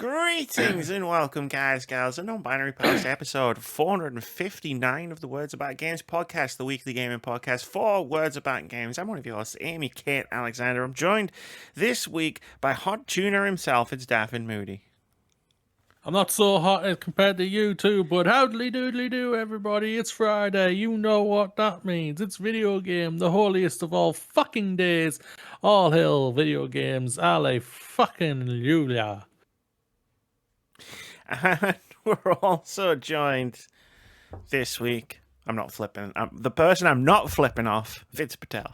Greetings and welcome, guys, gals, and non-binary pals to episode 459 of the Words About Games podcast, the weekly gaming podcast for Words About Games. I'm one of your hosts, Amy Kate Alexander. I'm joined this week by hot tuner himself. It's Daffin Moody. I'm not so hot as compared to you two, but howdly doodly do, everybody. It's Friday. You know what that means. It's video game, the holiest of all fucking days. All hail video games. Ale fucking Julia. And we're also joined this week. The person I'm not flipping off, Vitz Patel.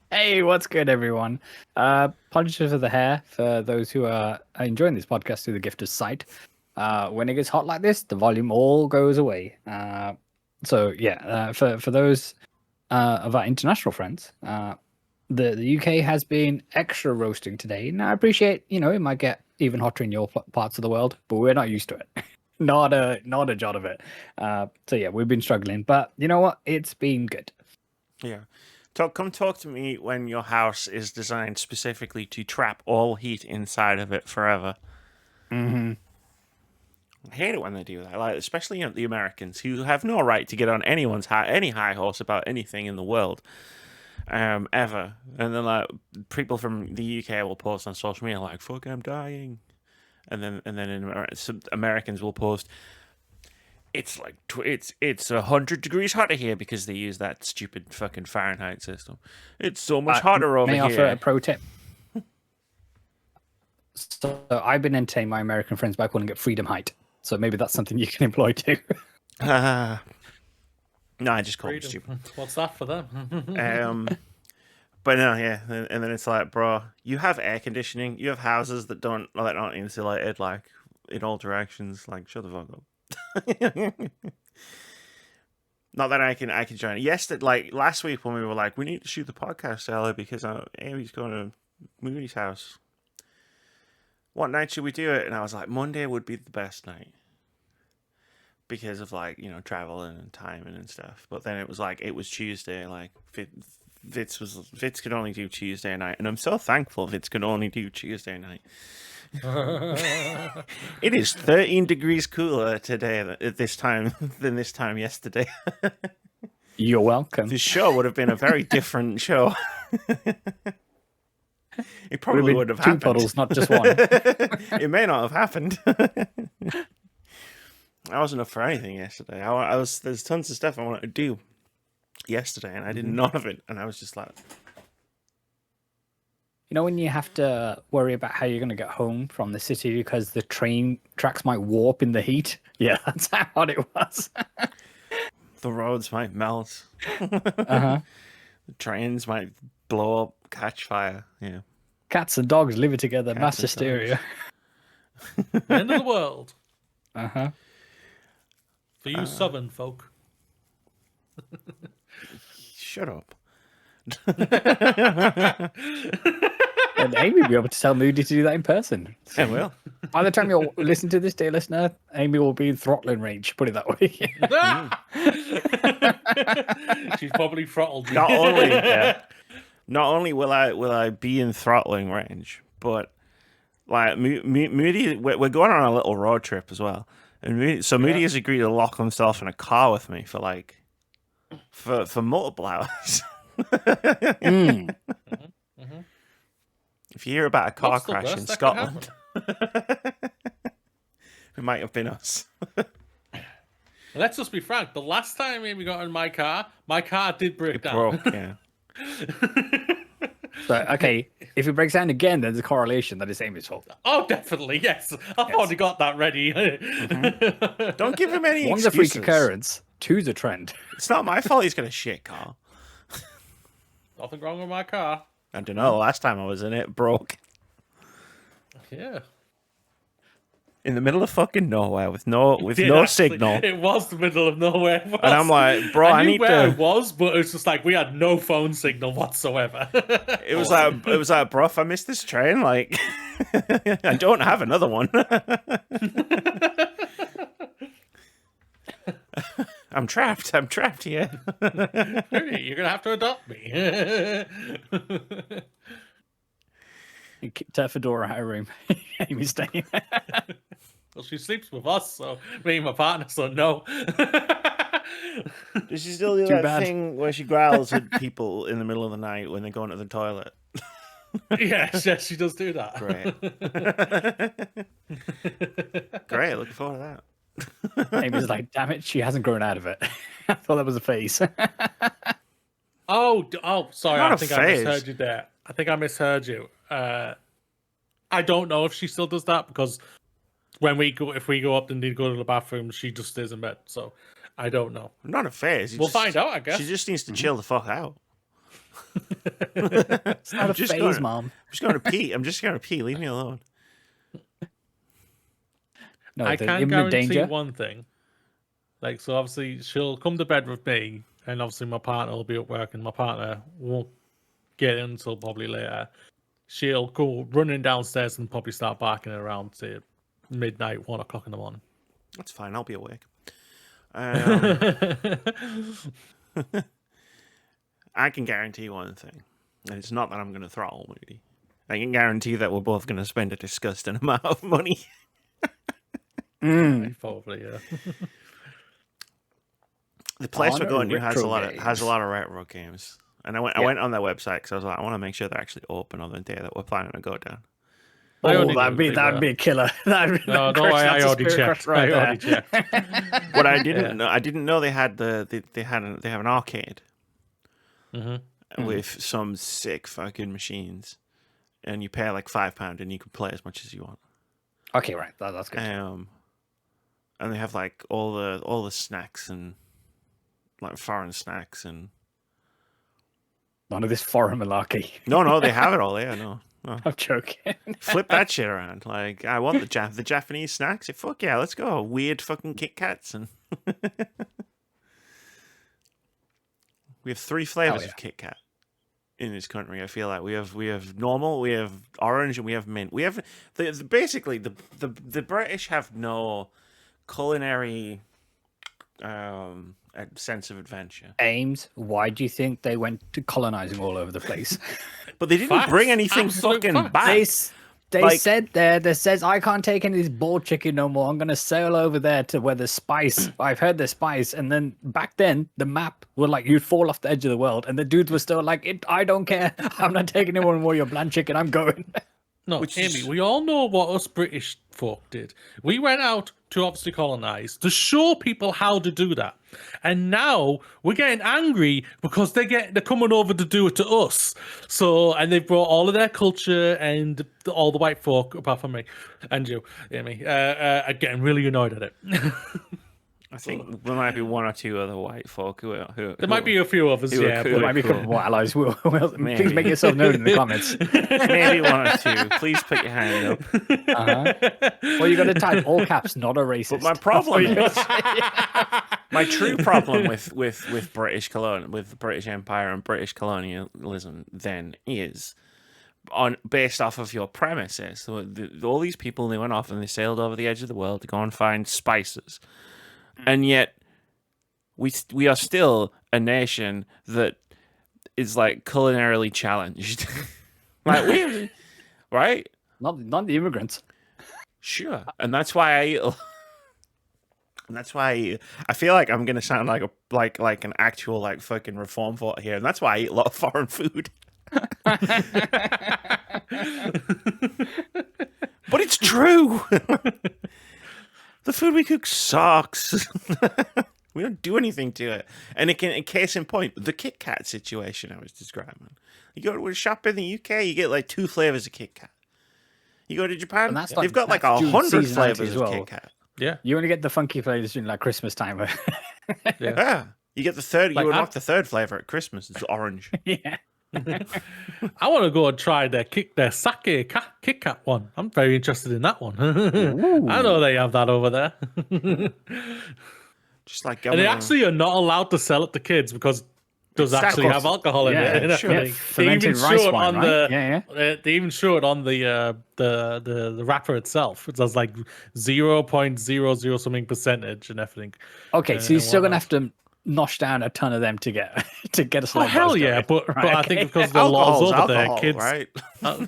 Hey, what's good, everyone? Apologies for the hair for those who are enjoying this podcast through the gift of sight. When it gets hot like this, the volume all goes away. For those of our international friends, the UK has been extra roasting today. Now, I appreciate, it might get even hotter in your parts of the world, but we're not used to it. not a jot of it. We've been struggling, but you know what? It's been good. Yeah. Come talk to me when your house is designed specifically to trap all heat inside of it forever. Mm-hmm. I hate it when they do that, especially the Americans, who have no right to get on any high horse about anything in the world, ever. And then people from the UK will post on social media like, "Fuck, I'm dying," and then some Americans will post, "It's like it's 100 degrees hotter here because they use that stupid fucking Fahrenheit system. It's so much hotter over here." May I offer here." a pro tip? So I've been entertaining my American friends by calling it freedom height. So maybe that's something you can employ too. No, I just call it stupid. What's that for them? But no, yeah, and then it's like, bro, you have air conditioning, you have houses that aren't insulated, like in all directions. Like, shut the fuck up. Not that I can join it. Yesterday, last week when we were like, we need to shoot the podcast early because Amy's going to Moody's house. What night should we do it? And I was like, Monday would be the best night because of traveling and timing and stuff. But then it was Tuesday. Like Vitz could only do Tuesday night, and I'm so thankful Vitz could only do Tuesday night. It is 13 degrees cooler today at this time than this time yesterday. You're welcome. The show would have been a very different show. It probably would have happened. 2 puddles, not just one. It may not have happened. I wasn't up for anything yesterday. There's tons of stuff I wanted to do yesterday, and I did none of it. And I was just like, when you have to worry about how you're going to get home from the city because the train tracks might warp in the heat? Yeah, that's how hot it was. The roads might melt. Uh-huh. The trains might blow up, catch fire. Yeah. Cats and dogs living together, mass hysteria. End of the world. Uh-huh. For you southern folk. Shut up. And Amy will be able to tell Moody to do that in person. I will. By the time you'll listen to this, dear listener, Amy will be in throttling range, put it that way. She's probably throttled. Not only will I be in throttling range, but Moody, we're going on a little road trip as well, and Moody has agreed to lock himself in a car with me for multiple hours. If you hear about a car crash in Scotland, it might have been us. Let's just be frank. The last time we got in my car did break down. Broke, yeah. So, okay, if it breaks down again, then there's a correlation that it's Amy's fault. Oh, definitely, yes. I've already got that ready. Don't give him any One's excuses. a freak occurrence, two's a trend. It's not my fault he's got a shit car. Nothing wrong with my car. I don't know. Last time I was in it, broke. Yeah. In the middle of fucking nowhere with no signal. It was the middle of nowhere. And I'm like, bro, I need where to. it was, but it was just like we had no phone signal whatsoever. It was like, bro, if I miss this train, like, I don't have another one. I'm trapped here. You're gonna have to adopt me. You kicked her fedora out of her room. Amy's staying. Well, she sleeps with us, so me and my partner, so no. Does she still do Too that bad. thing where she growls at people in the middle of the night when they go into the toilet? Yes, she does do that. Great. Great, looking forward to that. Amy's like, damn it, she hasn't grown out of it. I thought that was a phase. Oh, sorry, Not I a think phase. I misheard you there. I think I misheard you. I don't know if she still does that because if we go up and need to go to the bathroom, she just stays in bed. So I don't know. Not a phase. We'll find out, I guess. She just needs to chill the fuck out. It's not a just phase, going- Mom. I'm just going to pee. I'm just going to pee. Leave me alone. No, I the can imminent guarantee danger. one thing. Like, so obviously she'll come to bed with me, and obviously my partner will be at work, and my partner won't get in until probably later. She'll go running downstairs and probably start barking around to midnight, 1 o'clock in the morning. That's fine. I'll be awake. I can guarantee one thing, and it's not that I'm going to throttle Moody. I can guarantee that we're both going to spend a disgusting amount of money. Probably, yeah. The place On we're going to has a retro lot of games. retro games, and I went on their website because I was like, I want to make sure they're actually open on the day that we're planning to go down. I Oh, only that'd knew be they a killer. That'd be, No, that'd don't worry, crush- I that's a already spirit checked. crush right I already there. checked. What I didn't know, I didn't know they had they have an arcade with some sick fucking machines, and you pay like £5 and you can play as much as you want. Okay, right. That's good. And they have like all the snacks and like foreign snacks and None of this foreign malarkey. no, they have it all there. No. I'm joking. Flip that shit around. Like, I want the Japanese snacks. Fuck yeah, let's go. Weird fucking Kit Kats and we have 3 flavors of Kit Kat in this country. I feel like we have normal, we have orange, and we have mint. We have basically the British have no culinary sense of adventure. Ames, why do you think they went to colonizing all over the place? But they didn't Facts. bring anything Absolute fucking facts. back. They Like- said that says I can't take any of this boiled chicken no more. I'm gonna sail over there to where there's spice. I've heard there's spice, and then back then the map were like you'd fall off the edge of the world, and the dudes were still like, I don't care. I'm not taking any more of your bland chicken. I'm going. No, Which Amy, is- we all know what us British folk did. We went out to obviously colonize to show people how to do that. And now we're getting angry because they're coming over to do it to us. So, and they've brought all of their culture and all the white folk, apart from me and you, Amy, are getting really annoyed at it. I think there might be 1 or 2 other white folk who There might be a few of us, who are yeah. cool. There But might be a couple Cool. more allies. Please Maybe. make yourself known in the comments. maybe 1 or 2. Please put your hand up. Or you got to type all caps, not a racist. But my problem is, my true problem with British with the British Empire and British colonialism then is based off of your premises. So all these people, they went off and they sailed over the edge of the world to go and find spices, and yet we are still a nation that is like culinarily challenged. Like we, right? not the immigrants. Sure, and that's why I eat. And that's why I feel like I'm gonna sound like an actual like fucking reform voter here, and that's why I eat a lot of foreign food. But it's true. The food we cook sucks. We don't do anything to it. And it can, case in point, the Kit Kat situation I was describing. You go to a shop in the UK, you get like 2 flavors of Kit Kat. You go to Japan, And that's they've got like that's June 100 seasonality flavors as of well. Kit Kat. yeah. You only get the funky flavors during like Christmas time. Yeah. You get the third, Like, you unlock the 3rd flavor at Christmas. It's orange. Yeah. I want to go and try their sake Kit Kat one. I'm very interested in that one. I know they have that over there. Just like And they actually are not allowed to sell it to kids because it does actually Of have course. alcohol in Yeah, it. and sure. everything. Yeah, fermented they even rice show it wine, on right? the they even show it on the wrapper itself. It does like 0.00 something percentage and everything. Okay, so you're and still gonna whatnot. have to nosh down a ton of them to get a Oh slight hell buzz yeah! going. But Right, I think okay. because of the laws Alcohol's over there, alcohol, kids, right?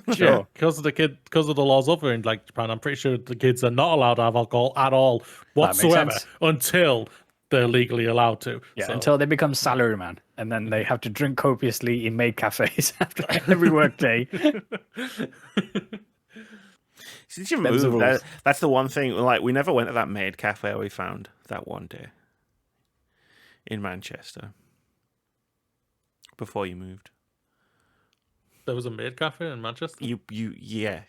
yeah, Sure. because of the laws over in like Japan, I'm pretty sure the kids are not allowed to have alcohol at all That makes whatsoever sense. until they're legally allowed to. Yeah, So, until they become salaryman, and then they have to drink copiously in maid cafes after every workday. Since you Them's the moved, rules. that's the one thing. Like, we never went to that maid cafe we found that one day in Manchester before you moved. there was a maid cafe in Manchester. Yeah.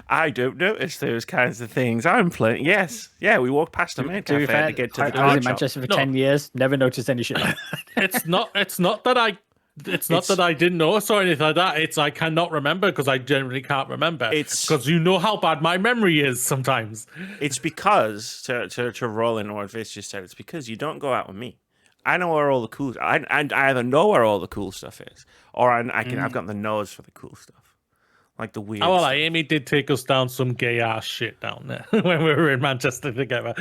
I don't notice those kinds of things. I'm playing. Yes, yeah. We walked past the maid To be cafe fair, to get to the I was card in shop. Manchester for No. 10 years, never noticed any shit like that. It's not that I. It's not that I didn't notice or anything like that. It's I cannot remember because I generally can't remember. It's- because you know how bad my memory is sometimes. It's because to roll in what Vitz just said. It's because you don't go out with me. I know where all the cool. I either know where all the cool stuff is, or I've got the nose for the cool stuff, like the weird. Oh well, stuff. Amy did take us down some gay ass shit down there when we were in Manchester together.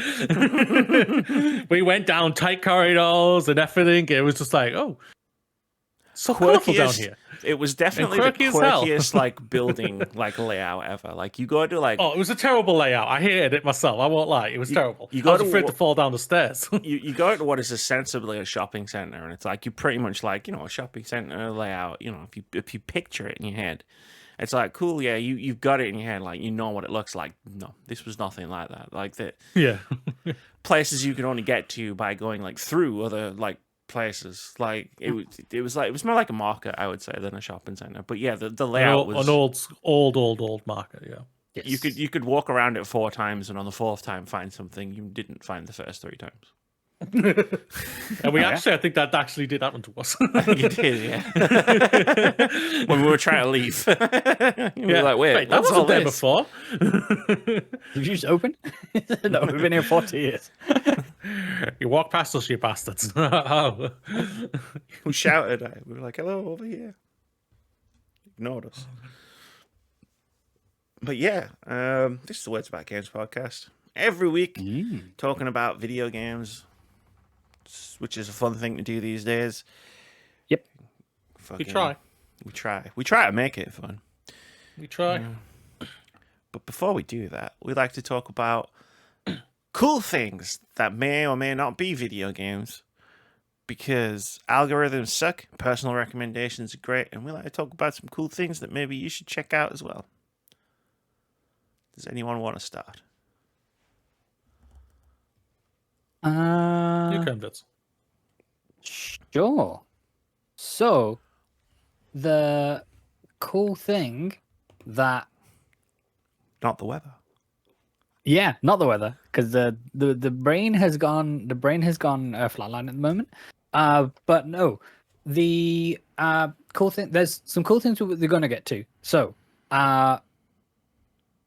We went down tight corridors and everything. It was just like, oh, so colourful down here. It was definitely the quirky as hell. quirkiest like building like layout ever. Like you go to like Oh, it was a terrible layout. I hated it myself. I won't lie. It was terrible. you I go was to afraid wa- to fall down the stairs. you go to what is ostensibly a shopping center, and it's like you pretty much like a shopping center layout. If you picture it in your head, it's like cool. Yeah, you've got it in your head. Like you know what it looks like. No, this was nothing like that. Like the Yeah. places you can only get to by going like through other like places. Like it was more like a market, I would say, than a shopping center. But yeah, the layout was an old market. Yeah. Yes. you could walk around it 4 times and on the 4th time find something you didn't find the first 3 times. And we actually, I think that actually did happen to us. You did, yeah. When we were trying to leave, we were like, wait, that what's all wasn't there this? before. Did you just open? No, we've been here 40 years. You walk past us, you bastards. Oh. We shouted at it. We were like, hello, over here. Ignored us. But yeah, this is the Words About Games podcast. Every week, talking about video games, which is a fun thing to do these days. Yep. We try. We try to make it fun. We try. But before we do that, we like to talk about cool things that may or may not be video games. Because algorithms suck, personal recommendations are great, and we like to talk about some cool things that maybe you should check out as well. Does anyone want to start? You can, Vitz. Sure. So, the cool thing that Not the weather. yeah, not the weather, because the brain has gone flatline at the moment. But no, the cool thing. There's some cool things they're going to get to. So,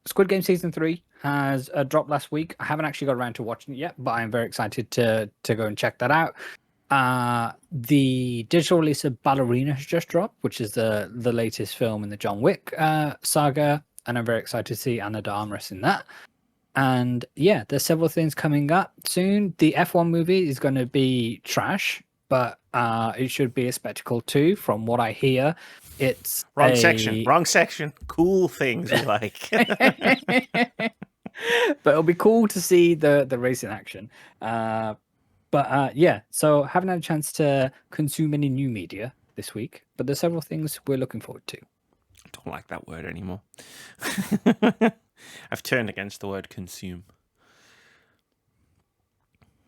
Squid Game season 3 has dropped last week. I haven't actually got around to watching it yet, but I'm very excited to go and check that out. The digital release of Ballerina has just dropped, which is the latest film in the John Wick saga, and I'm very excited to see Anna de Armas in that. And yeah, there's several things coming up soon. The F1 movie is going to be trash, but it should be a spectacle too, from what I hear. It's Wrong section. Cool things we like. But it'll be cool to see the race in action. But yeah, so haven't had a chance to consume any new media this week, but there's several things we're looking forward to. I don't like that word anymore. I've turned against the word consume.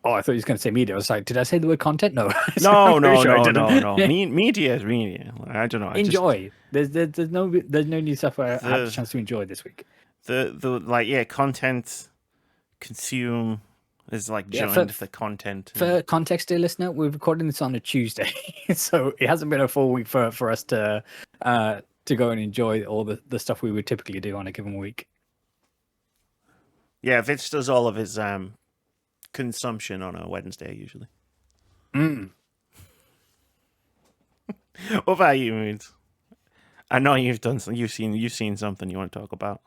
Oh, I thought you was going to say media. I was like, did I say the word content? No. No. No. Media is media. I don't know. Enjoy. There's no new stuff where I had a chance to enjoy this week. The content consume is like joined the content. For context, dear listener, we're recording this on a Tuesday, so it hasn't been a full week for us to go and enjoy all the stuff we would typically do on a given week. Yeah, Vitz does all of his consumption on a Wednesday usually. What about you, Moods? I know you've done some. You've seen something you want to talk about.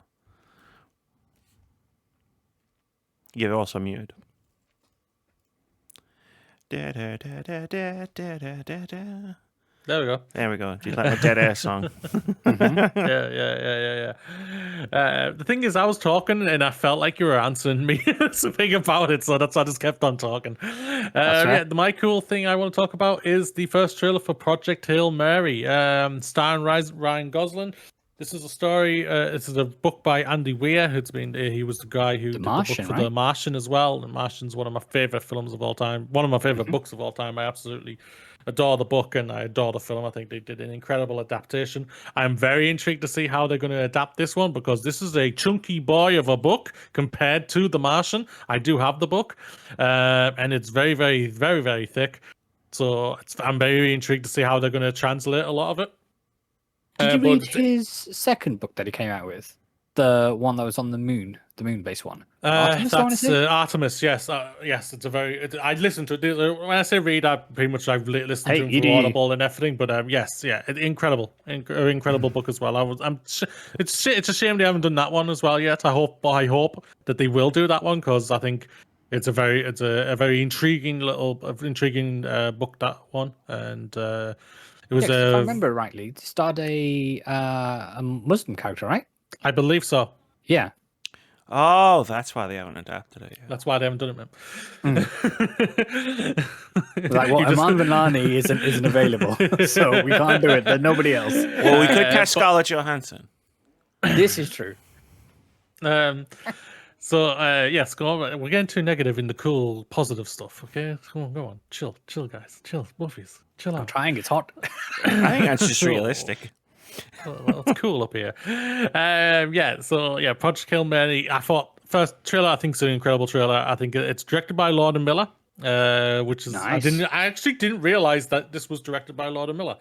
You're also muted. There we go. There we go. Do you like my dead air song? Yeah. The thing is, I was talking and I felt like you were answering me something about it, so that's why I just kept on talking. right. My cool thing I want to talk about is the first trailer for Project Hail Mary, starring Ryan Gosling. This is a story. This is a book by Andy Weir. He was the guy who did Martian, the book for right? The Martian as well. The Martian's one of my favorite films of all time. One of my favorite books of all time. I absolutely adore the book and I adore the film. I think they did an incredible adaptation. I'm very intrigued to see how they're going to adapt this one because this is a chunky boy of a book compared to The Martian. I do have the book, and it's very, very, very, very thick. So I'm very intrigued to see how they're going to translate a lot of it. Did you read his second book that he came out with? The one that was on the moon-based one. Artemis, That's Artemis. Yes, yes. It's a very. I listened to it. When I say read, I've listened to him through Audible and everything. But yes, yeah, incredible book as well. It's a shame they haven't done that one as well yet. I hope that they will do that one because I think it's a very intriguing book, that one. And it was. If I remember rightly, it starred a Muslim character, right? I believe so. Yeah. Oh, that's why they haven't adapted it. Yeah. That's why they haven't done it, man. Like, well, Aman Vellani isn't available, so we can't do it. There's nobody else. Well, we could cast Scarlett Johansson. This is true. Yes, go on. We're getting too negative in the cool, positive stuff. Okay, go on, chill, guys, chill, movies, chill out. I'm trying. It's hot. I think that's just realistic. Well, it's cool up here. Project Hail Mary. I thought first trailer. I think it's an incredible trailer. I think it's directed by Lord and Miller, which is nice. I actually didn't realize that this was directed by Lord and Miller.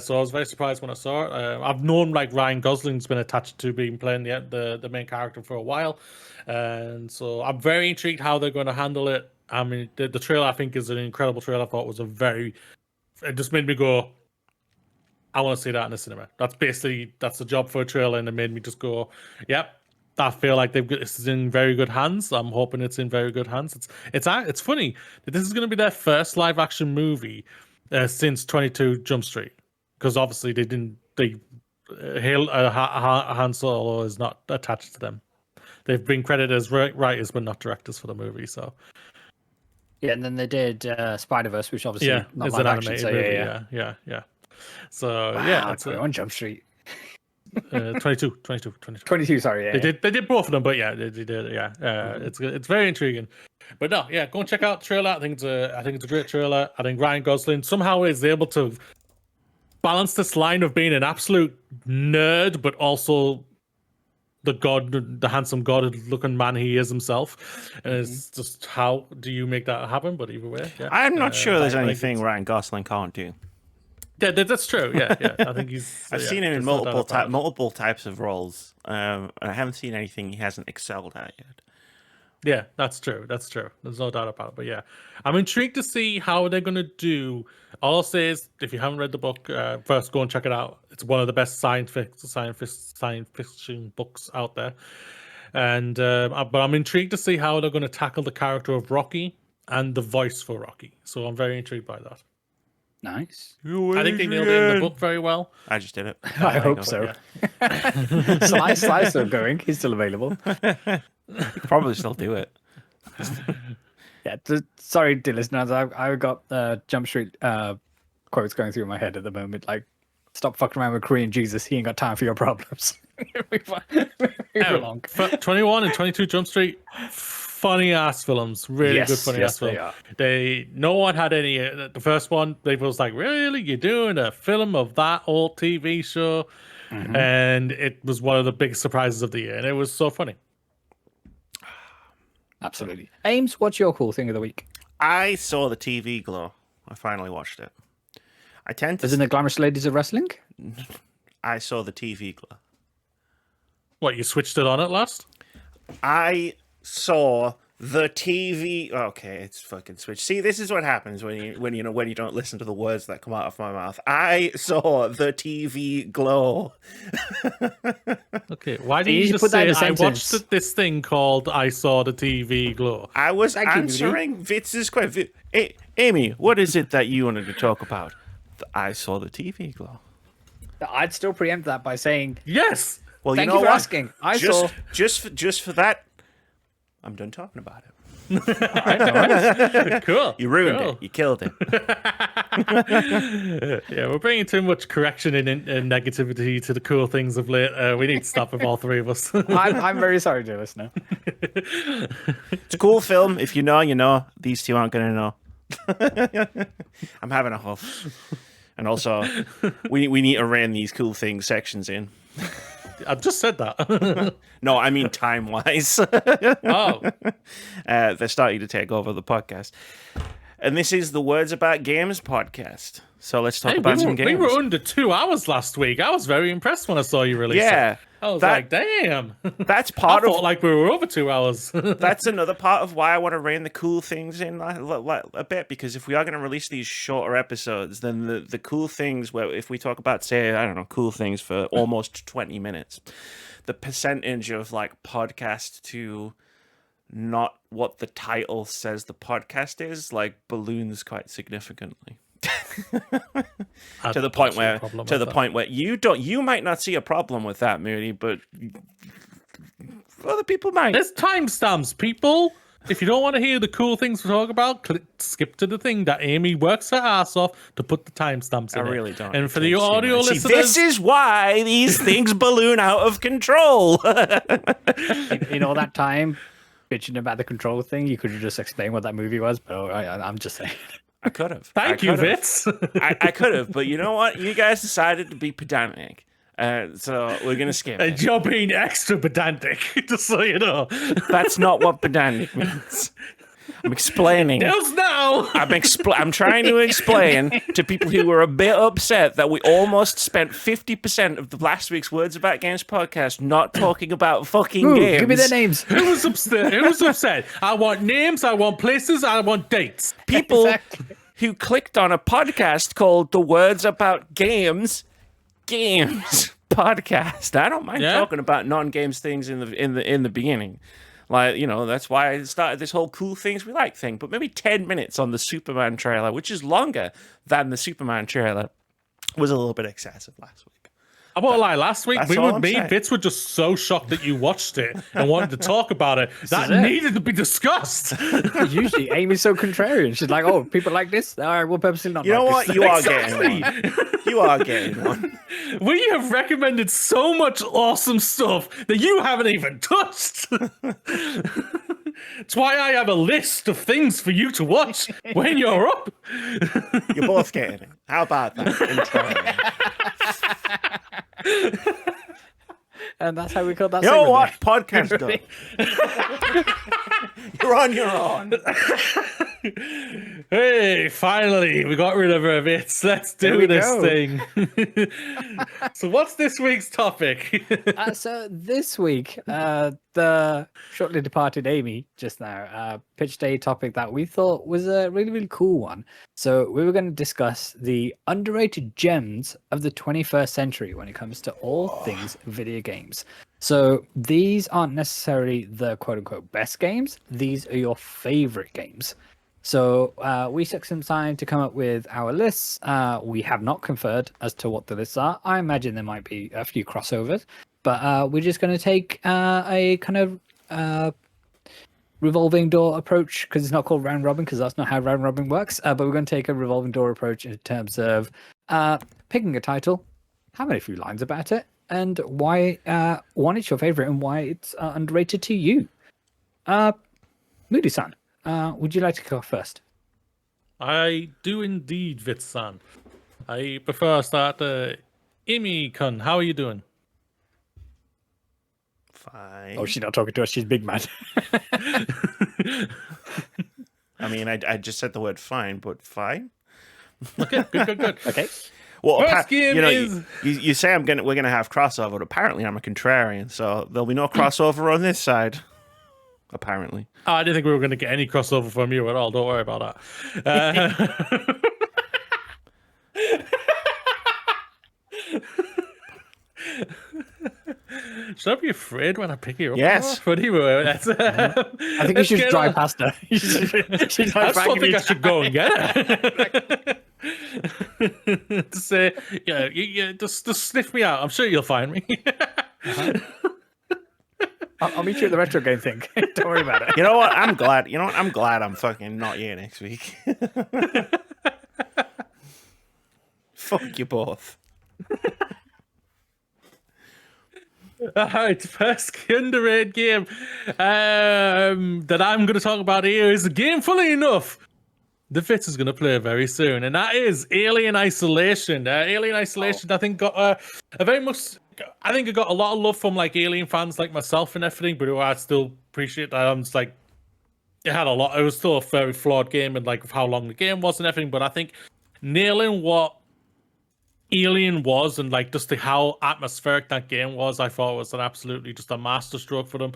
So I was very surprised when I saw it. I've known like Ryan Gosling's been attached to being playing the main character for a while, and so I'm very intrigued how they're going to handle it. I mean, the trailer I think is an incredible trailer. I thought it was it just made me go, I want to see that in the cinema. That's the job for a trailer, and it made me just go, yep. I feel like this is in very good hands. I'm hoping it's in very good hands. It's funny that this is going to be their first live action movie since 22 Jump Street, because obviously Han Solo is not attached to them. They've been credited as writers but not directors for the movie. So yeah, and then they did Spider-Verse, which obviously not is live an action. animated So movie. Yeah. So wow, it's on Jump Street. 22. 22, sorry. Yeah, they did both of them, but yeah, they did. Yeah, it's very intriguing. But no, yeah, go and check out the trailer. I think it's a great trailer. I think Ryan Gosling somehow is able to balance this line of being an absolute nerd, but also the handsome god-looking man he is himself. And it's just, how do you make that happen? But either way, yeah. I'm not sure there's anything Ryan Gosling can't do. Yeah, that's true. Yeah. I think I've seen him in multiple types of roles, and I haven't seen anything he hasn't excelled at yet. Yeah, that's true. There's no doubt about it. But yeah, I'm intrigued to see how they're going to do. All I'll say is, if you haven't read the book, first go and check it out. It's one of the best science fiction books out there. And but I'm intrigued to see how they're going to tackle the character of Rocky and the voice for Rocky. So I'm very intrigued by that. Nice. I think they nailed it in the book very well. I just did it. I hope so. Yeah. Slice still going. He's still available. You could probably still do it. Yeah. Sorry, dear listeners. I got Jump Street quotes going through my head at the moment. Like, stop fucking around with Korean Jesus. He ain't got time for your problems. Very long. 21 and 22 Jump Street. Funny ass films, really good funny ass films. No one had any. The first one, people was like, "Really, you're doing a film of that old TV show?" And it was one of the big surprises of the year, and it was so funny. Absolutely. Ames, what's your cool thing of the week? I saw the TV Glow. I finally watched it. As in the Glamorous Ladies of Wrestling? I saw the TV Glow. What, you switched it on at last? I saw The TV. Okay, it's fucking switch. See, this is what happens when you don't listen to the words that come out of my mouth. I saw the TV glow. Okay, why You didn't you should just put that say in a I sentence. watched this thing called I Saw the TV Glow? I was Thank you, Moody. answering Vitz's question. Amy, what is it that you wanted to talk about? I saw the TV glow. I'd still preempt that by saying, Yes! Well, thank you you know for what? asking. I just, saw. just for that, I'm done talking about it. Cool. You ruined cool. it. You killed it. Yeah, we're bringing too much correction and negativity to the cool things of late. We need to stop with all three of us. I'm very sorry, dear listener. It's a cool film. If you know, you know. These two aren't going to know. I'm having a huff. And also, we need to rein these cool things sections in. I just said that. No, I mean time-wise. Oh, They're starting to take over the podcast. And this is the Words About Games podcast. So let's talk hey, about some we games. were under 2 hours last week. I was very impressed when I saw you release Yeah, it. I was that- like, damn. That's I part of thought like we were over 2 hours. that's another part of why I want to rein the cool things in a bit, because if we are going to release these shorter episodes, then the cool things, where if we talk about, say, I don't know, cool things for almost 20 minutes, the percentage of like podcast to not what the title says the podcast is, like, balloons quite significantly. to the point where you might not see a problem with that, Moody, but other people might. There's timestamps, people. If you don't want to hear the cool things we talk about, skip to the thing that Amy works her ass off to put the timestamps in. I it. really don't. And for the audio See, listeners, this is why these things balloon out of control. In all that time bitching about the control thing, you could have just explained what that movie was. But I'm just saying. I could have. thank you, Vitz. I could have, but you know what? You guys decided to be pedantic. So we're going to skip And it. you're being extra pedantic, just so you know. That's not what pedantic means. I'm explaining. News now. I'm trying to explain to people who were a bit upset that we almost spent 50% of the last week's Words About Games podcast not talking about fucking Ooh, games. give me their names. Who was upset? Who was upset? I want names. I want places. I want dates. People Exactly. who clicked on a podcast called The Words About Games podcast. I don't mind talking about non-games things in the beginning. Like, you know, that's why I started this whole cool things we like thing. But maybe 10 minutes on the Superman trailer, which is longer than the Superman trailer, was a little bit excessive last week. I won't lie, last week, That's me all and I'm me, saying. Vitz were just so shocked that you watched it and wanted to talk about it. That is it. needed to be discussed. Usually, Amy's so contrarian. She's like, "Oh, people like this. All right, we'll purposely not." You know like what? this." You are Exactly. getting one. You are getting one. We have recommended so much awesome stuff that you haven't even touched. It's why I have a list of things for you to watch when you're up. You're both getting it. How about that? And that's how we call that. You know segment what? there. Podcast done. You're on your own. Hey, finally, we got rid of her bits. Let's There do we this go. thing. So what's this week's topic? So this week, the shortly departed Amy just now pitched a topic that we thought was a really, really cool one. So we were going to discuss the underrated gems of the 21st century when it comes to all things video games. So these aren't necessarily the quote-unquote best games. These are your favorite games. So we took some time to come up with our lists. We have not conferred as to what the lists are. I imagine there might be a few crossovers, but we're just going to take a kind of revolving door approach, because it's not called round robin, because that's not how round robin works. But we're going to take a revolving door approach in terms of picking a title, having a few lines about it, and why one it's your favorite and why it's underrated to you. Moody-san, would you like to go first? I do indeed, Vitz-san. I prefer start Amy-kun, how are you doing? Fine. Oh, she's not talking to us. She's big man. I mean, I just said the word fine, but fine. Okay, good. Okay. Well, First game you know, is- you say we're gonna have crossover, but apparently I'm a contrarian, so there'll be no crossover on this side. apparently. Oh, I didn't think we were going to get any crossover from you at all. Don't worry about that. Should I be afraid when I pick you up? Yes. But anyway, I think you should drive past her. I just don't think I should go and get her. To say, yeah, just sniff me out. I'm sure you'll find me. I'll meet you at the retro game thing. Don't worry about it. You know what? I'm glad. You know what? I'm glad I'm fucking not here next week. Fuck you both. Alright, first underrated game that I'm going to talk about here is a game, funnily enough, the Vitz is going to play very soon, and that is Alien Isolation. Alien Isolation, I think, got a very much. I think it got a lot of love from like Alien fans like myself and everything, but I still appreciate that. I'm just like, it had a lot. It was still a very flawed game, and like how long the game was and everything. But I think nailing what Alien was and like just how atmospheric that game was, I thought was an absolutely just a masterstroke for them.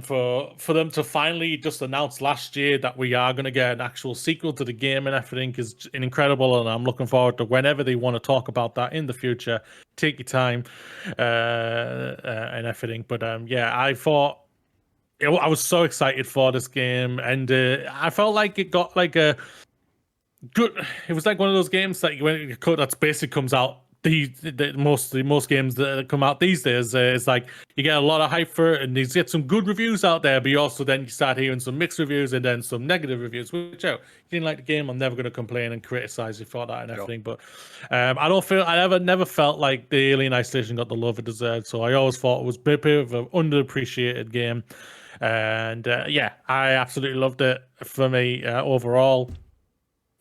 For them to finally just announce last year that we are going to get an actual sequel to the game and everything is incredible, and I'm looking forward to whenever they want to talk about that in the future. Take your time and everything. But yeah, I thought I was so excited for this game, and I felt like it got like a good. It was like one of those games that that's basically comes out. Most games that come out these days is like you get a lot of hype for it, and you get some good reviews out there, but you also then you start hearing some mixed reviews and then some negative reviews. Which, if you didn't like the game, I'm never going to complain and criticize you for that and everything. But I never felt like the Alien Isolation got the love it deserved. So I always thought it was a bit of an underappreciated game, and yeah, I absolutely loved it. For me, overall.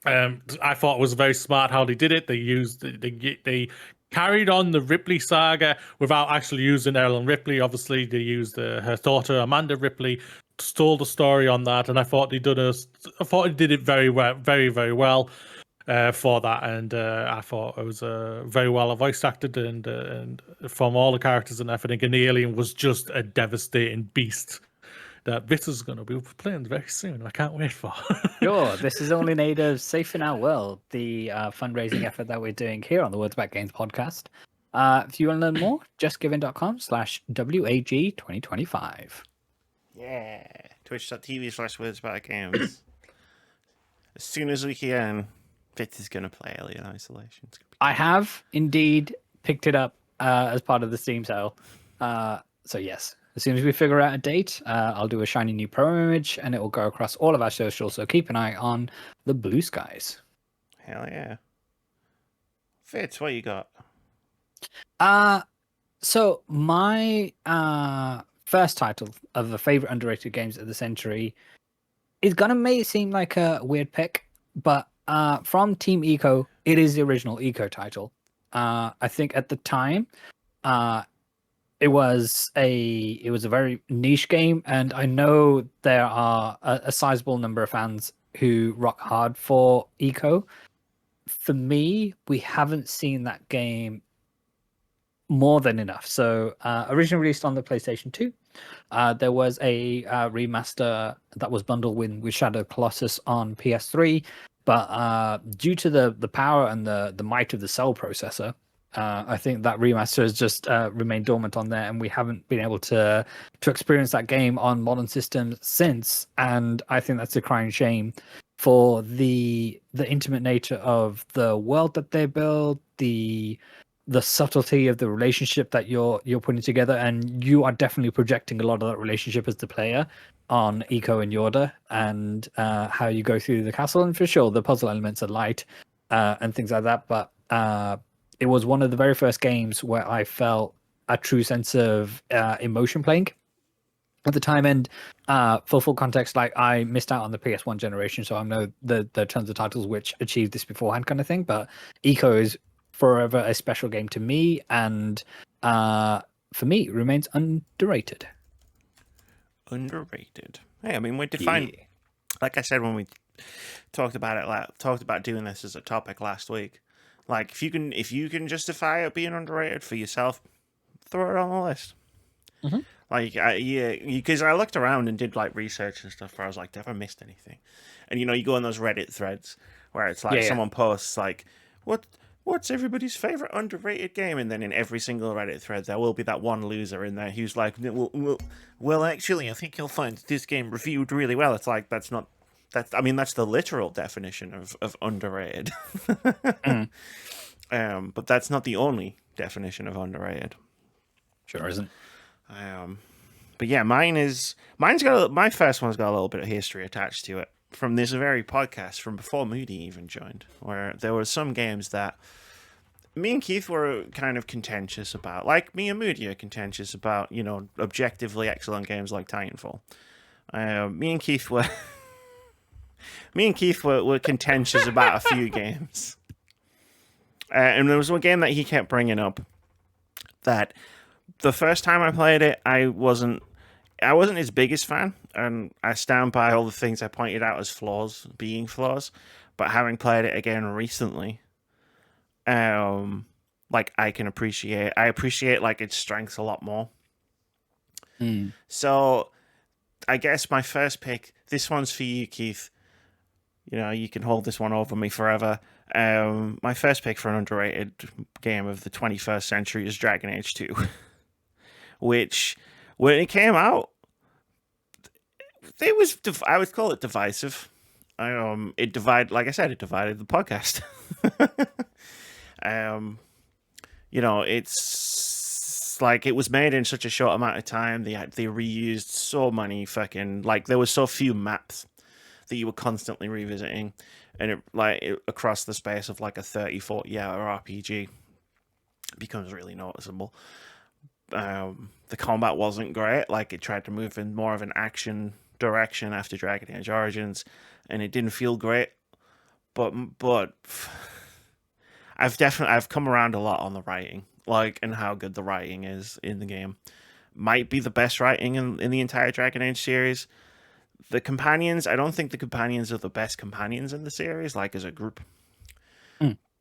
I thought it was very smart how they did it. They carried on the Ripley saga without actually using Ellen Ripley. Obviously, they used her daughter Amanda Ripley, stole the story on that, and I thought they did it very well, very very well for that. And I thought it was very well voice acted and from all the characters and everything. And the alien was just a devastating beast that Vitz is going to be playing very soon. I can't wait for. Sure, this is only native Safe in Our World, the fundraising effort that we're doing here on the Words Back Games podcast. If you want to learn more, justgiving.com/WAG2025. Yeah. Twitch.tv/wordsbackgames. As soon as we can, Vitz is going to play Alien Isolation. I have indeed picked it up as part of the Steam sale. So yes. As soon as we figure out a date, I'll do a shiny new promo image, and it will go across all of our socials. So keep an eye on the blue skies. Hell yeah. Vitz, what you got? So my first title of the favorite underrated games of the century is gonna may seem like a weird pick, but from Team Eco, it is the original Eco title. I think at the time, it was a very niche game, and I know there are a sizable number of fans who rock hard for Eco. For me, we haven't seen that game more than enough. So originally released on the PlayStation 2, there was a remaster that was bundled with Shadow Colossus on PS3, but due to the power and the might of the Cell processor, I think that remaster has just remained dormant on there, and we haven't been able to experience that game on modern systems since. And I think that's a crying shame for the intimate nature of the world that they build, the subtlety of the relationship that you're putting together, and you are definitely projecting a lot of that relationship as the player on Eco and Yorda, and how you go through the castle. And for sure, the puzzle elements are light and things like that, but it was one of the very first games where I felt a true sense of emotion playing at the time. And for full context, like I missed out on the PS1 generation, so I know there are tons of titles which achieved this beforehand kind of thing. But Eco is forever a special game to me, and for me, it remains underrated. Underrated. Hey, I mean, we defined, like I said when we talked about doing this as a topic last week. Like, if you can justify it being underrated for yourself, throw it on the list. Mm-hmm. Like, yeah, because I looked around and did like research and stuff where I was like, have I missed anything? And you go on those Reddit threads where it's like Yeah, yeah. someone posts like, what's everybody's favorite underrated game? And then in every single Reddit thread, there will be that one loser in there who's like, well, actually, I think you'll find this game reviewed really well. It's like, that's the literal definition of underrated. But that's not the only definition of underrated. Sure isn't. But yeah, my first one's got a little bit of history attached to it from this very podcast from before Moody even joined, where there were some games that me and Keith were kind of contentious about. Like, me and Moody are contentious about, objectively excellent games like Titanfall. Me and Keith were contentious about a few games. And there was one game that he kept bringing up that the first time I played it, I wasn't his biggest fan, and I stand by all the things I pointed out as flaws being flaws. But having played it again recently, like I appreciate like its strengths a lot more. So I guess my first pick, this one's for you, Keith. You can hold this one over me forever. My first pick for an underrated game of the 21st century is Dragon Age 2, which when it came out, I would call it divisive. It divided the podcast. It's like it was made in such a short amount of time. They reused so many there was so few maps that you were constantly revisiting, and across the space of like a 30-40 hour RPG becomes really noticeable. The combat wasn't great. Like, it tried to move in more of an action direction after Dragon Age Origins, and it didn't feel great. But I've come around a lot on the writing, and how good the writing is in the game. Might be the best writing in the entire Dragon Age series. The companions, I don't think the companions are the best companions in the series, like as a group.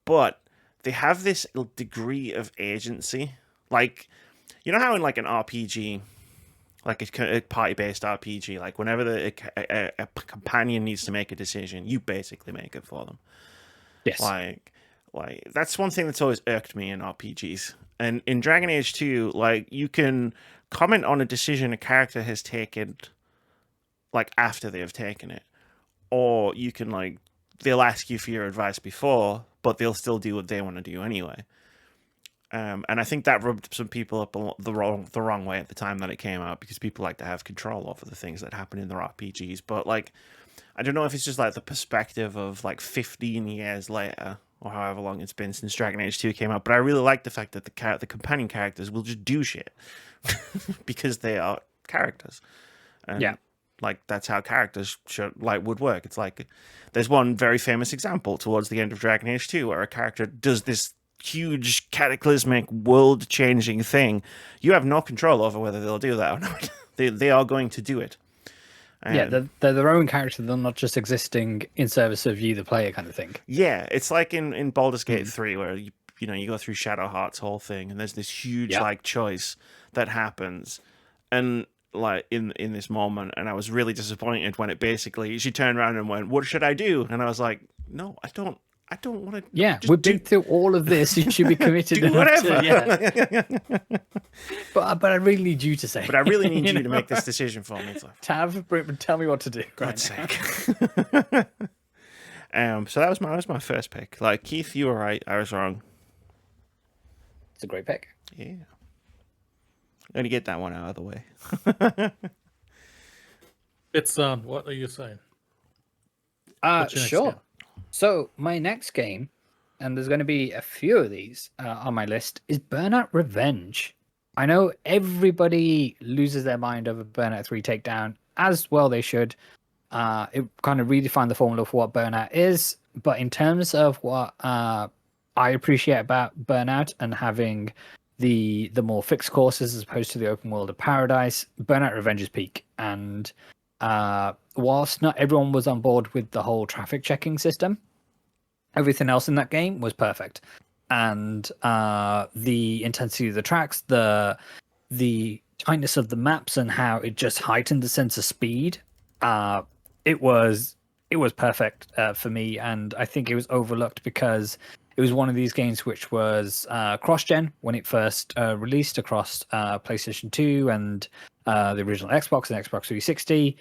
But they have this degree of agency. Like, you know how in like an RPG, like a party-based RPG, like whenever a companion needs to make a decision, you basically make it for them. Yes. Like that's one thing that's always irked me in RPGs. And in Dragon Age 2, like, you can comment on a decision a character has taken, like, after they have taken it. Or you can, they'll ask you for your advice before, but they'll still do what they want to do anyway. And I think that rubbed some people up the wrong way at the time that it came out, because people like to have control over the things that happen in their RPGs. But, I don't know if it's just, the perspective of, 15 years later, or however long it's been since Dragon Age 2 came out. But I really like the fact that the companion characters will just do shit. Because they are characters. And, yeah. That's how characters would work. It's there's one very famous example towards the end of Dragon Age 2 where a character does this huge cataclysmic world-changing thing. You have no control over whether they'll do that or not. They are going to do it. And they're their own character. They're not just existing in service of you, the player, kind of thing. Yeah, it's like in Baldur's Gate 3 where you go through Shadowheart's whole thing, and there's this huge choice that happens, and in this moment, and I was really disappointed when she turned around and went, "What should I do?" And I was like, "No, I don't want to." Yeah, we've been through all of this. You should be committed. Do whatever. But I really need you to say. But I really need you to make this decision for me. Tav, tell me what to do. God's sake. So that was my first pick. Keith, you were right. I was wrong. It's a great pick. Yeah. Going to get that one out of the way. It's what are you saying? Sure. So my next game, and there's going to be a few of these on my list, is Burnout Revenge. I know everybody loses their mind over Burnout 3 Takedown, as well they should. It kind of redefined the formula for what Burnout is, but in terms of what I appreciate about Burnout and having the more fixed courses as opposed to the open world of Paradise, Burnout Revenge is peak. And whilst not everyone was on board with the whole traffic checking system, everything else in that game was perfect. And the intensity of the tracks, the tightness of the maps and how it just heightened the sense of speed. It was perfect for me, and I think it was overlooked because it was one of these games which was cross-gen when it first released across PlayStation 2 and the original Xbox and Xbox 360.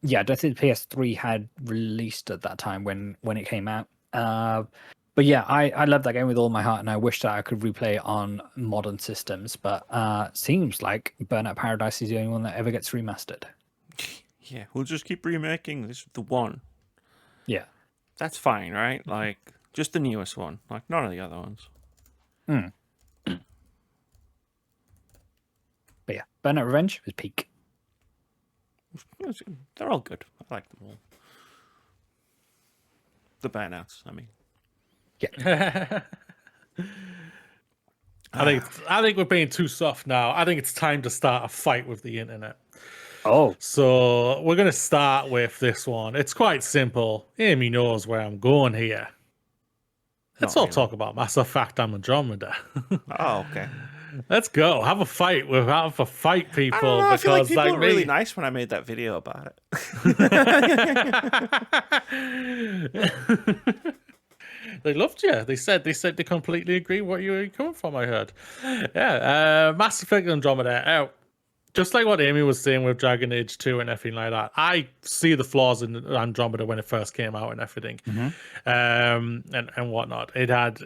Yeah, I don't think the PS3 had released at that time when it came out. But yeah, I love that game with all my heart, and I wish that I could replay it on modern systems. But seems like Burnout Paradise is the only one that ever gets remastered. Yeah, we'll just keep remaking this the one. Yeah. That's fine, right? Like, just the newest one. Like, none of the other ones. But yeah, Burnout Revenge was peak. They're all good. I like them all. The Burnouts, I mean. I think we're being too soft now. I think it's time to start a fight with the internet. Oh. So we're going to start with this one. It's quite simple. Amy knows where I'm going here. Let's all talk about Mass Effect Andromeda. Oh, okay. Let's go. Have a fight people. I don't know, I feel like because people were really me. nice when I made that video about it. They loved you. They said they completely agree what you were coming from. I heard. Yeah. Mass Effect Andromeda. Just like what Amy was saying with Dragon Age 2 and everything like that, I see the flaws in Andromeda when it first came out and everything, and whatnot. It had,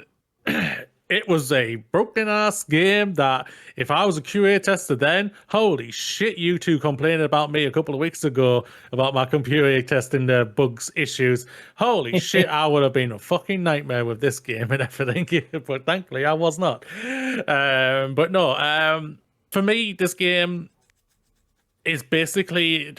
it was a broken ass game that if I was a QA tester then, holy shit, you two complaining about me a couple of weeks ago about my QA testing the bugs issues. Holy shit, I would have been a fucking nightmare with this game and everything. But thankfully, I was not. But no, for me, this game is basically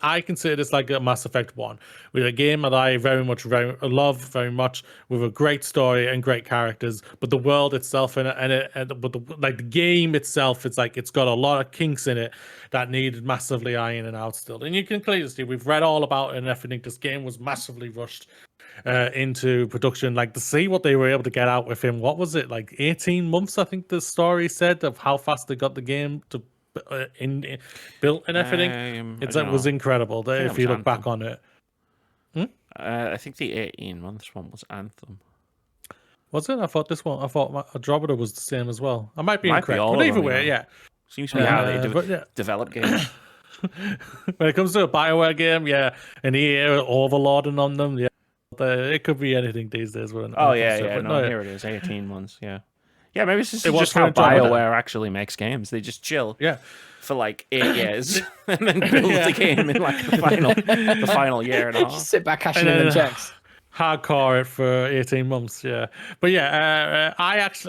I consider this like a Mass Effect 1, with a game that I very much love very much, with a great story and great characters, but the world itself but the game itself, it's like it's got a lot of kinks in it that needed massively ironing out still. And you can clearly see, we've read all about it and everything. This game was massively rushed into production, like to see what they were able to get out with him. What was it, like 18 months? I think the story said of how fast they got the game to built and everything. It was incredible if you look back on it. I think the 18 months one was Anthem. Was it? I thought Andromeda was the same as well. I might be incorrect, but either way, yeah. Seems to be how they develop games. When it comes to a BioWare game, yeah, and EA overlording on them, yeah, it could be anything these days. Here it is, 18 months, yeah. Yeah, maybe it's just how BioWare actually makes games. They just chill for like 8 years and then build the game in like the final year and a half. Just sit back, cashing in the checks. Hardcore it for 18 months, yeah. But yeah, I think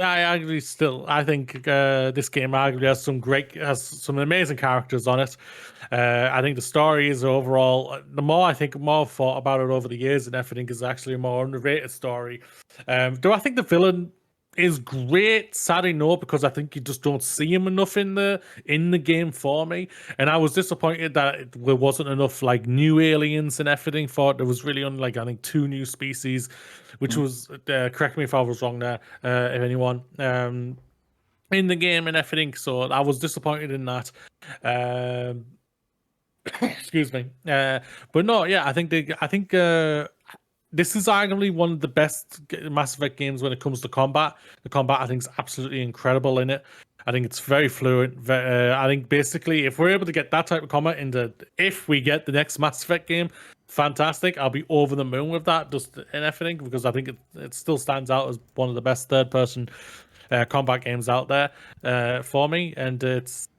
this game arguably has some amazing characters on it. I think the story is overall, the more I thought about it over the years and everything, is actually a more underrated story. Do I think the villain is great? Sadly no, because I think you just don't see him enough in the game for me, and I was disappointed that there wasn't enough like new aliens and everything. Thought there was really only like I think 2 new species, which was correct me if I was wrong there, if anyone, in the game and everything. So I was disappointed in that. Excuse me, but no, yeah, I think this is arguably one of the best Mass Effect games when it comes to combat. The combat, I think, is absolutely incredible in it. I think it's very fluid. I think basically, if we're able to get that type of combat if we get the next Mass Effect game, fantastic. I'll be over the moon with that, just in everything, because I think it still stands out as one of the best third-person combat games out there for me. And it's,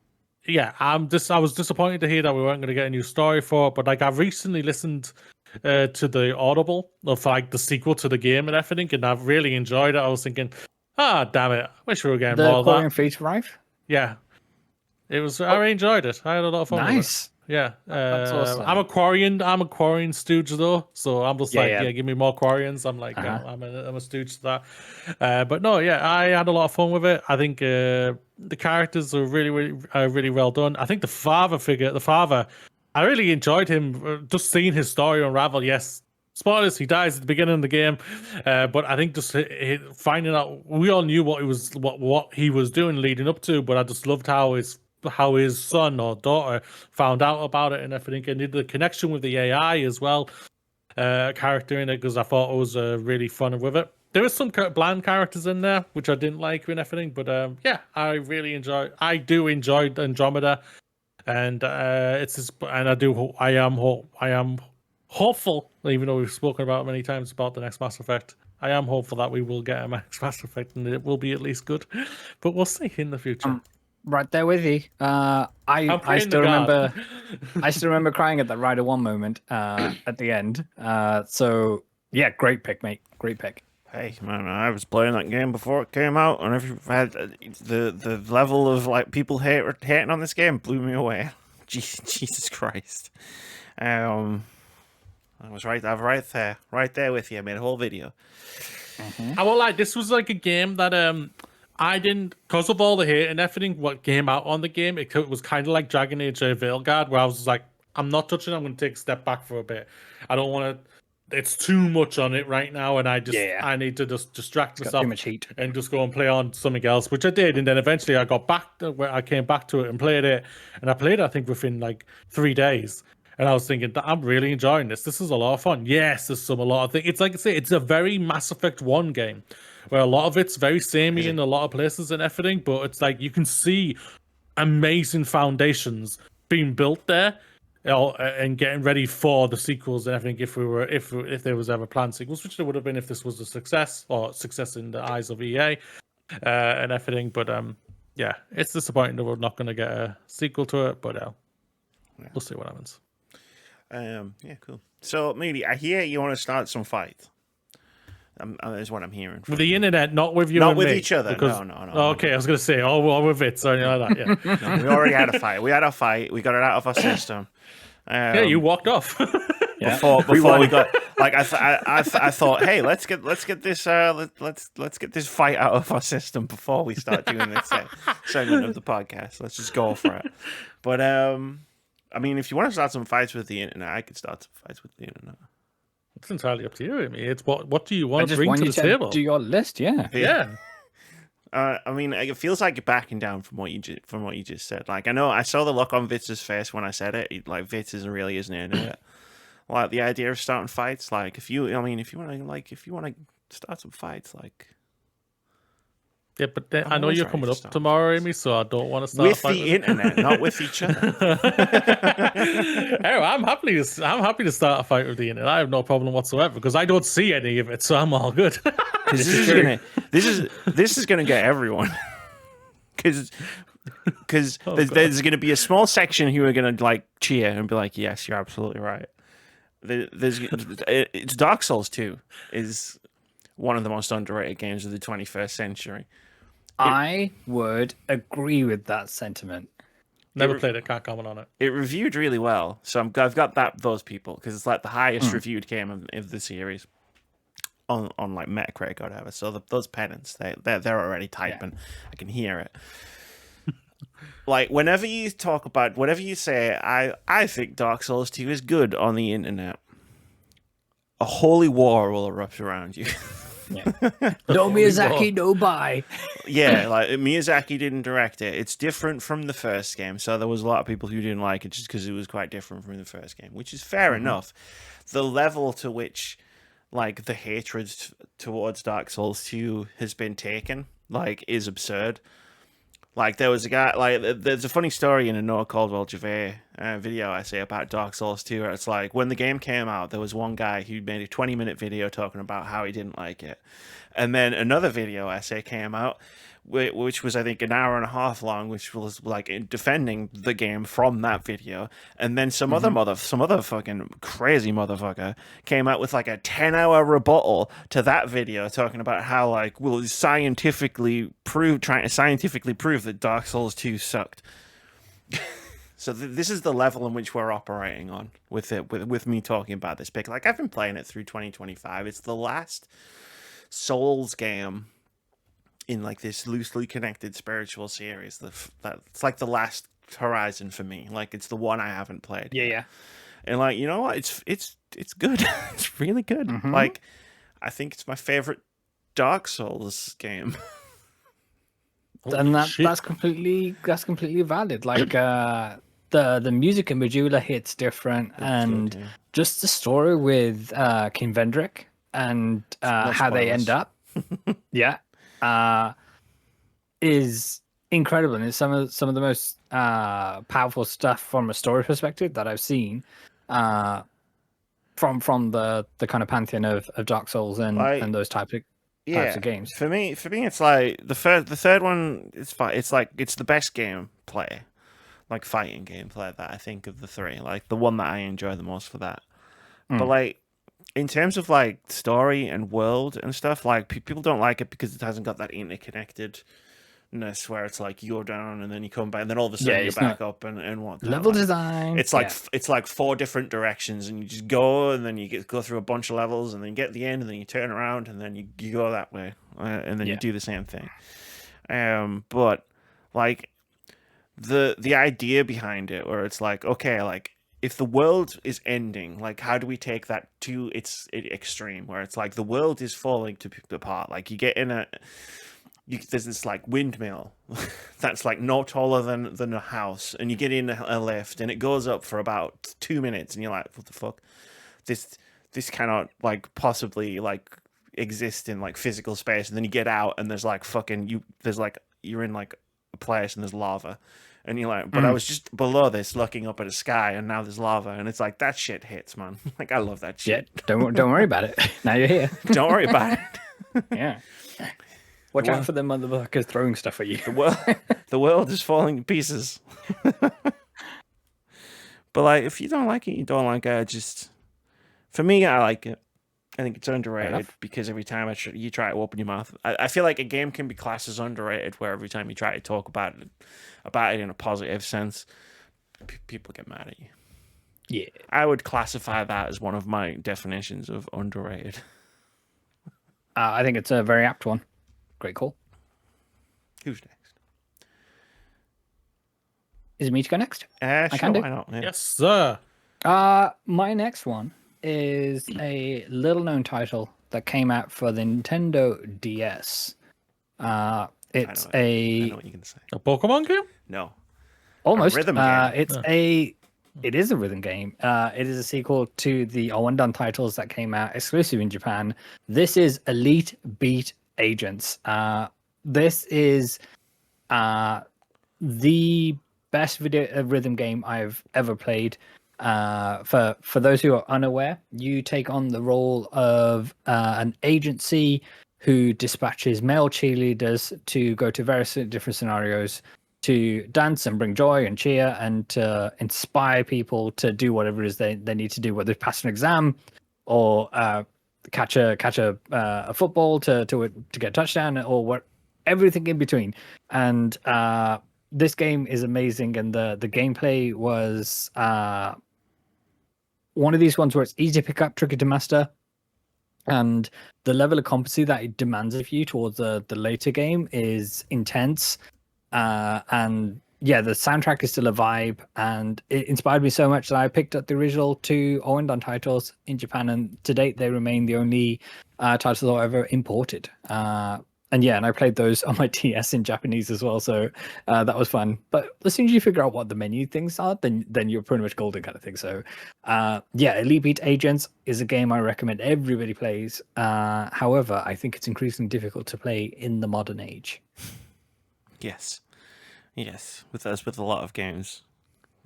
yeah, I was disappointed to hear that we weren't going to get a new story for it, but like I've recently listened to the Audible of like the sequel to the game and everything, and I've really enjoyed it. I was thinking, damn it, I wish we were getting more of that. The Fate Arrive? Yeah. It was, I enjoyed it. I had a lot of fun with it. Yeah. That's awesome. I'm a Quarian stooge though, so I'm just give me more Quarians. I'm like, I'm a stooge to that. But no, yeah, I had a lot of fun with it. I think the characters are really well done. I think the father, I really enjoyed him, just seeing his story unravel. Yes, spoilers, he dies at the beginning of the game, but I think just finding out, we all knew what he was doing leading up to, but I just loved how his how his son or daughter found out about it and everything, and the connection with the AI as well, character in it, because I thought it was really fun with it. There was some bland characters in there which I didn't like and everything, but yeah, I do enjoy Andromeda, and I am hopeful, even though we've spoken about it many times about the next Mass Effect. I am hopeful that we will get a next Mass Effect and it will be at least good, but we'll see in the future. Right there with you. I still remember crying at that Rider 1 moment at the end. So yeah, great pick, mate. Great pick. Hey man, I was playing that game before it came out, and the level of like people hating on this game blew me away. Jesus Christ. I was right there with you. I made a whole video. I won't lie, this was like a game that I didn't, because of all the hate and everything what came out on the game, it was kind of like Dragon Age Veilguard, where I was like, I'm not touching it, I'm going to take a step back for a bit. I don't want to, it's too much on it right now, and I need to just distract myself too much heat. and just go and play on something else, which I did, and then eventually I came back to it and played it, and I played it, I think, within like 3 days. And I was thinking, I'm really enjoying this. This is a lot of fun. Yes, there's a lot of things. It's like I say, it's a very Mass Effect 1 game, where a lot of it's very samey in a lot of places and everything, but it's like you can see amazing foundations being built there, and getting ready for the sequels and everything. If there was ever planned sequels, which there would have been if this was a success, or success in the eyes of EA and everything. But yeah, it's disappointing that we're not going to get a sequel to it, but we'll see what happens. Yeah, cool. So, Moody, I hear you want to start some fight. Is what I'm hearing. With the internet, not with you not and with me, each other. Because... No. Okay, I was going to say, with Vitz or anything like that, yeah. No, we already had a fight. We had our fight. We got it out of our system. Yeah, you walked off. Before we got, like, I thought, hey, let's get this let's get this fight out of our system before we start doing this segment of the podcast. Let's just go for it. But I mean, if you want to start some fights with the internet, I could start some fights with the internet. It's entirely up to you. I mean, it's what do you want to just bring want to you the table? Do your list, yeah. I mean, it feels like you're backing down from what you just said. Like, I know I saw the look on Vitz's face when I said it. Like, Vitz really isn't into it. Like the idea of starting fights. Like, if you want to start some fights, like. Yeah, but then, I know you're coming up tomorrow, Amy, so I don't want to start with the internet, not with each other. Anyway, I'm happy to start a fight with the internet. I have no problem whatsoever because I don't see any of it, so I'm all good. This is gonna get everyone. Because there's gonna be a small section who are gonna like cheer and be like, "Yes, you're absolutely right." It's Dark Souls 2 is one of the most underrated games of the 21st century. I would agree with that sentiment. Never played it, can't comment on it. It reviewed really well, so I've got those people because it's like the highest reviewed game of the series on like Metacritic or whatever. So those pennants, they're already typing. Yeah. I can hear it. Like whenever you say, I think Dark Souls 2 is good on the internet, a holy war will erupt around you. Yeah. No Miyazaki, no buy. Yeah, like Miyazaki didn't direct it. It's different from the first game, so there was a lot of people who didn't like it just because it was quite different from the first game, which is fair enough. The level to which, like, the hatred towards Dark Souls 2 has been taken, like, is absurd. Like, there was a guy, like, there's a funny story in a Noah Caldwell-Gervais video I say about Dark Souls 2, where it's like, when the game came out, there was one guy who made a 20-minute video talking about how he didn't like it. And then another video essay came out, which was, I think, an hour and a half long, which was, like, defending the game from that video. And then some other fucking crazy motherfucker came out with, like, a 10-hour rebuttal to that video talking about how, like, trying to scientifically prove that Dark Souls 2 sucked. So this is the level in which we're operating on with me talking about this pick. Like, I've been playing it through 2025. It's the last Souls game in like this loosely connected spiritual series. It's like the last horizon for me. Like, it's the one I haven't played. Yeah. And like, you know what? It's good. It's really good. Like, I think it's my favorite Dark Souls game. and shit. that's completely valid. Like the music in Majula hits different, and good, yeah. just the story with King Vendrick and No how they end spoilers. up, yeah, is incredible. And it's some of the most powerful stuff from a story perspective that I've seen. From the kind of pantheon of Dark Souls and Like, those types yeah, of games. for me, it's like the third one. It's fine. It's like it's the best gameplay, like fighting gameplay that I think of the three. Like the one that I enjoy the most for that. But like in terms of like story and world and stuff, like people don't like it because it hasn't got that interconnectedness where it's like you go down and then you come back and then all of a sudden Yeah, you're it's back not up and whatnot. level Like, design. it's like it's like 4 different directions and you just go and then you go through a bunch of levels and then you get to the end and then you turn around and then you go that way and then you do the same thing. But like the idea behind it where it's like, okay, like if the world is ending, like how do we take that to its extreme where it's like the world is falling apart? Like you get in there's this like windmill that's like no taller than a house, and you get in a lift and it goes up for about 2 minutes, and you're like, what the fuck? This cannot like possibly like exist in like physical space. And then you get out and there's like you're in like a place and there's lava. And you're like, but I was just below this looking up at a sky and now there's lava. And it's like, that shit hits, man. Like, I love that shit. Yeah, don't worry about it. Now you're here. Don't worry about it. Yeah. Watch out for the motherfuckers throwing stuff at you. The world is falling to pieces. But like, if you don't like it, you don't like it. For me, I like it. I think it's underrated because every time you try to open your mouth, I feel like a game can be classed as underrated where every time you try to talk about it in a positive sense, people get mad at you. Yeah. I would classify that as one of my definitions of underrated. I think it's a very apt one. Great call. Who's next? Is it me to go next? Sure, can do. why not? Yeah. Yes, sir. My next one is a little known title that came out for the Nintendo DS. It's I know what you're gonna say. A Pokemon game? No. almost A rhythm game. It is a rhythm game. It is a sequel to the Untitled titles that came out exclusive in Japan. This is Elite Beat Agents. This is the best video rhythm game I've ever played. For those who are unaware, you take on the role of an agency who dispatches male cheerleaders to go to various different scenarios to dance and bring joy and cheer and to inspire people to do whatever it is they need to do, whether it's pass an exam or catch a football to get a touchdown or what, everything in between. And this game is amazing, and the gameplay was one of these ones where it's easy to pick up, tricky to master, and the level of competency that it demands of you towards the later game is intense. And yeah, the soundtrack is still a vibe, and it inspired me so much that I picked up the original 2 Owen titles in Japan, and to date they remain the only titles I've ever imported. And yeah, and I played those on my DS in Japanese as well, so that was fun. But as soon as you figure out what the menu things are, then you're pretty much golden, kind of thing. So yeah, Elite Beat Agents is a game I recommend everybody plays. However, I think it's increasingly difficult to play in the modern age. Yes, with a lot of games,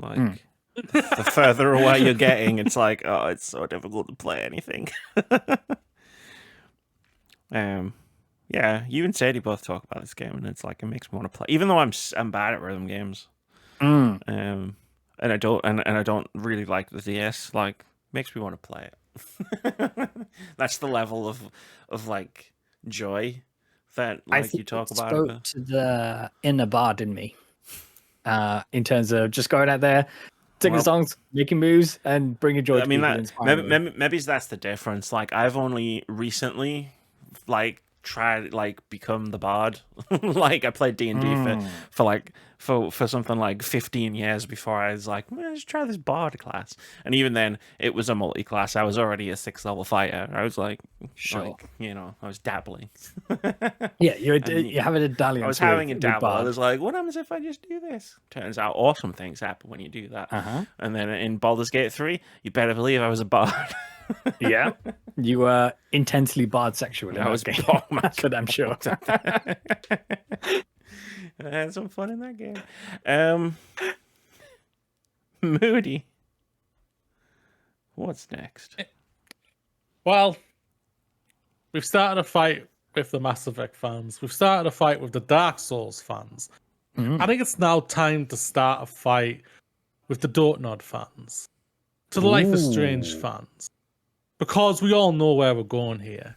like the further away you're getting, it's like, oh, it's so difficult to play anything. Yeah, you and Sadie both talk about this game, and it's like it makes me want to play, even though I'm bad at rhythm games. And I don't really like the DS. Like, makes me want to play it. That's the level of like joy that like you talk about. Spoke to the inner bard in me, in terms of just going out there, singing songs, making moves, and bringing joy. I mean, maybe that's the difference. Like, I've only recently like tried like become the bard. Like, I played D&D for like for something like 15 years before I was like, let's try this bard class. And even then, it was a multi-class. I was already a 6th level fighter. I was like, Sure. I was dabbling. Yeah, you're having a dalliance. I was having a with dabble. I Bard. was like, what happens if I just do this? Turns out awesome things happen when you do that. And then in Baldur's Gate 3, you better believe I was a bard. Yeah, you were intensely Bard sexual. I was game. That's for damn sure. I had some fun in that game. Moody. What's next? Well, we've started a fight with the Mass Effect fans. We've started a fight with the Dark Souls fans. I think it's now time to start a fight with the Dontnod fans. To the Life is Strange fans. Because we all know where we're going here.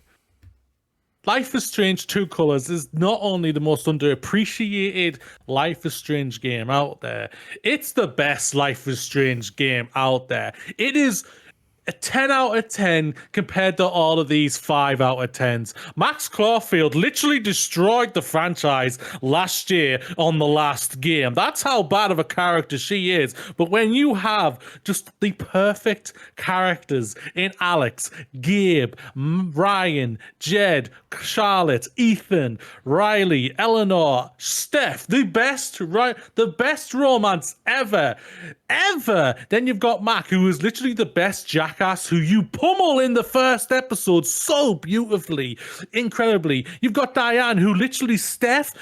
Life is Strange True Colors is not only the most underappreciated Life is Strange game out there, it's the best Life is Strange game out there. It is a 10 out of 10 compared to all of these 5 out of 10s. Max Caulfield literally destroyed the franchise last year on the last game. That's how bad of a character she is. But when you have just the perfect characters in Alex, Gabe, Ryan, Jed, Charlotte, Ethan, Riley, Eleanor, Steph, the best romance ever. Then you've got Mac, who is literally the best jackass who you pummel in the first episode so beautifully, incredibly. You've got Diane, who literally Steph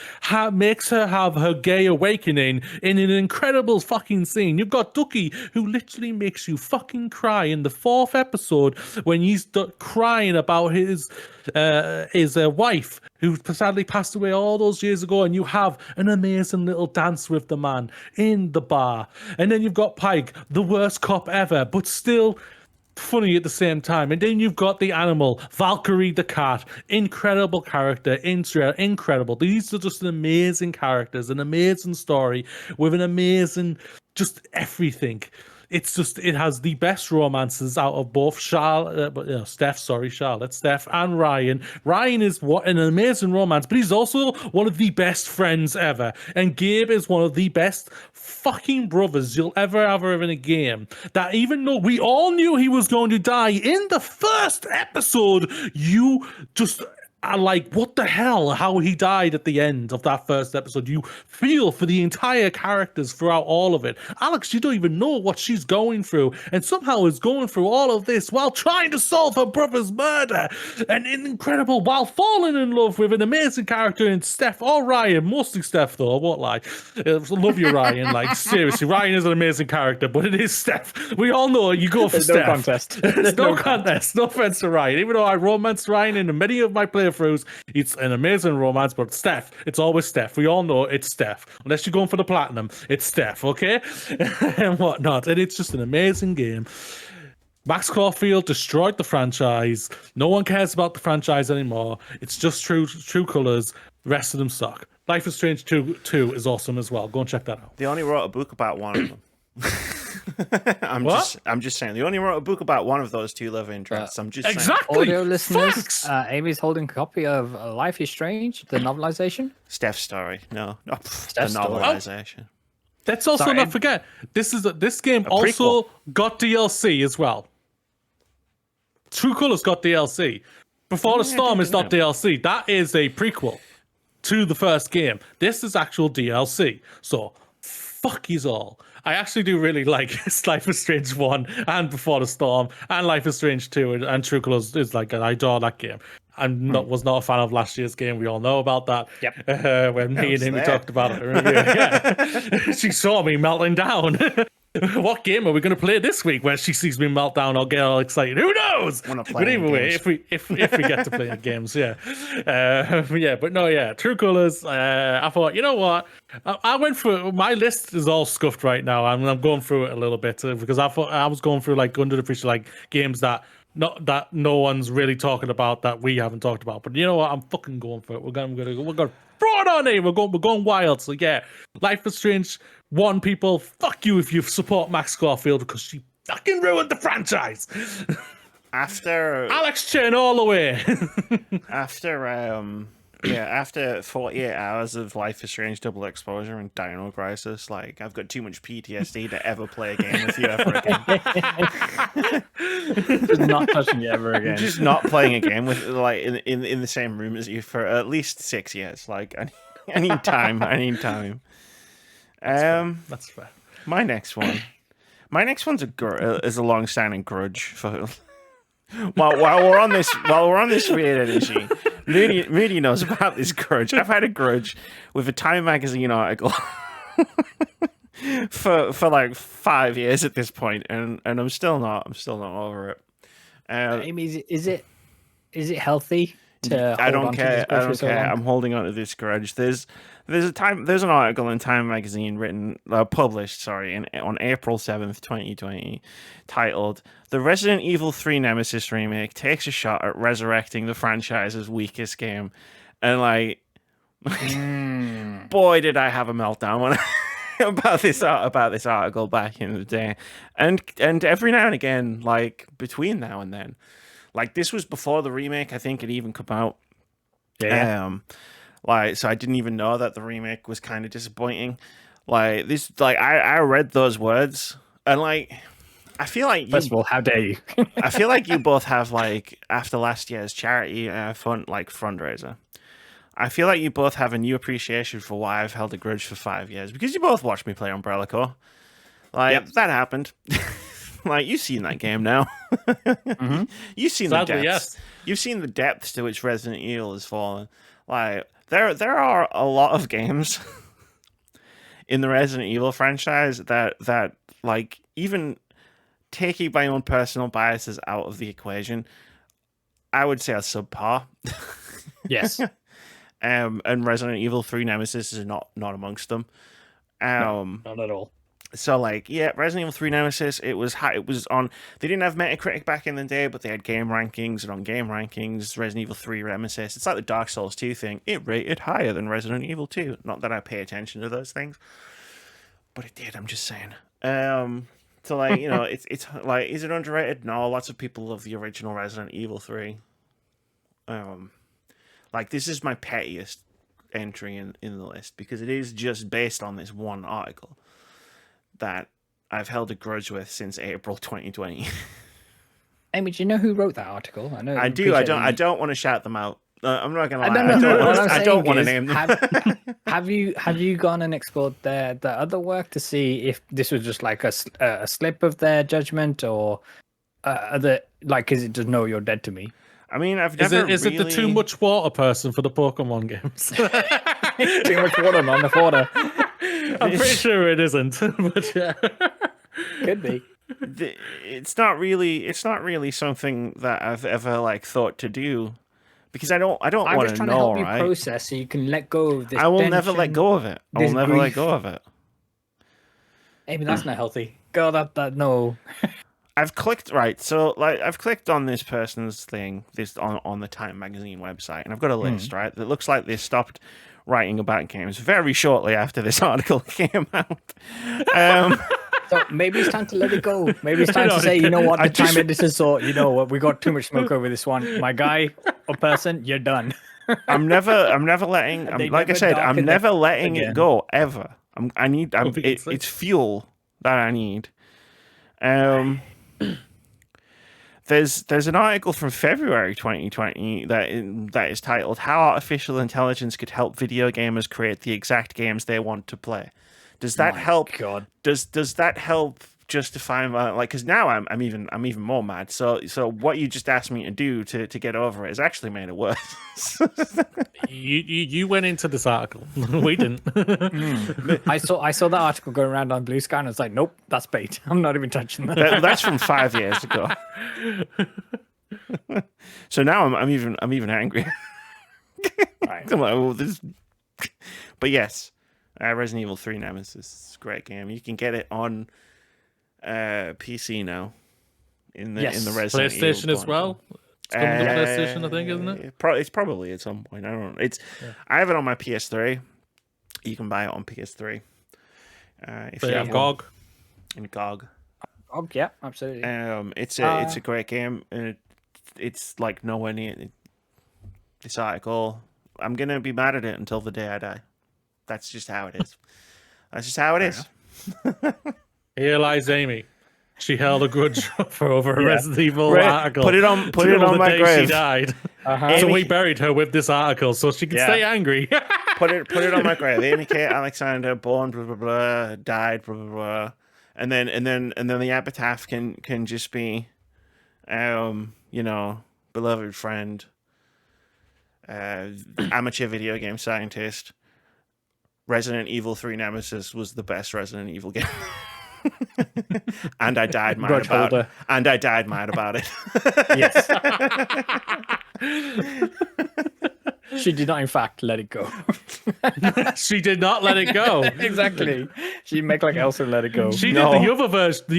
makes her have her gay awakening in an incredible fucking scene. You've got Ducky, who literally makes you fucking cry in the 4th episode when he's crying about his wife, who sadly passed away all those years ago, and you have an amazing little dance with the man in the bar. And then you've got Pike, the worst cop ever, but still funny at the same time. And then you've got the animal, Valkyrie the cat, incredible character, incredible. These are just amazing characters, an amazing story with an amazing just everything. It's just, it has the best romances out of both Steph and Ryan. Ryan is an amazing romance, but he's also one of the best friends ever. And Gabe is one of the best fucking brothers you'll ever have in a game. That even though we all knew he was going to die in the first episode, you just are like, what the hell? How he died at the end of that first episode. You feel for the entire characters throughout all of it. Alex, you don't even know what she's going through, and somehow is going through all of this while trying to solve her brother's murder. And incredible, while falling in love with an amazing character in Steph or Ryan, mostly Steph though, I won't lie. I love you, Ryan. Like, seriously, Ryan is an amazing character, but it is Steph. We all know you go for There's Steph. no contest. There's no contest. No offense to Ryan. Even though I romanced Ryan in many of my playthroughs, it's an amazing romance, but Steph, it's always Steph. We all know it's Steph. Unless you're going for the platinum, it's Steph, okay? And whatnot. And it's just an amazing game. Max Caulfield destroyed the franchise. No one cares about the franchise anymore. It's just True Colors. The rest of them suck. Life is Strange 2 is awesome as well. Go and check that out. They only wrote a book about one of them. I'm just saying. They only wrote a book about one of those 2 love interests. I'm just exactly. Audio listeners, Amy's holding a copy of Life is Strange, the novelization. Steph's story. No, the Steph's story. novelization. Let's also not forget, this game also got DLC as well. True Colors got DLC. Before the Storm is not DLC. That is a prequel to the first game. This is actual DLC. So, fuck yous all. I actually do really like Life is Strange 1 and Before the Storm and Life is Strange 2 and True Colors is like, I adore that game. Was not a fan of last year's game. We all know about that. Yep. When me and Amy talked about it. Yeah. She saw me melting down. What game are we going to play this week where she sees me melt down or get all excited? Who knows? But either way, if we get to play games, yeah. True Colors. I thought, you know what? I went through, my list is all scuffed right now. I'm going through it a little bit because I thought I was going through like underappreciated like games that no one's really talking about that we haven't talked about. But you know what? I'm fucking going for it. We're gonna throw it on in. We're going wild. So yeah, Life is Strange 1, people. Fuck you if you support Max Caulfield because she fucking ruined the franchise. After Alex Chen all the way. after Yeah, after 48 hours of Life is Strange Double Exposure and Dino Crisis, like, I've got too much PTSD to ever play a game with you ever again. Just not touching you ever again. Just not playing a game with, like, in the same room as you for at least 6 years. Like, I need time. I need time. That's fair. My next one. My next one's is a long-standing grudge for. While we're on this weird energy, Moody knows about this grudge. I've had a grudge with a Time magazine article for like 5 years at this point, and I'm still not over it. Amy, is it healthy to I hold don't on to care. this I grudge for don't so care. long? I'm holding on to this grudge. There's an article in Time magazine published on April 7th, 2020, titled "The Resident Evil 3 Nemesis remake takes a shot at resurrecting the franchise's weakest game," and like, boy, did I have a meltdown when about this article back in the day, and every now and again, like between now and then. Like, this was before the remake, I think it even come out. Yeah. So I didn't even know that the remake was kind of disappointing. Like, this, like, I read those words, and like, I feel like First of all, how dare you? I feel like you both have, like, after last year's charity fundraiser, I feel like you both have a new appreciation for why I've held a grudge for 5 years, because you both watched me play Umbrella Corps. Like, that happened. Like, you've seen that game now. Mm-hmm. You've seen Sadly, the depths. yes. You've seen the depths to which Resident Evil has fallen. Like, there are a lot of games in the Resident Evil franchise that like, even taking my own personal biases out of the equation, I would say are subpar. Yes. And Resident Evil 3 Nemesis is not amongst them. Not at all. So, like, yeah, Resident Evil 3 Nemesis, it was on. They didn't have Metacritic back in the day, but they had game rankings, and on game rankings, Resident Evil 3 Nemesis, it's like the Dark Souls 2 thing. It rated higher than Resident Evil 2. Not that I pay attention to those things, but it did. I'm just saying. So, like, you know, it's like, is it underrated? No, lots of people love the original Resident Evil 3. Like, this is my pettiest entry in the list because it is just based on this one article that I've held a grudge with since April 2020. Amy, do you know who wrote that article? I know. I do. I don't want to shout them out. I'm not gonna lie. No, I don't want to name them. Have you gone and explored the other work to see if this was just like a slip of their judgment, or is it just no, you're dead to me? I mean, I've Is never. it the too much water person for the Pokemon games? Too much water, not enough water. I'm pretty sure it isn't, but yeah. Could be. It's not really something that I've ever like thought to do, because I don't I'm want just to trying know, to help you right? process so you can let go of this. I will never let tension, go of it. I will this never let grief. go of it. Amy, that's not healthy. God, that no. I've clicked I've clicked on this person's thing, this on the Time magazine website, and I've got a list, right? That looks like they stopped writing about games very shortly after this article came out. So maybe it's time to let it go. Maybe it's time to say, you know what, the time editors thought, you know what, we got too much smoke over this one. My guy or person, you're done. I'm never letting. Like I said, I'm never letting it go ever. It's fuel that I need. There's an article from February 2020 that is titled "How Artificial Intelligence Could Help Video Gamers Create the Exact Games They Want to Play." Does that help? God. Does that help justify my, like? Because now I'm even more mad. So what you just asked me to do to get over it has actually made it worse. You went into this article. We didn't. I saw that article going around on Bluesky, and I was like, nope, that's bait. I'm not even touching that. That's from 5 years ago. So now I'm even angry. Right. I'm like, oh, this. But yes, Resident Evil 3 Nemesis is a great game. You can get it on PC now. In the Resident PlayStation Evil as well. It's coming to PlayStation, I think, isn't it? It's probably at some point. I don't know. I have it on my PS3. You can buy it on PS3. If you have GOG. In GOG. Oh yeah, absolutely. It's a great game, and it's like nowhere near this article I'm gonna be mad at it until the day I die. That's just how it is. That's just how it is. Here lies Amy. She held a grudge for over a Yeah. Resident Evil Right, article. put it on till the my day grave. She died. Uh-huh. So Amy- we buried her with this article so she could Yeah. stay angry. Put it on my grave. Amy Kate Alexander, born blah blah blah, died blah blah blah, and then the epitaph can just be, beloved friend, amateur video game scientist. Resident Evil 3 Nemesis was the best Resident Evil game. And I died mad Grudge about holder. it. And I died mad about it. Yes. She did not, in fact, let it go. She did not let it go. Exactly. She'd make like Elsa let it go. She No. did the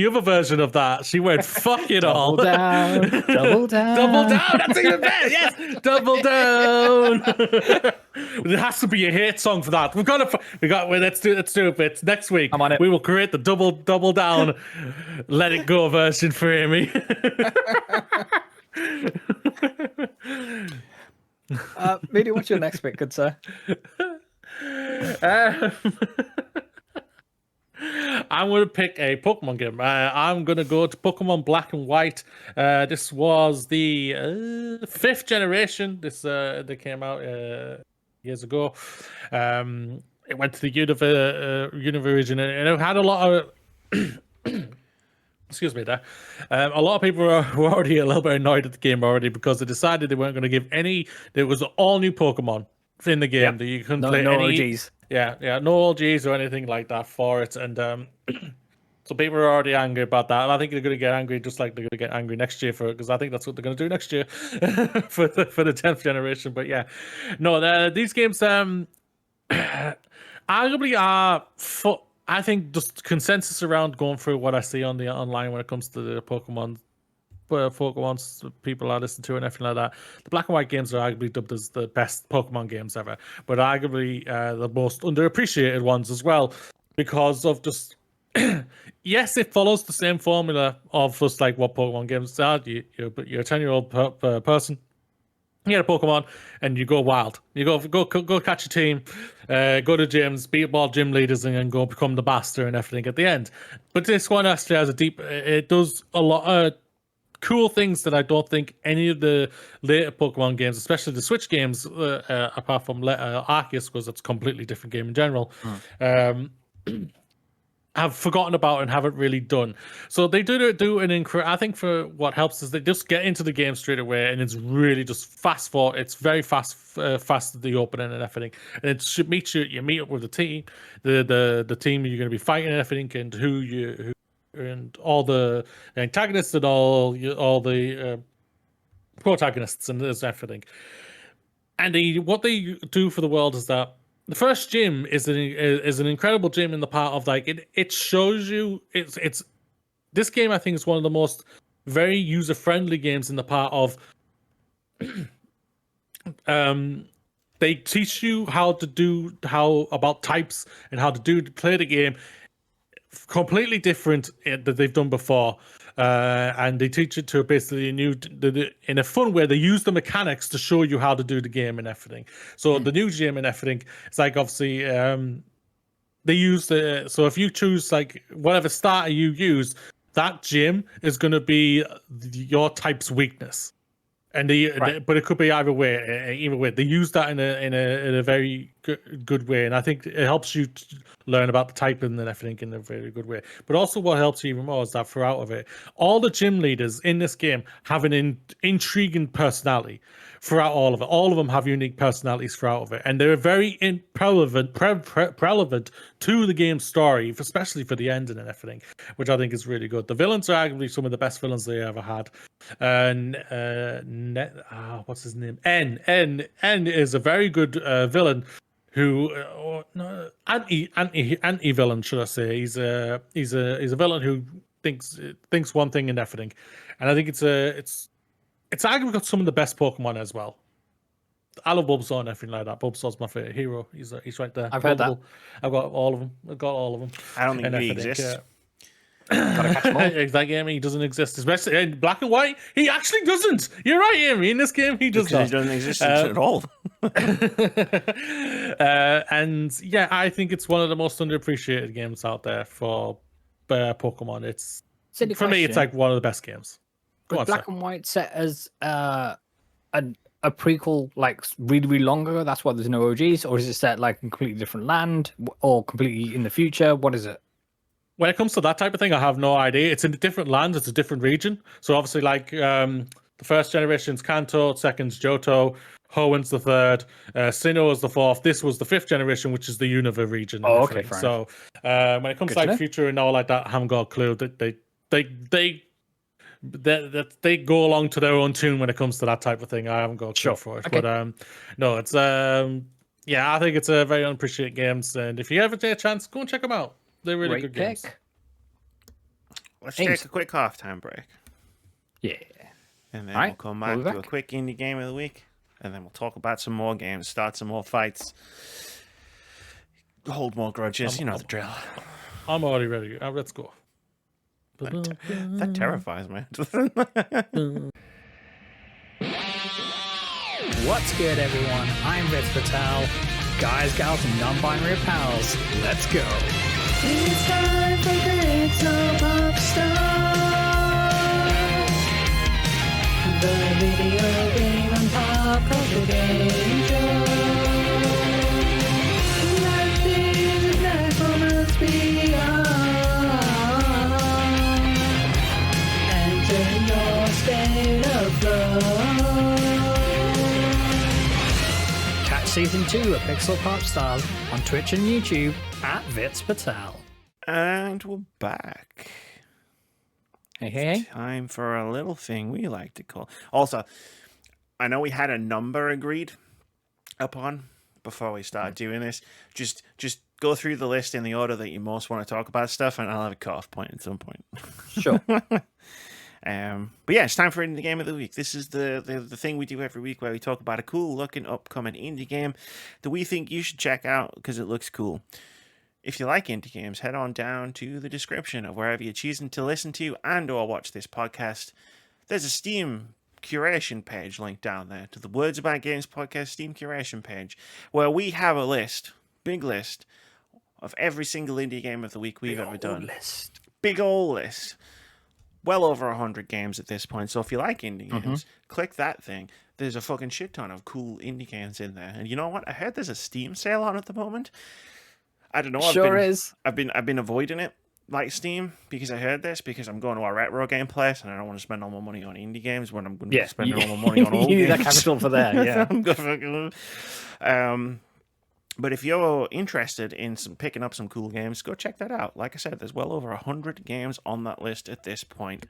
other version of that. She went, fuck it all. Double down. Double down. Double down. That's even better. Yes. Double down. There has to be a hit song for that. Let's do it, Vitz. Next week. I'm on it. We will create the double down, let it go version for Amy. Moody, what's your next pick, good sir? I'm going to pick a Pokemon game. I'm going to go to Pokemon Black and White. This was the 5th generation. They came out years ago. It went to the Univision, and it had a lot of... Excuse me there. A lot of people were already a little bit annoyed at the game already because they decided they weren't going to give any... There was all new Pokemon in the game that you couldn't play No any... OGs. Yeah, no LGs or anything like that for it, and so people are already angry about that. And I think they're going to get angry, just like they're going to get angry next year for it, because I think that's what they're going to do next year for the 10th generation. But yeah, no, these games arguably are I think just consensus around going through what I see on the online when it comes to the Pokemon people I listen to and everything like that. The Black and White games are arguably dubbed as the best Pokemon games ever, but arguably the most underappreciated ones as well, because of just yes, it follows the same formula of just like what Pokemon games are. You're a 10-year-old person. You get a Pokemon and you go wild. You go catch a team, go to gyms, beat all gym leaders, and then go become the master and everything at the end. But this one actually has it does a lot of cool things that I don't think any of the later Pokemon games, especially the Switch games, apart from Arceus, because it's a completely different game in general, have forgotten about and haven't really done. So they do an incredible. I think for what helps is they just get into the game straight away, and it's really just fast forward. It's very fast at the opening and everything. And it should meet you meet up with the team, the team you're going to be fighting and everything, and who and all the antagonists and all the protagonists and everything. And what they do for the world is that the first gym is an incredible gym in the part of like it shows you it's this game I think is one of the most very user friendly games in the part of they teach you how about types and how to play the game completely different that they've done before, and they teach it to basically in a fun way. They use the mechanics to show you how to do the game and everything. So the new gym and everything, it's like obviously they use so if you choose like whatever starter you use, that gym is going to be your type's weakness. And but it could be either way. Either way, they use that in a very good way, and I think it helps you learn about the typing and everything in a very good way. But also, what helps you even more is that throughout of it, all the gym leaders in this game have an intriguing personality throughout all of it. All of them have unique personalities throughout of it, and they're very relevant to the game's story, especially for the ending and everything, which I think is really good. The villains are arguably some of the best villains they ever had. And what's his name? N is a very good villain who anti-villain, should I say. He's a villain who thinks one thing and everything. And I think it's arguably got some of the best Pokemon as well. I love Bulbasaur and everything like that. Bulbasaur's my favorite hero. He's right there. I've heard that. I've got all of them. I don't think he exists. Gotta catch them all. Exactly, Amy. He doesn't exist, especially in Black and White. He actually doesn't. You're right, Amy. In this game, he does Because not. he doesn't exist at all. And yeah, I think it's one of the most underappreciated games out there for Pokemon. It's Silly for me, it's question. like one of the best games. Go Was on, sir. Black and White set as a prequel like really, really long ago? That's why there's no OGs, or is it set like in a completely different land or completely in the future? What is it? When it comes to that type of thing, I have no idea. It's in a different land. It's a different region. So obviously, like the first generation's Kanto, second's Johto, Hoenn the third, Sinnoh was the fourth. This was the fifth generation, which is the Unova region. Oh, okay, initially. fair So when it comes Good to to like know. future and all like that, I haven't got a clue. They go along to their own tune when it comes to that type of thing. I haven't got a clue Sure. for it, Okay. but no, it's yeah, I think it's a very unappreciated games, and if you ever get a chance, go and check them out. They're really Great good games. pick. Let's James. take a quick halftime break. Yeah. And then All right, we'll come we'll back be to a back. quick indie game of the week. And then we'll talk about some more games, start some more fights, hold more grudges. You know the drill. I'm already ready. Let's go. That terrifies me. What's good, everyone? I'm Vitz Patel. Guys, gals, and non-binary pals, let's go. It's time for Bits of Pop Stars, the video game and pop culture game show. Life is a platformers beyond. Enter your state of flow. Catch Season 2 of Pixel Pop Stars on Twitch and YouTube at Vitz Patel. And we're back. Hey, hey, hey. Time for a little thing we like to call. Also, I know we had a number agreed upon before we start doing this. Just go through the list in the order that you most want to talk about stuff, and I'll have a cut-off point at some point. Sure. But yeah, it's time for Indie Game of the Week. This is the thing we do every week where we talk about a cool looking upcoming indie game that we think you should check out because it looks cool. If you like indie games, head on down to the description of wherever you're choosing to listen to and or watch this podcast. There's a Steam curation page linked down there to the Words About Games podcast Steam curation page where we have a list, big list, of every single indie game of the week we've ever done. List. Big ol' list. Well over 100 games at this point. So if you like indie games, click that thing. There's a fucking shit ton of cool indie games in there. And you know what? I heard there's a Steam sale on at the moment. I don't know. I've been avoiding it like Steam because I heard this because I'm going to a retro game place and I don't want to spend all my money on indie games when I'm going to be spending all my money on old you need games. that capital for that, yeah. But if you're interested in picking up some cool games, go check that out. Like I said, there's well over 100 games on that list at this point.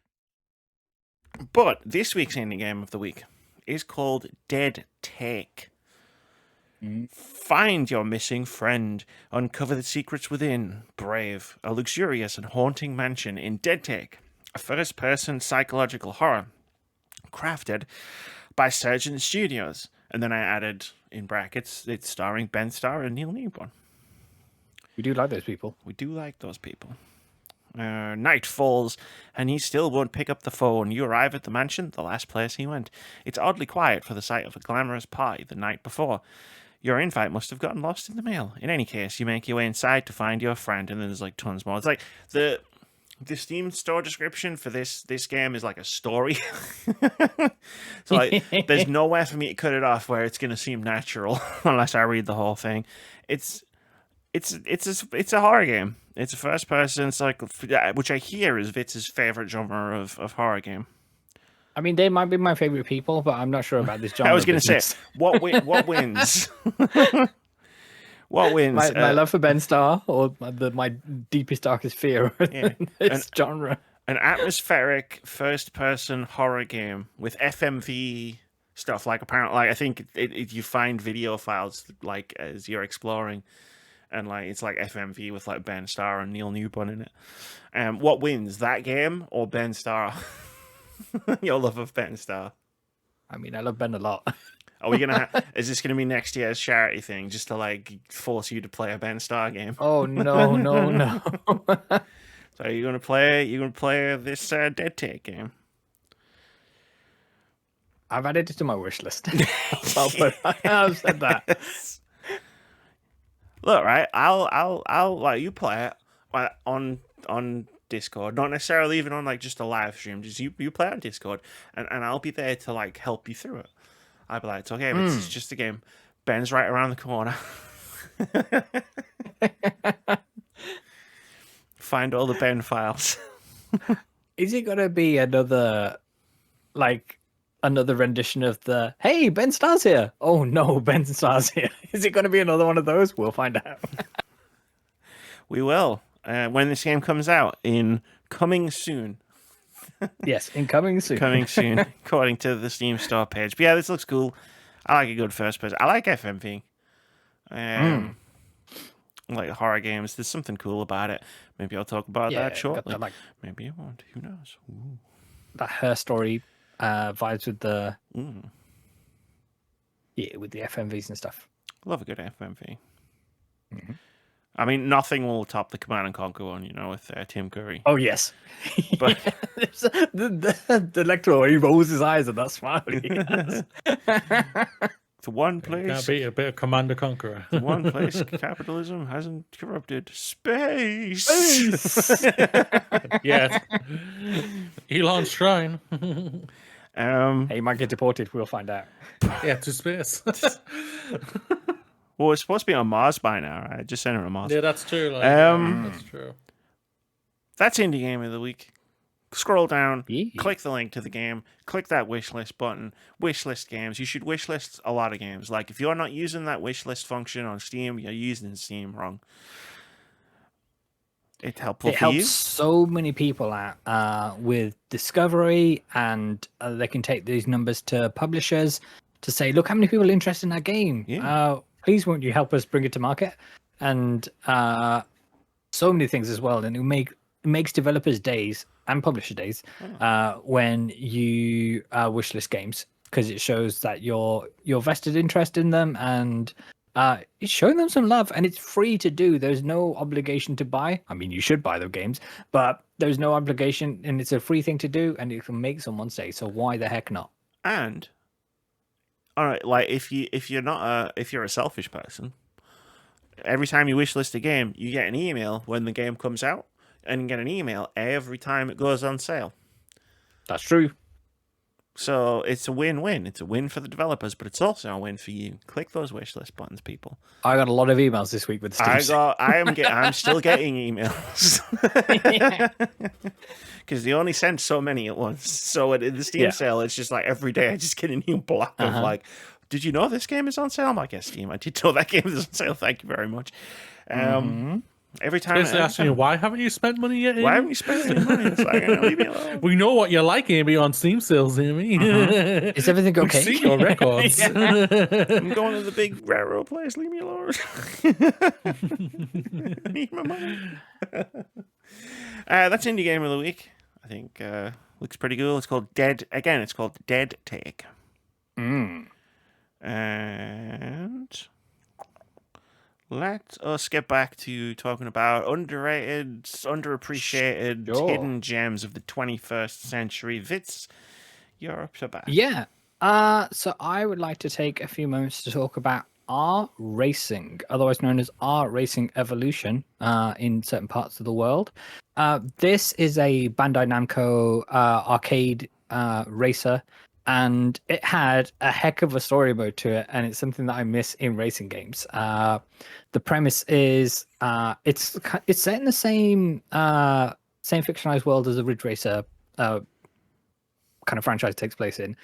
But this week's indie game of the week is called Dead Take. Find your missing friend. Uncover the secrets within. Brave. A luxurious and haunting mansion in Dead Take. A first-person psychological horror. Crafted by Surgeon Studios. And then I added, in brackets, it's starring Ben Starr and Neil Newborn. We do like those people. We do like those people. Night falls, and he still won't pick up the phone. You arrive at the mansion, the last place he went. It's oddly quiet for the sight of a glamorous party the night before. Your invite must have gotten lost in the mail. In any case, you make your way inside to find your friend, and then there's like tons more. It's like the Steam store description for this game is like a story. So like, there's nowhere for me to cut it off where it's going to seem natural unless I read the whole thing. It's a horror game. It's a first person which I hear is Vitz's favorite genre of horror game. I mean, they might be my favorite people, but I'm not sure about this genre. I was going to say, what wins? What wins? My love for Ben Starr, or my deepest, darkest fear Yeah. in this genre. An atmospheric first-person horror game with FMV stuff. Like apparently, I think you find video files like as you're exploring, and like it's like FMV with like Ben Starr and Neil Newborn in it. What wins, that game or Ben Starr? Your love of Ben Starr. I mean, I love Ben a lot. Are we gonna? Is this gonna be next year's charity thing, just to like force you to play a Ben Starr game? Oh no, no, no! So you're gonna play this Dead Take game. I've added it to my wish list. I've said that. Look, right, I'll like you play it like, on Discord, not necessarily even on like just a live stream. Just you play it on Discord, and I'll be there to like help you through it. I'll be like, it's okay, it's just a game. Ben's right around the corner. Find all the Ben files. Is it gonna be another rendition of the "Hey, Ben Star's here"? Oh no, Ben Star's here. Is it gonna be another one of those? We'll find out. We will when this game comes out in coming soon. Yes, incoming soon. Coming soon, according to the Steam store page. But yeah, this looks cool. I like a good first person. I like FMV. Like horror games. There's something cool about it. Maybe I'll talk about that shortly. That, Maybe I won't. Who knows? Ooh. that Her Story vibes with the with the FMVs and stuff. Love a good FMV. I mean, nothing will top the Command and Conquer one, you know, with Tim Curry. Oh yes, But the lecturer, he rolls his eyes at that smile. Yes. the one Can't place, beat a bit of Commander Conqueror. the one place capitalism hasn't corrupted space. Yes. Elon's shrine. Hey, you might get deported. We'll find out. Yeah, to space. Well, it's supposed to be on Mars by now, right? Just sent it on Mars. Yeah, that's true. Like, that's true. That's Indie Game of the Week. Scroll down, Yeah. click the link to the game, click that wish list button, wish list games. You should wish list a lot of games. Like, if you're not using that wish list function on Steam, you're using Steam wrong. It's helpful It for you. helps so many people out with discovery, and they can take these numbers to publishers to say, look how many people are interested in that game. Yeah. Please won't you help us bring it to market? And so many things as well. And it makes developers' days and publisher days when you wishlist games, because it shows that you're vested interest in them, and it's showing them some love, and it's free to do. There's no obligation to buy. I mean, you should buy the games, but there's no obligation, and it's a free thing to do, and it can make someone's day. So why the heck not? And all right, like if you're a selfish person, every time you wishlist a game, you get an email when the game comes out, and you get an email every time it goes on sale. That's true. So it's a win-win. It's a win for the developers, but it's also a win for you. Click those wish list buttons, people. I got a lot of emails this week with Steam. I'm still getting emails because they only send so many at once. So at the Steam sale, it's just like every day I just get a new block of like, did you know this game is on sale? I'm like, yes, Steam, I did know that game is on sale. Thank you very much. Every time Basically asking you, why haven't you spent money yet, Amy? why haven't you spent any money? It's like, leave me alone. We know what you like, Amy, on Steam sales, Amy. Is everything okay? We see your records. I'm going to the big railroad place. Leave me alone. I need my money. That's Indie Game of the Week. I think looks pretty cool. It's called Dead. Again, it's called Dead Take. And let us get back to talking about underrated, underappreciated, hidden gems of the 21st century. Vitz, you're up to bat. Yeah. So I would like to take a few moments to talk about R Racing, otherwise known as R Racing Evolution, in certain parts of the world. This is a Bandai Namco arcade racer, and it had a heck of a story mode to it, and it's something that I miss in racing games. The premise is it's set in the same fictionalized world as the Ridge Racer kind of franchise takes place in,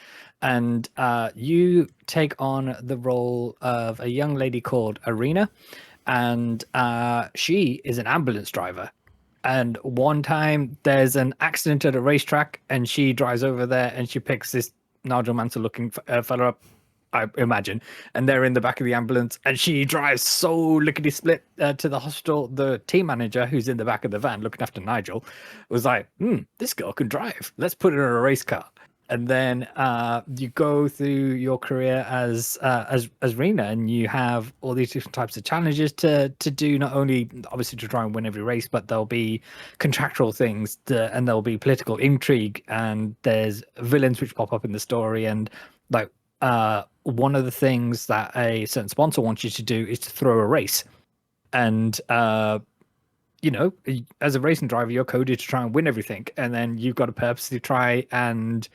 and you take on the role of a young lady called Arena, and she is an ambulance driver. And one time there's an accident at a racetrack, and she drives over there and she picks this Nigel Mansell looking fella up, I imagine, and they're in the back of the ambulance, and she drives so lickety-split to the hospital. The team manager, who's in the back of the van looking after Nigel, was like, this girl can drive. Let's put her in a race car. And then you go through your career as Rena, and you have all these different types of challenges to do, not only obviously to try and win every race, but there'll be contractual things and there'll be political intrigue, and there's villains which pop up in the story, and like one of the things that a certain sponsor wants you to do is to throw a race, and you know, as a racing driver, you're coded to try and win everything, and then you've got to purposely try and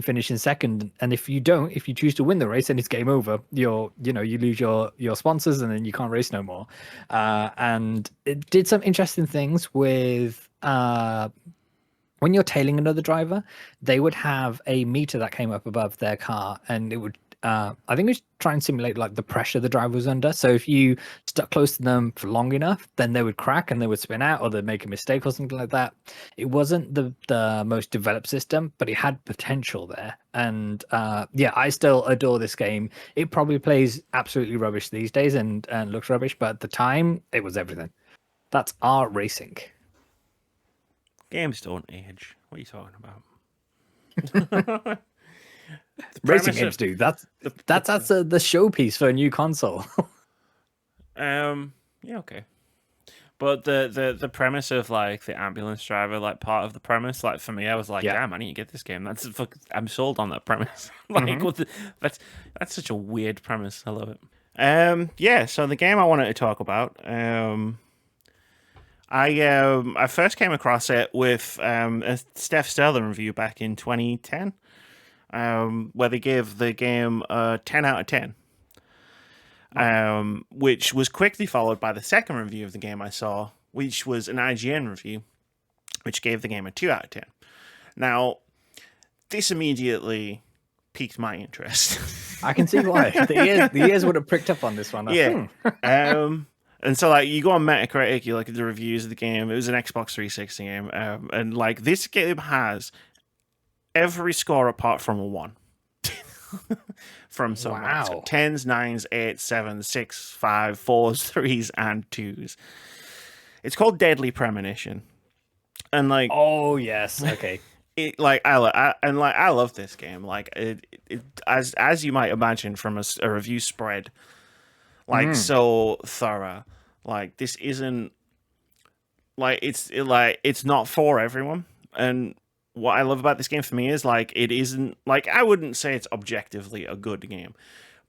finish in second. And if you don't, if you choose to win the race, then it's game over. You lose your sponsors, and then you can't race no more. And it did some interesting things with when you're tailing another driver, they would have a meter that came up above their car, and it would I think it was try and simulate like the pressure the driver was under. So if you stuck close to them for long enough, then they would crack and they would spin out, or they'd make a mistake or something like that. It wasn't the most developed system, but it had potential there. And yeah, I still adore this game. It probably plays absolutely rubbish these days and looks rubbish, but at the time it was everything. That's art racing. Games don't age. What are you talking about? Racing games do. That's the showpiece for a new console. Yeah, okay. But the premise of like the ambulance driver, like part of the premise, like for me, I was like, damn, I need to get this game. I'm sold on that premise. Like, that's such a weird premise. I love it. Yeah. So the game I wanted to talk about, I first came across it with a Steph Sterling review back in 2010. Where they gave the game a 10 out of 10, which was quickly followed by the second review of the game I saw, which was an IGN review, which gave the game a 2 out of 10. Now, this immediately piqued my interest. I can see why. The ears would have pricked up on this one. Yeah. And so, like, you go on Metacritic, you look at the reviews of the game. It was an Xbox 360 game, and like this game has every score apart from a 1. From some wow. 10s, 9s, 8s, 7s, 6, 5, 4s, 3s, and 2s. It's called Deadly Premonition. And like, oh yes, okay. I love this game. Like it as you might imagine from a review spread, like so thorough. Like this isn't like it's not for everyone. And what I love about this game for me is like it isn't like I wouldn't say it's objectively a good game,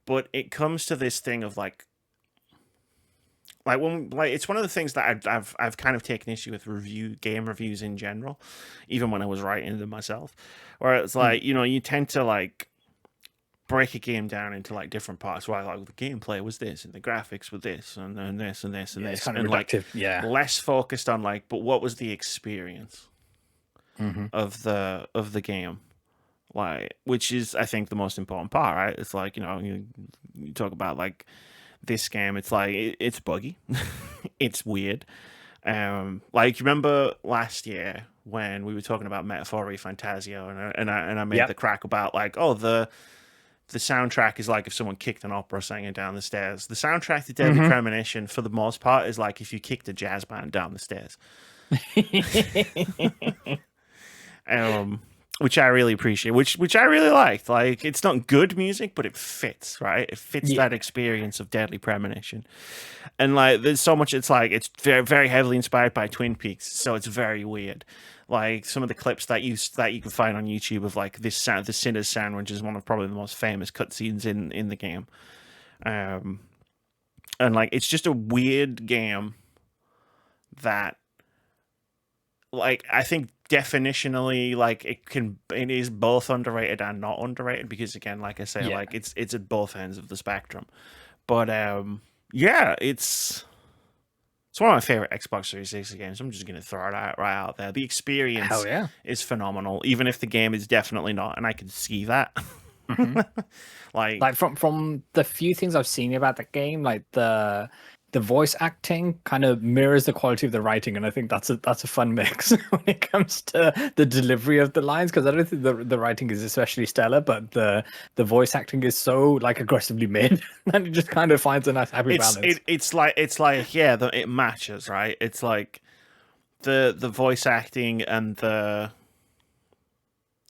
but it comes to this thing of like when it's one of the things that I've kind of taken issue with game reviews in general, even when I was writing them myself, where it's like you tend to like break a game down into like different parts. Where like the gameplay was this, and the graphics were this, and then this and this and this, it's kind of and reductive, less focused on like, but what was the experience of the game, like, which is I think the most important part, right? It's like you talk about like this game, it's like it's buggy, it's weird. Like remember last year when we were talking about Metaphor Fantasio, and I made the crack about like the soundtrack is like if someone kicked an opera singer down the stairs. The soundtrack to Deadly Premonition, for the most part, is like if you kicked a jazz band down the stairs. Which I really appreciate, which I really liked. Like, it's not good music, but it fits, right? It fits that experience of Deadly Premonition. And like, there's so much. It's like it's very, very heavily inspired by Twin Peaks, so it's very weird. Like some of the clips that you can find on YouTube of like this sound, the Sinner's Sandwich is one of probably the most famous cutscenes in the game. And like, it's just a weird game that, like, I think definitionally, like it is both underrated and not underrated because, again, like I say, like it's at both ends of the spectrum. But yeah, it's one of my favorite Xbox 360 games. I'm just gonna throw it right out there. The experience is phenomenal, even if the game is definitely not, and I can see that. like from the few things I've seen about the game, like the voice acting kind of mirrors the quality of the writing, and I think that's a fun mix when it comes to the delivery of the lines, because I don't think the writing is especially stellar, but the voice acting is so like aggressively mid and it just kind of finds a nice happy balance. It's like it matches, right? It's like the voice acting and the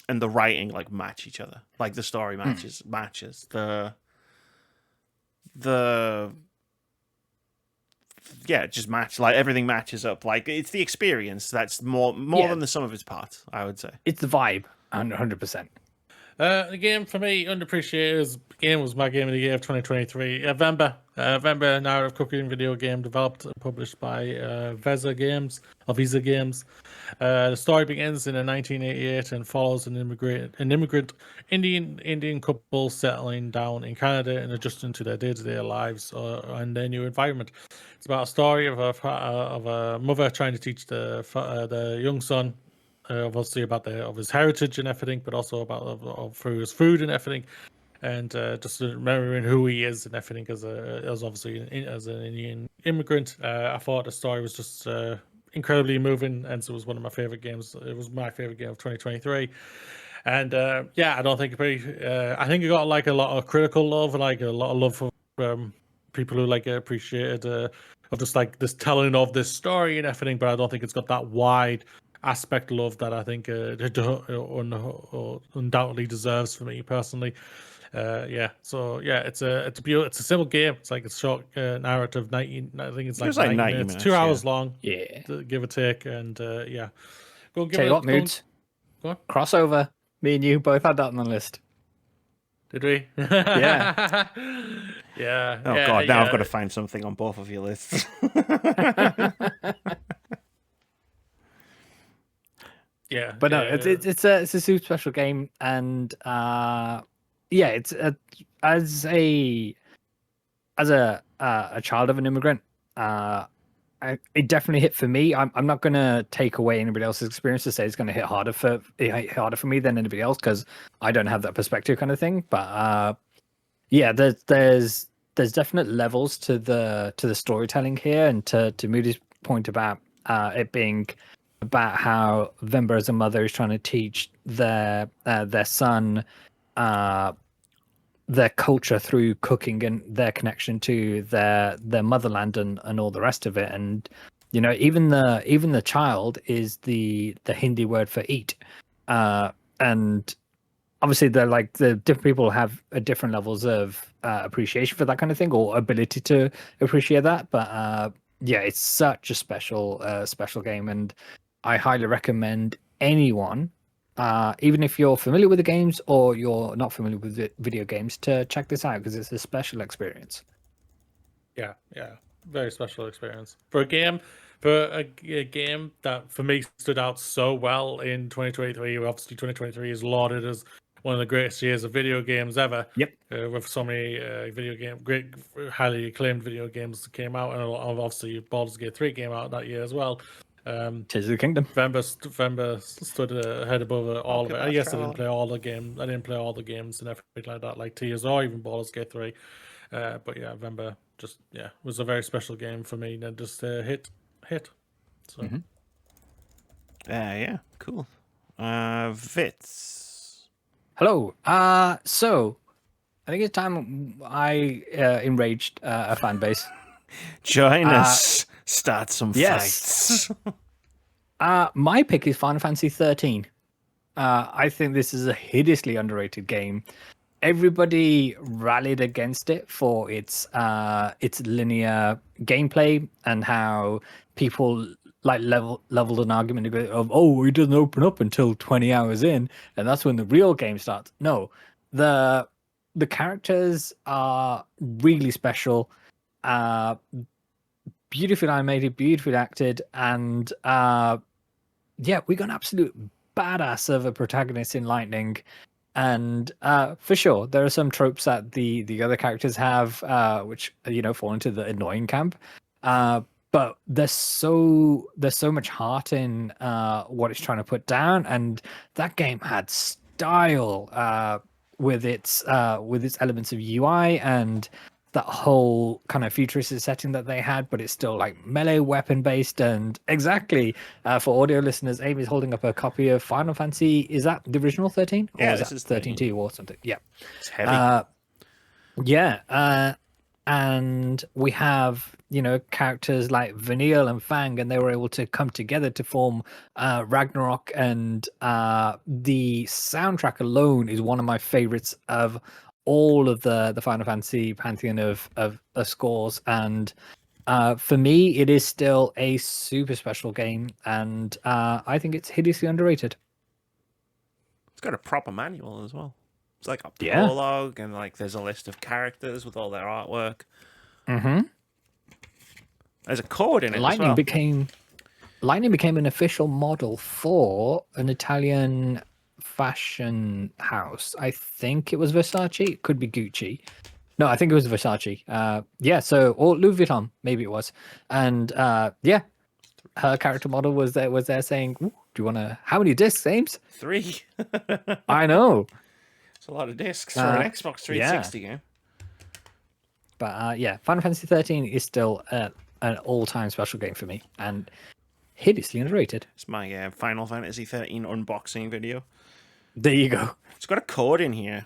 writing like match each other. Like the story matches it just match, like everything matches up. Like it's the experience that's more than the sum of its parts, I would say. It's the vibe, 100%. The game for me, Underappreciated, game was my game of the year of 2023. Vember, narrative cooking video game developed and published by Visa Games. The story begins in 1988 and follows an immigrant Indian couple settling down in Canada and adjusting to their day-to-day lives and their new environment. It's about a story of a mother trying to teach the young son, obviously of his heritage and everything, but also about through his food and everything, and just remembering who he is and everything as obviously as an Indian immigrant. I thought the story was just incredibly moving, and so it was one of my favorite games. It was my favorite game of 2023. And I don't think I think it got like a lot of critical love, like a lot of love from people who like appreciated of just like this telling of this story and everything, but I don't think it's got that wide aspect love that I think undoubtedly deserves for me personally. It's a simple game. It's like a short narrative, 90. I think it's like 90 minutes, 2 hours long, give or take. And Tell you what, Moods. Go on. Crossover. Me and you both had that on the list. Did we? Yeah. Yeah. Oh god, now I've got to find something on both of your lists. Yeah, but no, it's a super special game, and it's as a child of an immigrant, it definitely hit for me. I'm not gonna take away anybody else's experience to say it's gonna hit harder for me than anybody else, because I don't have that perspective kind of thing. But there's definite levels to the storytelling here, and to Moody's point about it being about how Vember as a mother is trying to teach their son their culture through cooking and their connection to their motherland and all the rest of it. And even the child is the Hindi word for eat, and obviously the different people have different levels of appreciation for that kind of thing, or ability to appreciate that. But it's such a special game, and I highly recommend anyone, even if you're familiar with the games or you're not familiar with video games, to check this out, because it's a special experience. Yeah, very special experience for a game that for me stood out so well in 2023. Obviously, 2023 is lauded as one of the greatest years of video games ever. Yep. With so many great, highly acclaimed video games that came out, and obviously Baldur's Gate 3 came out that year as well. Tears of the Kingdom. Vember stood ahead above all of it. I guess I didn't play all the games. I didn't play all the games and everything like that, like Tears or even Baldur's Gate 3. But yeah, Vember was a very special game for me, and just hit. So Cool. Vitz. Hello. So I think it's time I enraged a fan base. Join us. Start some fights. My pick is Final Fantasy 13. I think this is a hideously underrated game. Everybody rallied against it for its linear gameplay, and how people leveled an argument of, it doesn't open up until 20 hours in, and that's when the real game starts. No, the characters are really special, beautifully animated, beautifully acted, and we got an absolute badass of a protagonist in Lightning. And for sure, there are some tropes that the other characters have, which fall into the annoying camp. But there's so much heart in what it's trying to put down, and that game had style with its elements of UI and that whole kind of futuristic setting that they had, but it's still like melee weapon based. And exactly, for audio listeners, Amy's holding up a copy of Final Fantasy. Is that the original 13? Or Yeah, is this that is 13-2 or something? Yeah. It's heavy. And we have characters like Vanille and Fang, and they were able to come together to form Ragnarok. And the soundtrack alone is one of my favorites of all of the Final Fantasy pantheon of scores. And for me, it is still a super special game, and I think it's hideously underrated. It's got a proper manual as well. It's like a Yeah. prologue, and like there's a list of characters with all their artwork. Mm-hmm. There's a code in it as well. Lightning became an official model for an Italian fashion house. I think it was Versace. It could be Gucci. No, I think it was Versace. Or Louis Vuitton, maybe it was. And yeah, her character model was there saying, "Ooh, do you want to? How many discs, Ames?" 3. I know. It's a lot of discs for an Xbox 360 game. But yeah, Final Fantasy 13 is still an all-time special game for me, and hideously underrated. It's my Final Fantasy 13 unboxing video. There you go. It's got a code in here.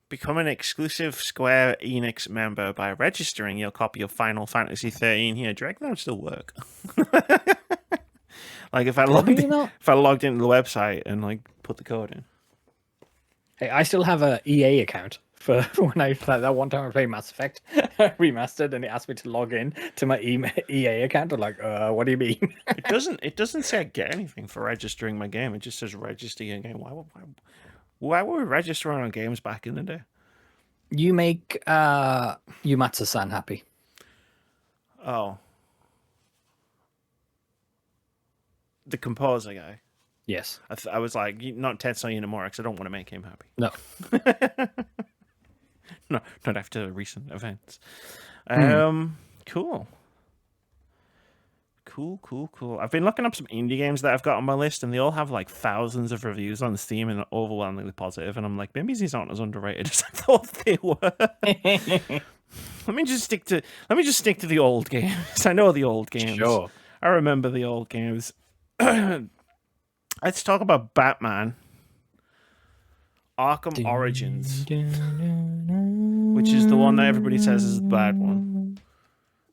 Become an exclusive Square Enix member by registering your copy of Final Fantasy 13 here. Do you reckon that would still work? Like if I logged into the website and like put the code in. Hey, I still have a EA account for when that one time I played Mass Effect Remastered, and it asked me to log in to my EA account. I'm like, what do you mean? It doesn't say I get anything for registering my game. It just says register your game. Why were we registering on games back in the day? You make Yumatsu-san happy. Oh. The composer guy. Yes. I was like, not Tetsuya Nomura, because I don't want to make him happy. No. No, not after recent events. Cool. Cool. I've been looking up some indie games that I've got on my list, and they all have like thousands of reviews on Steam and overwhelmingly positive. And I'm like, maybe these aren't as underrated as I thought they were. Let me just stick to the old games. I know the old games. Sure. I remember the old games. Let's talk about Batman Arkham Origins, which is the one that everybody says is the bad one.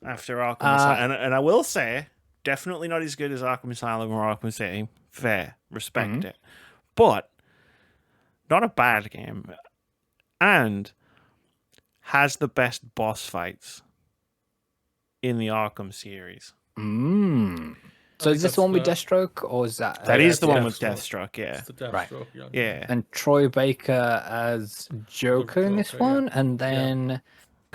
After Arkham Asylum. And I will say, definitely not as good as Arkham Asylum or Arkham City. Fair. Respect it. But not a bad game. And has the best boss fights in the Arkham series. So is this the one with Deathstroke, or is that... That is the one with Deathstroke, yeah. It's the Deathstroke, Yeah. And Troy Baker as Joker in this one, and then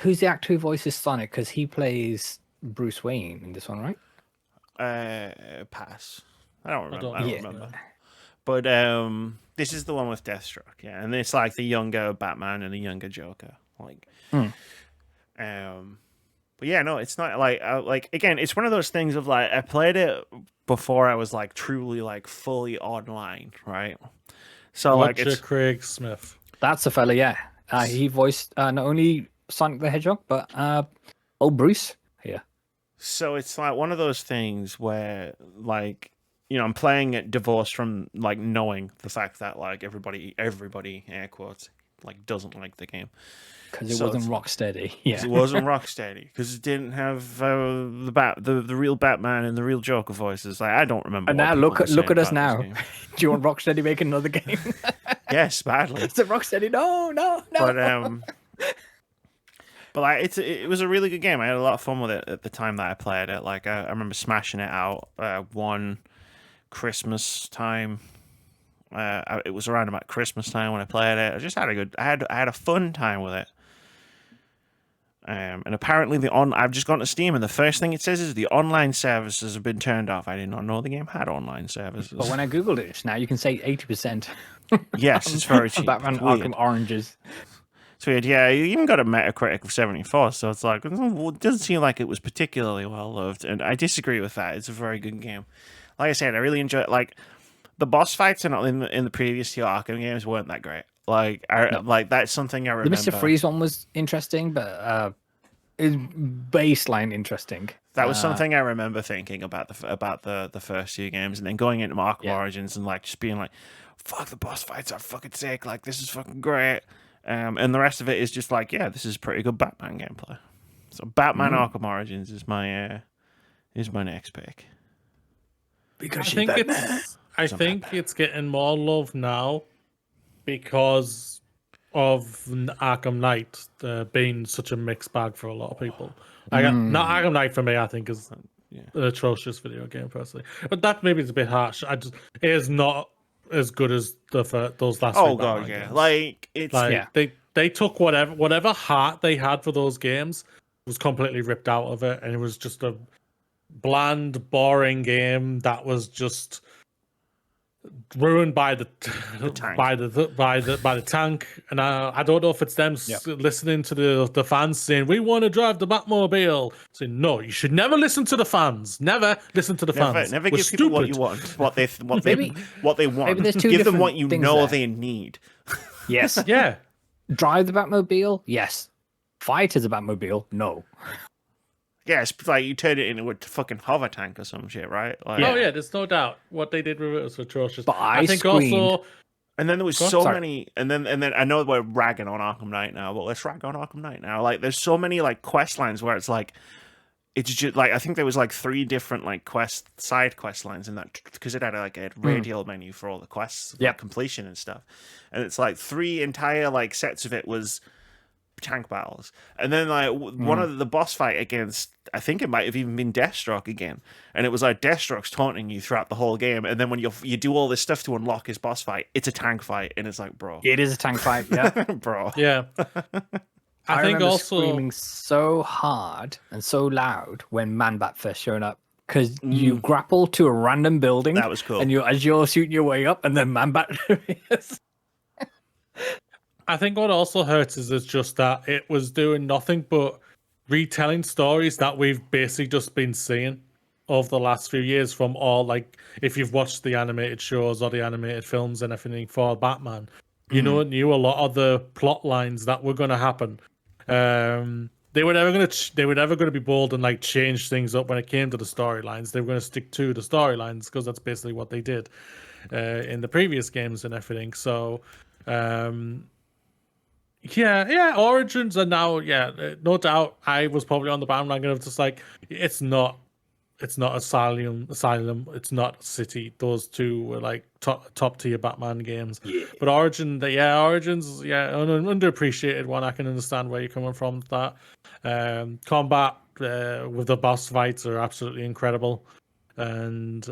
who's the actor who voices Sonic? Because he plays Bruce Wayne in this one, right? Pass. I don't remember. I don't remember. But this is the one with Deathstroke, yeah. And it's like the younger Batman and the younger Joker. Like, but yeah, no, it's not like again, it's one of those things of like I played it before I was like truly like fully online, right? So like it's Craig Smith. That's the fella, yeah. He voiced not only Sonic the Hedgehog, but old Bruce here. So it's like one of those things where like, you know, I'm playing it divorced from like knowing the fact that like everybody air quotes like doesn't like the game. Because it wasn't Rocksteady. Yeah. It wasn't Rocksteady. Because it didn't have the real Batman and the real Joker voices. Like I don't remember. And now look at us now. Do you want Rocksteady making another game? Yes, badly. It's a Rocksteady. No. But like it was a really good game. I had a lot of fun with it at the time that I played it. Like I remember smashing it out one Christmas time. It was around about Christmas time when I played it. I just had I had a fun time with it. And apparently I've just gone to Steam, and the first thing it says is the online services have been turned off. I did not know the game had online services. But when I googled it just now, you can say 80%. Yes, it's very cheap. Batman Arkham Oranges. It's weird. Yeah, you even got a Metacritic of 74, so it's like it doesn't seem like it was particularly well loved, and I disagree with that. It's a very good game. Like I said, I really enjoy it. Like the boss fights in the previous two Arkham games weren't that great. Like like that's something I remember. The Mr. Freeze one was interesting, but is baseline interesting. That was something I remember thinking about the first few games, and then going into Arkham Origins and like just being like, "Fuck, the boss fights are fucking sick! Like this is fucking great." And the rest of it is just like, yeah, this is pretty good Batman gameplay. So Batman Arkham Origins is my next pick. Because I think it's getting more love now because of Arkham Knight being such a mixed bag for a lot of people. Not Arkham Knight for me, I think is an atrocious video game personally, but that maybe is a bit harsh. It is not as good as those last. Oh three god, Batman yeah. games. Like it's Yeah. They took whatever heart they had for those games was completely ripped out of it, and it was just a bland, boring game that was just ruined by the tank. by the tank. And I don't know if it's them listening to the fans saying we want to drive the Batmobile. Saying no, you should never listen to the fans. Never listen to the fans. Never We're give people what stupid. you want, what they Maybe- want. there's two Give them what different you things know there. they need. Yes. Yeah. Drive the Batmobile? Yes. Fight as a Batmobile? No. Yeah, it's like you turn it into a fucking hover tank or some shit, right? Like, Oh yeah, there's no doubt what they did with it was atrocious. But I think screamed. also And then there was Go on, so sorry. many, and then I know we're ragging on Arkham Knight now, but let's rag on Arkham Knight now. Like, there's so many like quest lines where it's like, it's just like I think there was like 3 different like side quest lines in that because it had like a radial menu for all the quests, like, completion and stuff, and it's like 3 entire like sets of it was tank battles, and then like one of the boss fight against, I think it might have even been Deathstroke again, and it was like Deathstroke's taunting you throughout the whole game, and then when you do all this stuff to unlock his boss fight, it's a tank fight, and it's like, bro, It is a tank fight, yeah. bro, yeah. I think remember also screaming so hard and so loud when Man-Bat first showed up because you grapple to a random building. That was cool. And as you're shooting your way up, and then Man-Bat appears. I think what also hurts is just that it was doing nothing but retelling stories that we've basically just been seeing over the last few years from all, like, if you've watched the animated shows or the animated films and everything for Batman, you knew a lot of the plot lines that were going to happen. They were never going to be bold and like change things up when it came to the storylines. They were going to stick to the storylines because that's basically what they did in the previous games and everything. So, yeah, Origins are now, no doubt. I was probably on the bandwagon of just like it's not Asylum, it's not City. Those two were like top tier Batman games. Yeah. But Origins, an underappreciated one. I can understand where you're coming from with that. Combat with the boss fights are absolutely incredible, and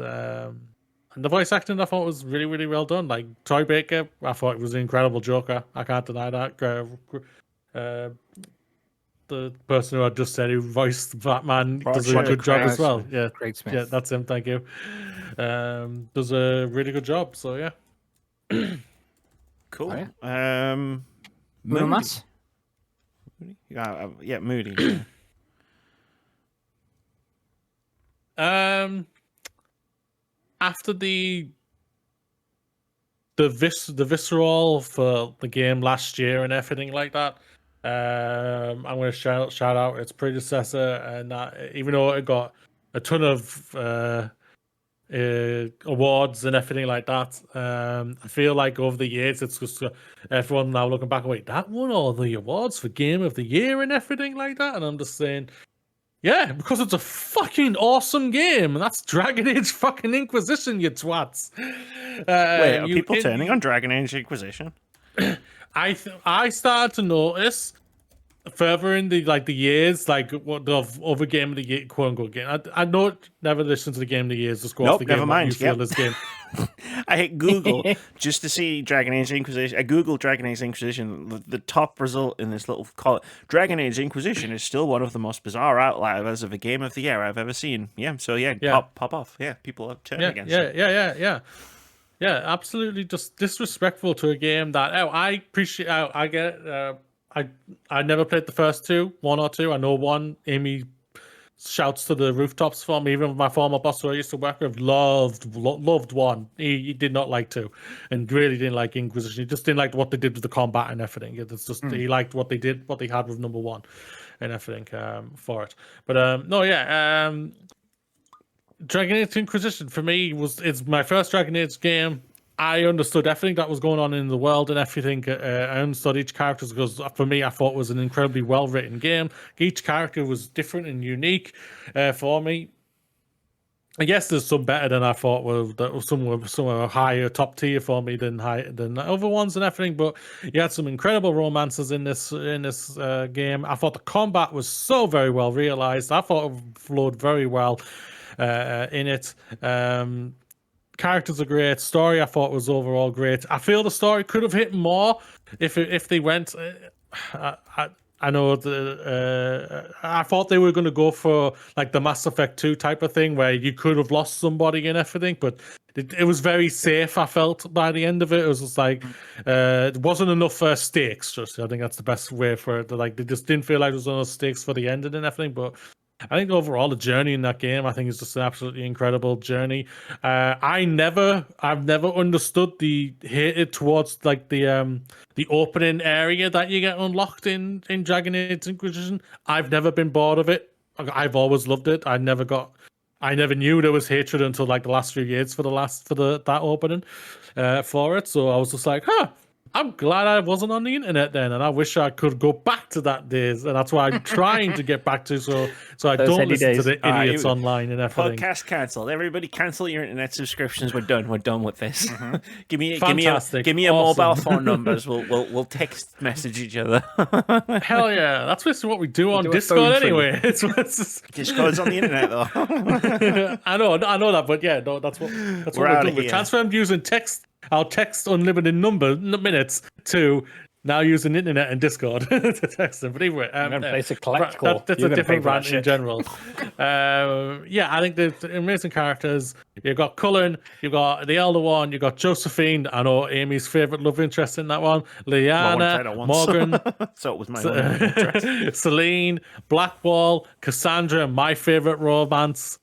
the voice acting I thought was really, really well done. Like Troy Baker, I thought it was an incredible Joker. I can't deny that. The person who I just said who voiced Batman does a good job as well. Yeah, Craig Smith. yeah, that's him. Thank you. Does a really good job. So yeah. Cool. Oh, yeah. Moody. Mass? Yeah, Moody. After the visceral for the game last year and everything like that, I'm going to shout out its predecessor, and even though it got a ton of awards and everything like that, I feel like over the years it's just everyone now looking back, wait, that won all the awards for Game of the Year and everything like that, and I'm just saying, yeah, because it's a fucking awesome game, and that's Dragon Age fucking Inquisition, you twats. Wait, are people turning on Dragon Age Inquisition? I started to notice further in the years, like what the other Game of the Year, quote unquote game. I know never listen to the Game of the Years. Just go off the game. Never mind. You feel this game. I hit Google just to see Dragon Age Inquisition. I googled Dragon Age Inquisition. The top result in this little Dragon Age Inquisition is still one of the most bizarre outliers of a Game of the Year I've ever seen. Yeah, so yeah. Pop off. Yeah, people are turning against it. Yeah, absolutely just disrespectful to a game that I appreciate. I get it. I never played the first 1 or 2. I know one. Amy shouts to the rooftops for me. Even my former boss who I used to work with loved 1. He did not like 2, and really didn't like Inquisition. He just didn't like what they did with the combat and everything. It's just he liked what they did, what they had with number 1, and everything for it. But Dragon Age Inquisition for me it's my first Dragon Age game. I understood everything that was going on in the world and everything. I understood each character because for me, I thought it was an incredibly well-written game. Each character was different and unique for me. I guess there's some better than I thought were. Some were higher, top tier for me than other ones and everything. But you had some incredible romances in this game. I thought the combat was so very well realized. I thought it flowed very well in it. characters are great. Story I thought was overall great. I feel the story could have hit more if they went. I know I thought they were going to go for like the Mass Effect 2 type of thing where you could have lost somebody and everything, but it was very safe. I felt by the end of it, it was just like it wasn't enough stakes. Just I think that's the best way for it. Like they just didn't feel like there was enough stakes for the ending and everything, but. I think overall the journey in that game, I think, is just an absolutely incredible journey. I've never understood the hatred towards like the opening area that you get unlocked in Dragon Age Inquisition. I've never been bored of it. I've always loved it. I never knew there was hatred until like the last few years for that opening for it. So I was just like, I'm glad I wasn't on the internet then, and I wish I could go back to that days, and that's why I'm trying to get back to so I Those don't heady listen to days. the idiots online and everything. Podcast cancelled. Everybody cancel your internet subscriptions. We're done. We're done with this. give me Fantastic. your Awesome. mobile phone numbers. We'll text message each other. Hell yeah, that's basically what we do on do a Discord phone tree. anyway. It's Discord's on the internet though. I know that, but yeah, no, that's what We're we're outta doing. We're here. transferring using text. I'll text unlimited minutes to now using internet and Discord to text them. But anyway, I'm gonna place a collect call. that's You're a gonna pay different for that rant in shit. general. Yeah, I think there's amazing characters. You've got Cullen, you've got the Elder One, you've got Josephine. I know Amy's favorite love interest in that one. Liana, Morgan, So it was my own interest. Celine, Blackwall, Cassandra, my favorite romance.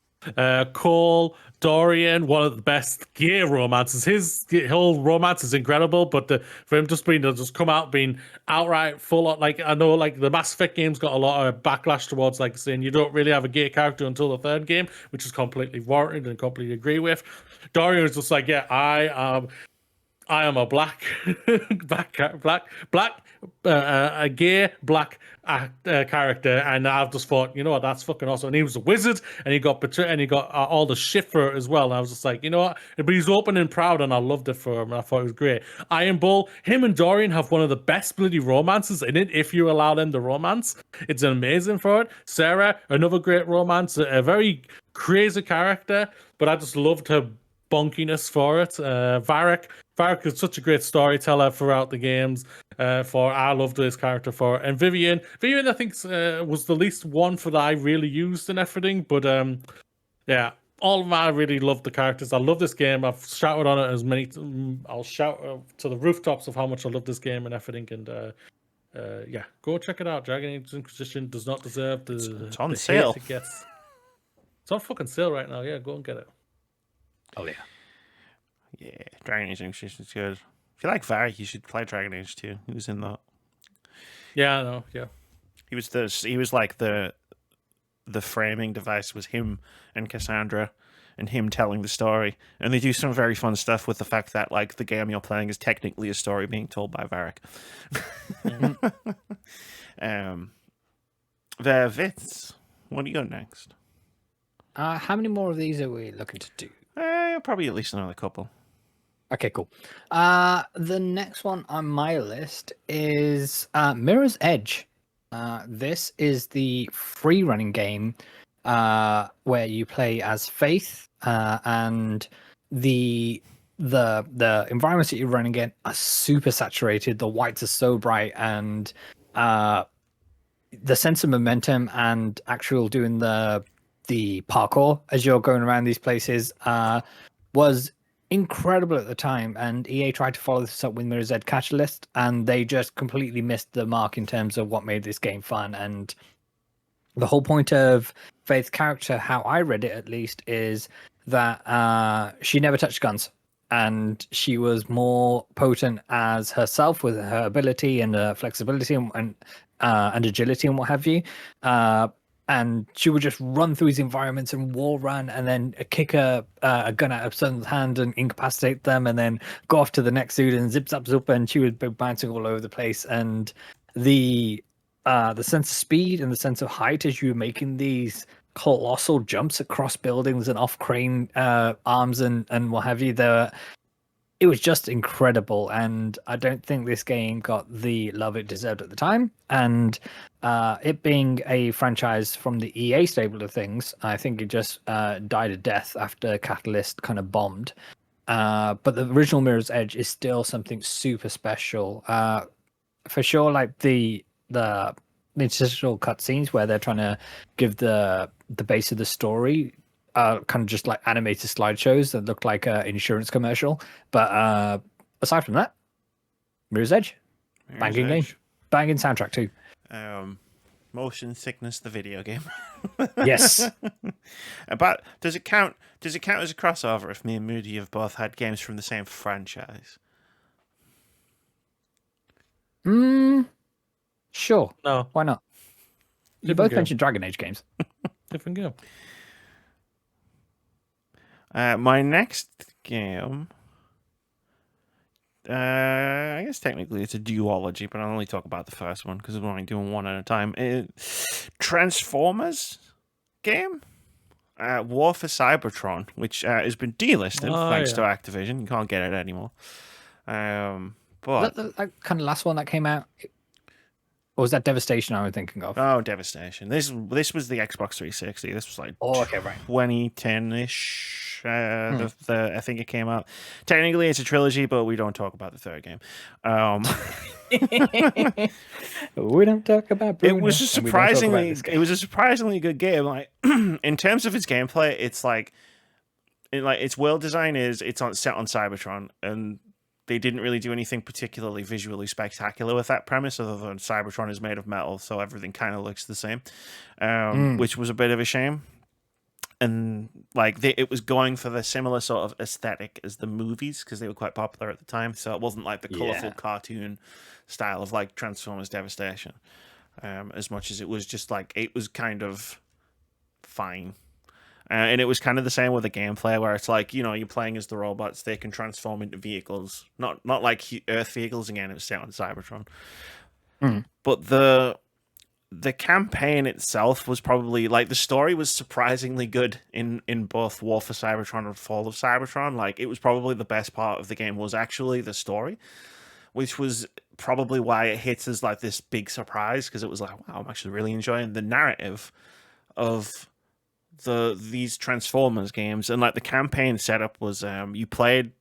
Cole, Dorian, one of the best gay romances. His whole romance is incredible, but for him just come out being outright full on, like I know like the Mass Effect games got a lot of backlash towards like saying you don't really have a gay character until the third game, which is completely warranted and completely agree with. Dorian was just like, yeah, I am a black, a gay black character, and I've just thought, you know what, that's fucking awesome. And he was a wizard, and he got betrayed, and he got all the shit for it as well. And I was just like, you know what, but he's open and proud, and I loved it for him. And I thought it was great. Iron Bull, him and Dorian have one of the best bloody romances in it. If you allow them to romance, it's amazing for it. Sarah, another great romance, a very crazy character, but I just loved her bonkiness for it. Varric is such a great storyteller throughout the games. I loved this character for it. And Vivian, I think was the least one for that I really used and everything. But yeah, all of them, I really loved the characters. I love this game. I've shouted on it as many. I'll shout to the rooftops of how much I love this game and everything. And yeah, go check it out. Dragon Age Inquisition does not deserve It's on the sale. hate it gets. It's on fucking sale right now. Yeah, go and get it. Oh yeah. Yeah, Dragon Age Inquisition is good. If you like Varric, you should play Dragon Age 2. He was in that. Yeah, I know. Yeah. He was like the framing device was him and Cassandra and him telling the story. And they do some very fun stuff with the fact that like the game you're playing is technically a story being told by Varric. The Vitz, what do you got next? How many more of these are we looking to do? Probably at least another couple. Okay, cool. The next one on my list is Mirror's Edge. This is the free running game where you play as Faith, and the environments that you're running in are super saturated. The whites are so bright, and the sense of momentum and actual doing the parkour as you're going around these places was incredible at the time. And EA tried to follow this up with Mirror's Edge Catalyst, and they just completely missed the mark in terms of what made this game fun. And the whole point of Faith's character, how I read it at least, is that she never touched guns, and she was more potent as herself with her ability and flexibility and agility and what have you. And she would just run through these environments and wall run, and then kick a gun out of someone's hand and incapacitate them, and then go off to the next dude and zip zap zip, and she would be bouncing all over the place. And the sense of speed and the sense of height as you were making these colossal jumps across buildings and off crane arms and what have you, it was just incredible. And I don't think this game got the love it deserved at the time. And it being a franchise from the EA stable of things, I think it just died a death after Catalyst kind of bombed. but the original Mirror's Edge is still something super special. For sure, like the interstitial cutscenes where they're trying to give the base of the story, kind of just like animated slideshows that look like an insurance commercial. But aside from that, Mirror's Edge, banging game, banging soundtrack too. Motion Sickness, the video game. Yes. But does it count? Does it count as a crossover if me and Moody have both had games from the same franchise? Sure. No, Why not? You Different both game. mentioned Dragon Age games. different game. My next game, I guess technically it's a duology, but I'll only talk about the first one because we're only doing one at a time. Transformers game, War for Cybertron, which has been delisted thanks to Activision. You can't get it anymore. But That kind of last one that came out, or was that Devastation I was thinking of? oh, Devastation! This was the Xbox 360. This was like Okay, right. 2010-ish. I think it came out. Technically, it's a trilogy, but we don't talk about the third game. We don't talk about Bruno, It was a and we don't talk about surprisingly, this game. it was a surprisingly good game. Like in terms of its gameplay, it's like its world design it's set on Cybertron, and they didn't really do anything particularly visually spectacular with that premise, other than Cybertron is made of metal, so everything kind of looks the same, which was a bit of a shame. And like it was going for the similar sort of aesthetic as the movies because they were quite popular at the time, so it wasn't like the colorful cartoon style of like Transformers Devastation, as much as it was just like it was kind of fine. And it was kind of the same with the gameplay, where it's like, you're playing as the robots, they can transform into vehicles, not like Earth vehicles. Again, it was set on Cybertron, but the campaign itself was probably like the story was surprisingly good in both War for Cybertron and Fall of Cybertron. Like it was probably the best part of the game was actually the story, which was probably why it hits as like this big surprise, because it was like, wow, I'm actually really enjoying the narrative of these Transformers games. And like the campaign setup was you played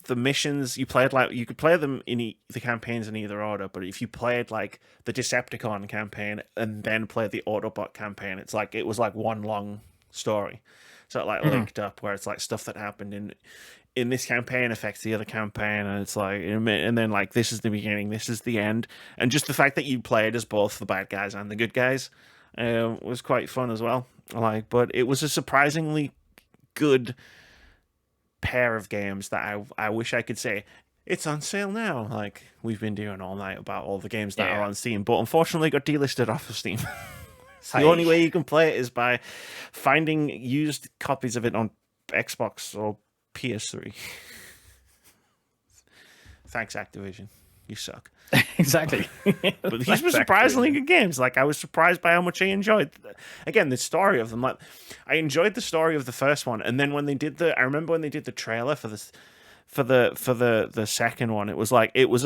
the missions, you could play them in the campaigns in either order, but if you played like the Decepticon campaign and then played the Autobot campaign, it was like one long story, so it linked up, where it's like stuff that happened in this campaign affects the other campaign, and it's like, and then like this is the beginning, this is the end, and just the fact that you played as both the bad guys and the good guys was quite fun as well. But it was a surprisingly good pair of games that I wish I could say it's on sale now, like we've been doing all night about all the games that are on Steam, but unfortunately got delisted off of Steam. The only way you can play it is by finding used copies of it on Xbox or PS3. Thanks, Activision, you suck. Exactly. But these were surprisingly good games. Like I was surprised by how much I enjoyed. Again, the story of them. Like I enjoyed the story of the first one, and then when they did I remember when they did the trailer for this, for the second one. It was like it was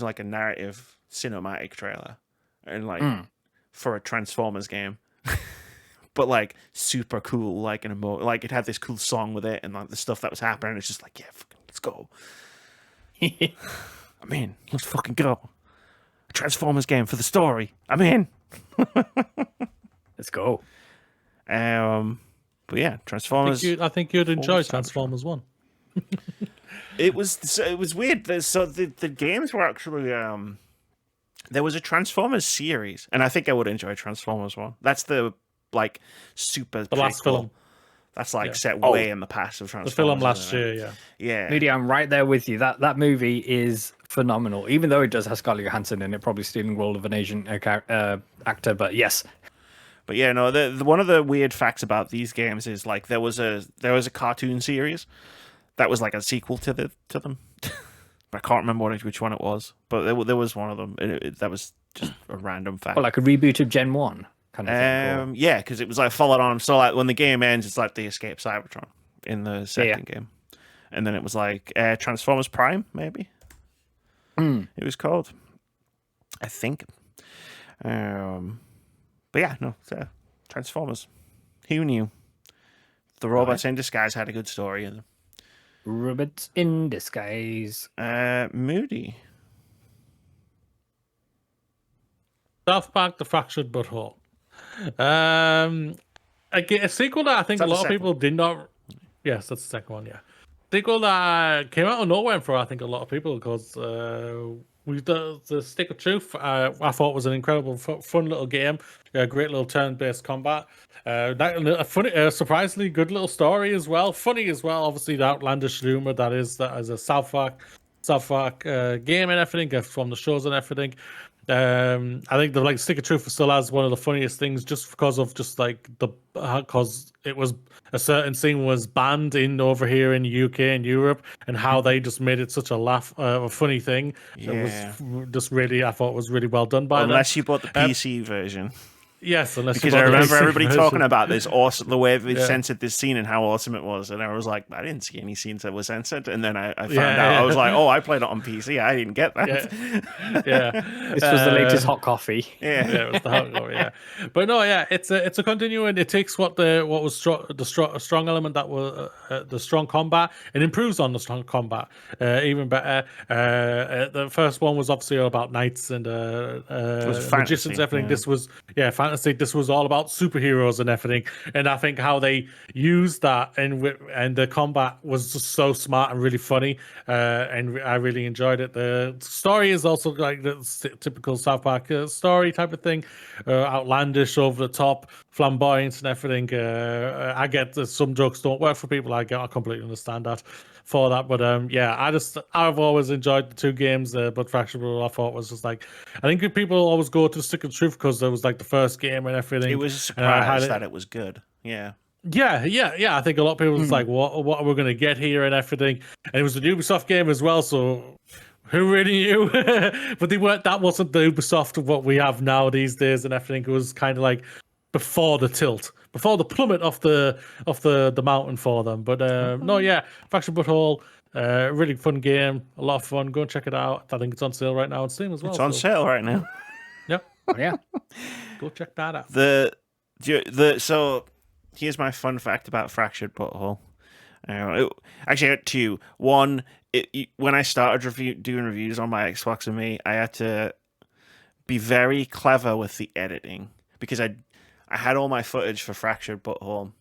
like a narrative cinematic trailer, and like for a Transformers game. But like super cool, like like it had this cool song with it, and like the stuff that was happening, it's just like, yeah, fucking, let's go. I'm in. Let's fucking go. A Transformers game for the story. I'm in. Let's go. But yeah, Transformers. I think you'd enjoy Transformers 1. It was weird. So the games were actually there was a Transformers series, and I think I would enjoy Transformers 1. That's the like super The last film. That's like set way in the past of Transformers. The film last year, yeah. Moody, I'm right there with you. That movie is phenomenal. Even though it does have Scarlett Johansson in it, probably stealing the role of an Asian actor. But yes. But yeah, no. The one of the weird facts about these games is like there was a cartoon series that was like a sequel to them. I can't remember which one it was, but there was one of them. That was just a random fact. Or like a reboot of Gen 1. Kind of thing, yeah, because it was like followed on. So like when the game ends, it's like they escape Cybertron in the second game, and then it was like Transformers Prime, maybe. It was called, I think. But yeah, no, Transformers. Who knew? The Robots in Disguise had a good story in them. Robots in Disguise. Moody. South Park: The Fractured Butthole. A sequel that I think a lot of people did not. Yes, that's the second one. Yeah, sequel that came out of nowhere for I think a lot of people because the Stick of Truth I thought was an incredible fun little game, a great little turn-based combat. A funny, surprisingly good little story as well, funny as well. Obviously, the outlandish humor that is a South Park game and everything from the shows and everything. I think the Stick of Truth still has one of the funniest things just because of because it was a certain scene was banned over here in the UK and Europe, and how they just made it such a funny thing. Yeah. It was just really, I thought was really well done by them. Unless you bought the PC version. Yes, because I remember everybody talking about this awesome, the way they censored this scene and how awesome it was, and I was like, I didn't see any scenes that were censored, and then I found out. I was like, oh, I played it on PC. I didn't get that. Yeah. This was the latest hot coffee. Yeah, it was the hot coffee. Yeah, but no, yeah, it's a continuing. It takes what was the strong element that was the strong combat and improves on the strong combat even better. The first one was obviously all about knights and magicians, everything. Yeah. This was fantasy. This was all about superheroes and everything, and I think how they used that and the combat was just so smart and really funny, and I really enjoyed it. The story is also like the typical South Park story type of thing, outlandish, over the top, flamboyant, and everything. I get that some jokes don't work for people. I completely understand that. For that, but I've always enjoyed the two games, but Fractured Butthole I thought was just like, I think people always go to Stick of Truth because it was like the first game and everything. It was a surprise that it was good. Yeah. I think a lot of people was like, what are we gonna get here and everything, and it was a Ubisoft game as well, so who really knew? But that wasn't the Ubisoft of what we have now these days and everything. It was kind of like before the tilt, before the plummet off the mountain for them. But Fractured Butthole, really fun game, a lot of fun. Go and check it out. I think it's on sale right now on Steam as well. It's on sale right now. Yep. Oh, yeah. Go check that out. So here's my fun fact about Fractured Butthole. Actually, I had two. One, when I started doing reviews on my Xbox and me, I had to be very clever with the editing because I had all my footage for Fractured Butthole,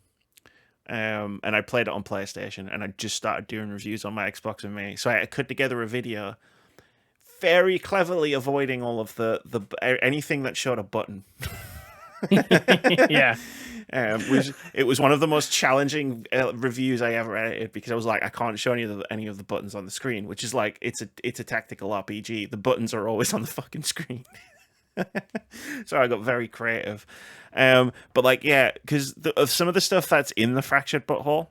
and I played it on PlayStation, and I just started doing reviews on my Xbox and me. So I cut together a video, very cleverly avoiding all of the anything that showed a button. Yeah. It was one of the most challenging reviews I ever edited because I was like, I can't show any of the buttons on the screen, which is like it's a tactical RPG. The buttons are always on the fucking screen. So I got very creative. But like, yeah, because of some of the stuff that's in the Fractured Butthole,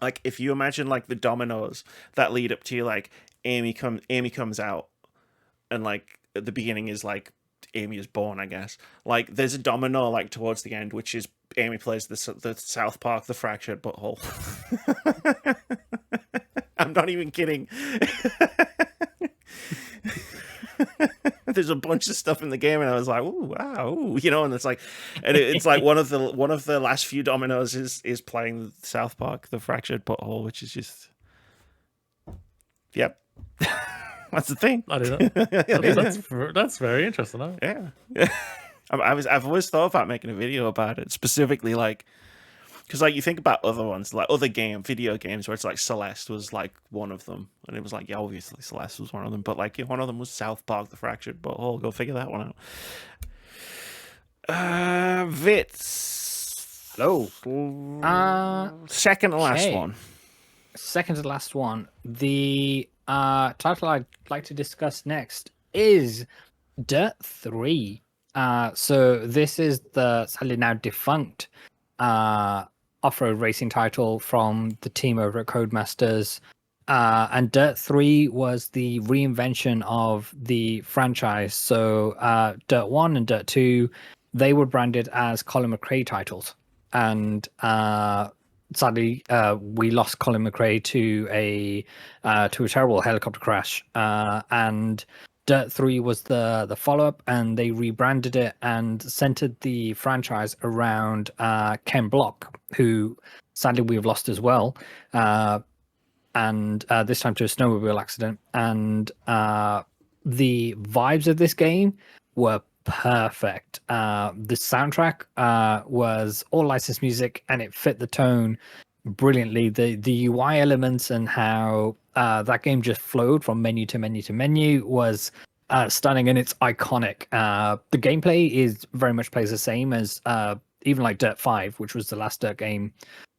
like if you imagine like the dominoes that lead up to like Amy comes out, and like at the beginning is like Amy is born, I guess. Like there's a domino like towards the end, which is Amy plays the South Park, the Fractured Butthole. I'm not even kidding. There's a bunch of stuff in the game, and I was like, "Ooh, wow!" Ooh, and it's like, and it's like one of the last few dominoes is playing South Park, the Fractured Butthole, which is just, yep, that's the thing. I don't know. That's very interesting. Huh? Yeah. I've always thought about making a video about it, specifically like, because like you think about other ones, like other video games where it's like Celeste was like one of them, and it was like, yeah, obviously Celeste was one of them, but like one of them was South Park, the Fractured Butthole. Go figure that one out. Vitz. Hello. Second to last one. Second to last one. The title I'd like to discuss next is Dirt 3. So this is the sadly now defunct off-road racing title from the team over at Codemasters. And Dirt 3 was the reinvention of the franchise. So Dirt 1 and Dirt 2, they were branded as Colin McRae titles. And sadly, we lost Colin McRae to a terrible helicopter crash. And Dirt 3 was the follow-up, and they rebranded it and centered the franchise around Ken Block, who sadly we have lost as well. And this time to a snowmobile accident. And the vibes of this game were perfect. The soundtrack was all licensed music, and it fit the tone brilliantly. The UI elements and how that game just flowed from menu to menu to menu was stunning, and it's iconic. The gameplay is very much plays the same as even like Dirt 5, which was the last Dirt game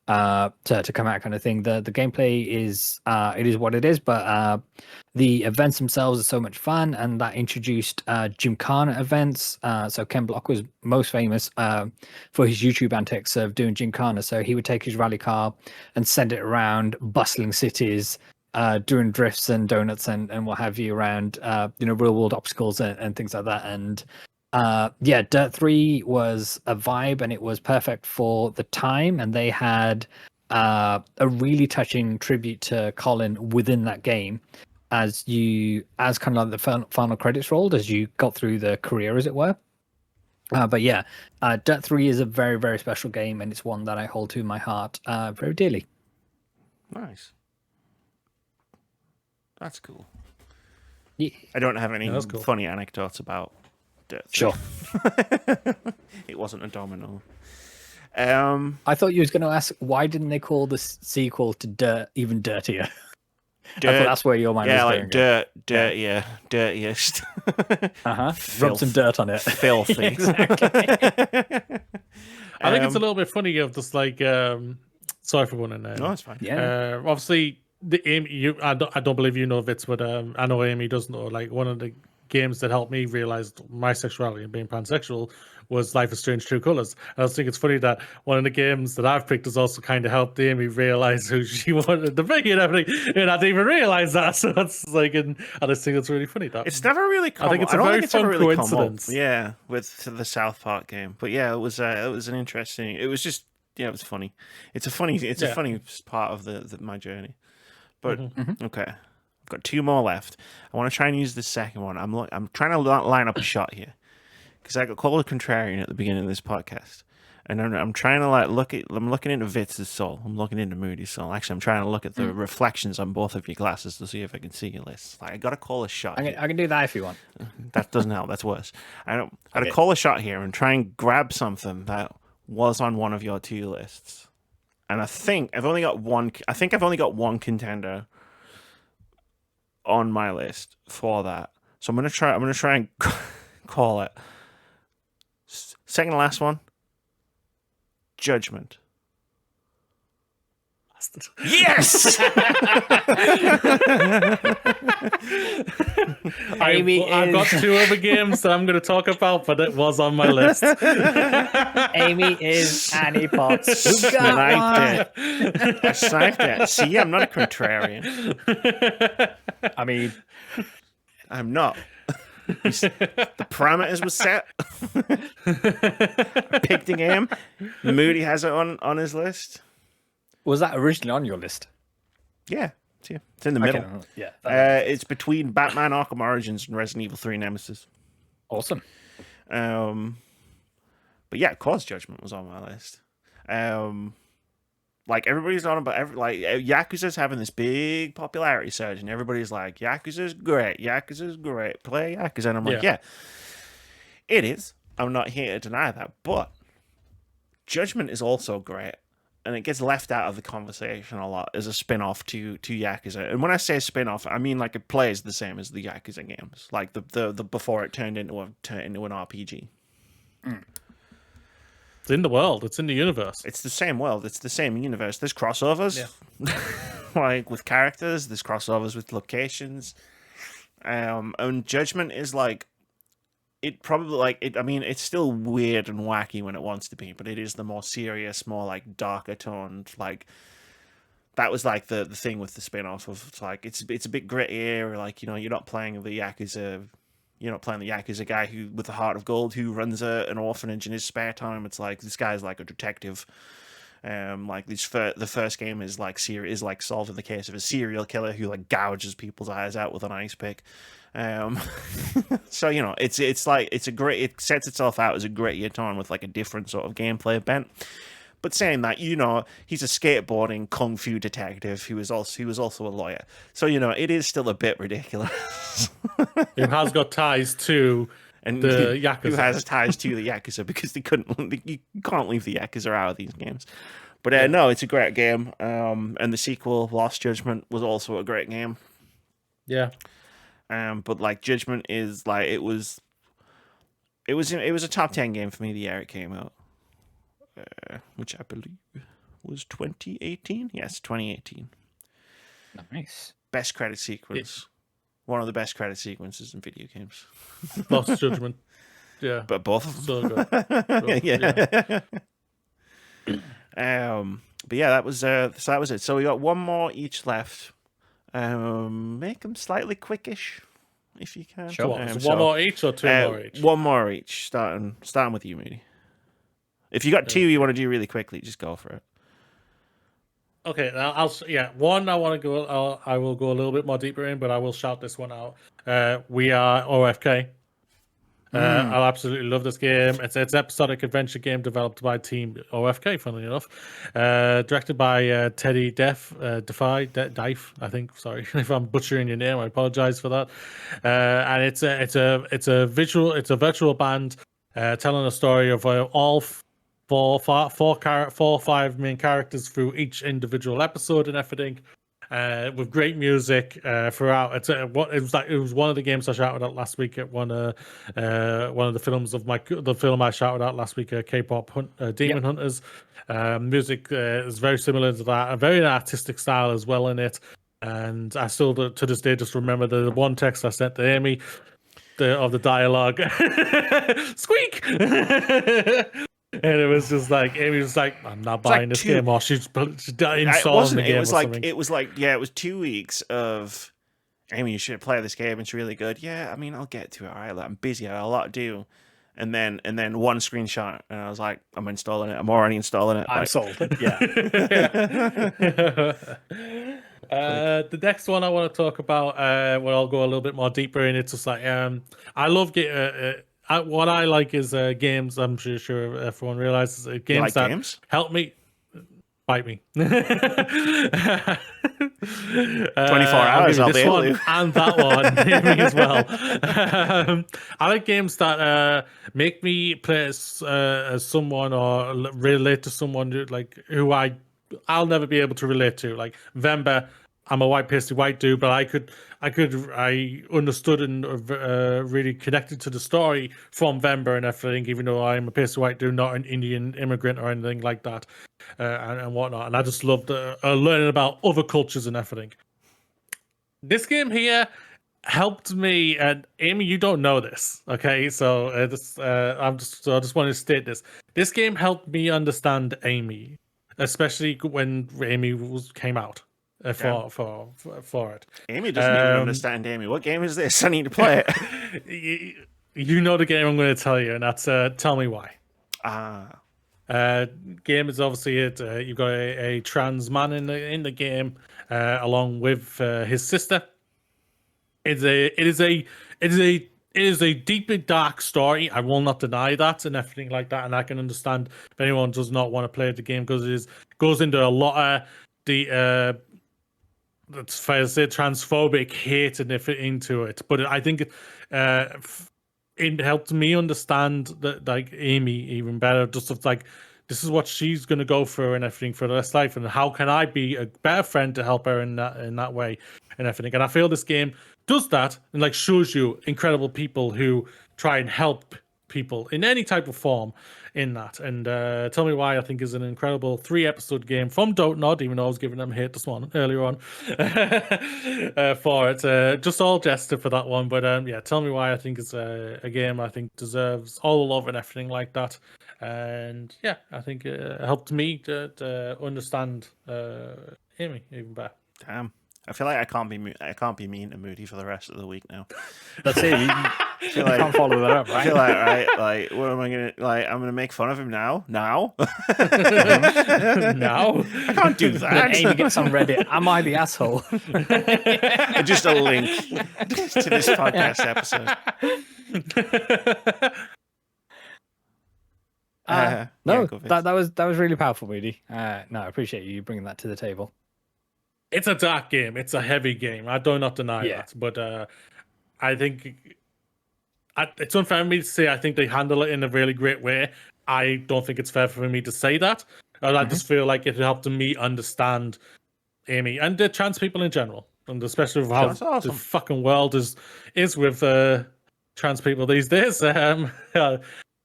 to come out, kind of thing. The gameplay is it is what it is, but the events themselves are so much fun, and that introduced Gymkhana events. So Ken Block was most famous for his YouTube antics of doing Gymkhana. So he would take his rally car and send it around bustling cities, doing drifts and donuts and what have you around real world obstacles and things like that. And yeah, Dirt 3 was a vibe, and it was perfect for the time, and they had a really touching tribute to Colin within that game as kind of like the final credits rolled as you got through the career, as it were. But yeah, Dirt 3 is a very, very special game, and it's one that I hold to my heart very dearly. Nice. That's cool. Yeah. I don't have any that's cool. funny anecdotes about Dirt 3. Sure. It wasn't a domino. I thought you was going to ask, why didn't they call the sequel to Dirt even dirtier? I thought that's where your mind was like going. dirtier, dirtiest. Rub some dirt on it. Filthy. Exactly. I think it's a little bit funny of just like sorry for going in there. No, it's fine. Yeah. Obviously the Amy, I don't believe you know Vitz, but I know Amy does know. Like, one of the games that helped me realize my sexuality and being pansexual was Life is Strange: True Colors. And I just think it's funny that one of the games that I've picked has also kind of helped Amy realize who she wanted to be and everything, and I didn't even realize that. So that's like, and I just think it's really funny that It's never really come I think it's I a don't very think it's ever fun really come up, coincidence. yeah, with the South Park game. But yeah, it was an interesting. It was just it was funny. It's a funny part of my journey. But okay, I've got two more left. I want to try and use the second one. I'm trying to line up a shot here because I got called a contrarian at the beginning of this podcast, and I'm trying to I'm looking into Vitz's soul. I'm looking into Moody's soul. Actually, I'm trying to look at the reflections on both of your glasses to see if I can see your list. Like, I got to call a shot. I can do that if you want. That doesn't help. That's worse. I got to call a shot here and try and grab something that was on one of your two lists. And I think I've only got one. I think I've only got one contender on my list for that. So I'm gonna try and call it. Second to last one. Judgment. Yes. I've got two other games that I'm going to talk about, but it was on my list. Amy is Annie Potts. Who Sniped it. I sniped it. See, I'm not a contrarian. I mean, I'm not. The parameters were set. I picked a game. Moody has it on his list. was that originally on your list? Yeah, it's in the middle. Okay, yeah. It's between Batman: Arkham Origins and Resident Evil 3 Nemesis. Awesome. But yeah, Cause Judgment was on my list. Like, everybody's on about Yakuza's having this big popularity surge, and everybody's like, Yakuza's great, play Yakuza. And I'm like, yeah, it is. I'm not here to deny that, but Judgment is also great, and it gets left out of the conversation a lot as a spin-off to Yakuza. And when I say spin-off, I mean like it plays the same as the Yakuza games, like the before it turned into an RPG. It's in the world. It's in the universe. It's the same world. It's the same universe. There's crossovers, like with characters. There's crossovers with locations. And Judgment is like, it probably like it. I mean, it's still weird and wacky when it wants to be, but it is the more serious, more like darker toned. Like, that was like the thing with the spin-off of, it's like it's a bit grittier. Like, you're not playing the Yakuza. You're not playing the Yakuza guy who with the heart of gold who runs an orphanage in his spare time. It's like, this guy's like a detective. Like the first game is like solving the case of a serial killer who like gouges people's eyes out with an ice pick. So it sets itself out as a grittier tone with like a different sort of gameplay bent. But saying that, he's a skateboarding kung fu detective who was also a lawyer. So it is still a bit ridiculous. Who has got ties to And the Yakuza. who has ties to the Yakuza because you can't leave the Yakuza out of these games. But no, it's a great game. And the sequel, Lost Judgment, was also a great game. Yeah. But like Judgment is like it was a top 10 game for me the year it came out, which I believe was 2018. Yes, 2018. Nice. Best credit sequence. One of the best credit sequences in video games. Lost Judgment. Yeah. But both of them. So good. Yeah. But yeah, that was it. So we got one more each left. Make them slightly quickish, if you can. Sure. One more each or two more each? One more each. Starting with you, Moody. If you got two you want to do really quickly, just go for it. Okay, now one I want to go. I will go a little bit more deeper in, but I will shout this one out. We are OFK. I absolutely love this game. It's an episodic adventure game developed by Team OFK, funnily enough. Directed by Teddy Dife, I think. Sorry if I'm butchering your name. I apologize for that. And it's a virtual band telling a story of all four or five main characters through each individual episode and everything. With great music throughout. It was one of the games I shouted out last week at one of the films of the film I shouted out last week, K-pop Demon Hunters. Music is very similar to that, a very artistic style as well in it. And I still to this day just remember the one text I sent to Amy of the dialogue, squeak. And it was just like Amy was like, "I'm not buying this game," or she's installing the game. It was 2 weeks of Amy, you should play this game. It's really good. Yeah, I mean, I'll get to it. All right, I'm busy. I have a lot to do. And then one screenshot, and I was like, I'm installing it. I'm already installing it. I'm sold. Yeah. The next one I want to talk about, where I'll go a little bit more deeper in. It's just like I love what I like is games. I'm sure everyone realizes games that games? Help me. Bite me. 24 hours, I'll be able to. And that one, me as well. I like games that make me play as someone or relate to someone who I'll never be able to relate to. Like Vember, I'm a white pasty white dude, but I understood and really connected to the story from Vember and everything, even though I'm a pasty white dude, not an Indian immigrant or anything like that, and whatnot. And I just loved learning about other cultures and everything. This game here helped me, and Amy, you don't know this, okay? So I just want to state this. This game helped me understand Amy, especially when Amy came out. For it. Amy doesn't even understand Amy. What game is this? I need to play it. You know the game I'm going to tell you, and that's Tell Me Why. Game is obviously it. You've got a trans man in the game, along with his sister. It is a deeply dark story. I will not deny that and everything like that. And I can understand if anyone does not want to play the game because it goes into a lot of the that's fair to say transphobic hate and into it. But I think it helped me understand that Amy even better. Just of this is what she's going to go through and everything for the rest of life, and how can I be a better friend to help her in that way and everything. And I feel this game does that and shows you incredible people who try and help people in any type of form in that. And Tell Me Why I think is an incredible 3-episode game from Don't Nod, even though I was giving them hate this one earlier on for it. Just all jester for that one. But Tell Me Why I think is a game I think deserves all the love and everything like that. And yeah, I think it helped me to understand Amy even better. Damn. I feel like I can't be mean to Moody for the rest of the week now. That's it. You can't follow that up, right? I feel like what am I gonna I'm gonna make fun of him now? Now? No, I can't do that. Amy gets on Reddit. Am I the asshole? Just a link to this podcast episode. No, go, Vitz. that was really powerful, Moody. No, I appreciate you bringing that to the table. It's a dark game. It's a heavy game. I do not deny Yeah. that. But I think it's unfair for me to say I think they handle it in a really great way. I don't think it's fair for me to say that. I just feel like it helped me understand Amy and the trans people in general, and especially with how That's awesome. the fucking world is with trans people these days. I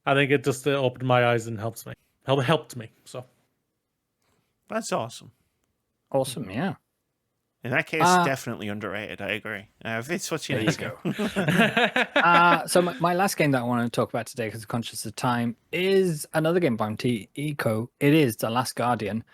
think it just opened my eyes and helped me. So That's awesome. Awesome, yeah. In that case, definitely underrated. I agree. Vitz, what's your There next you game? So my last game that I want to talk about today, because I'm conscious of time, is another game by Eco. It is The Last Guardian.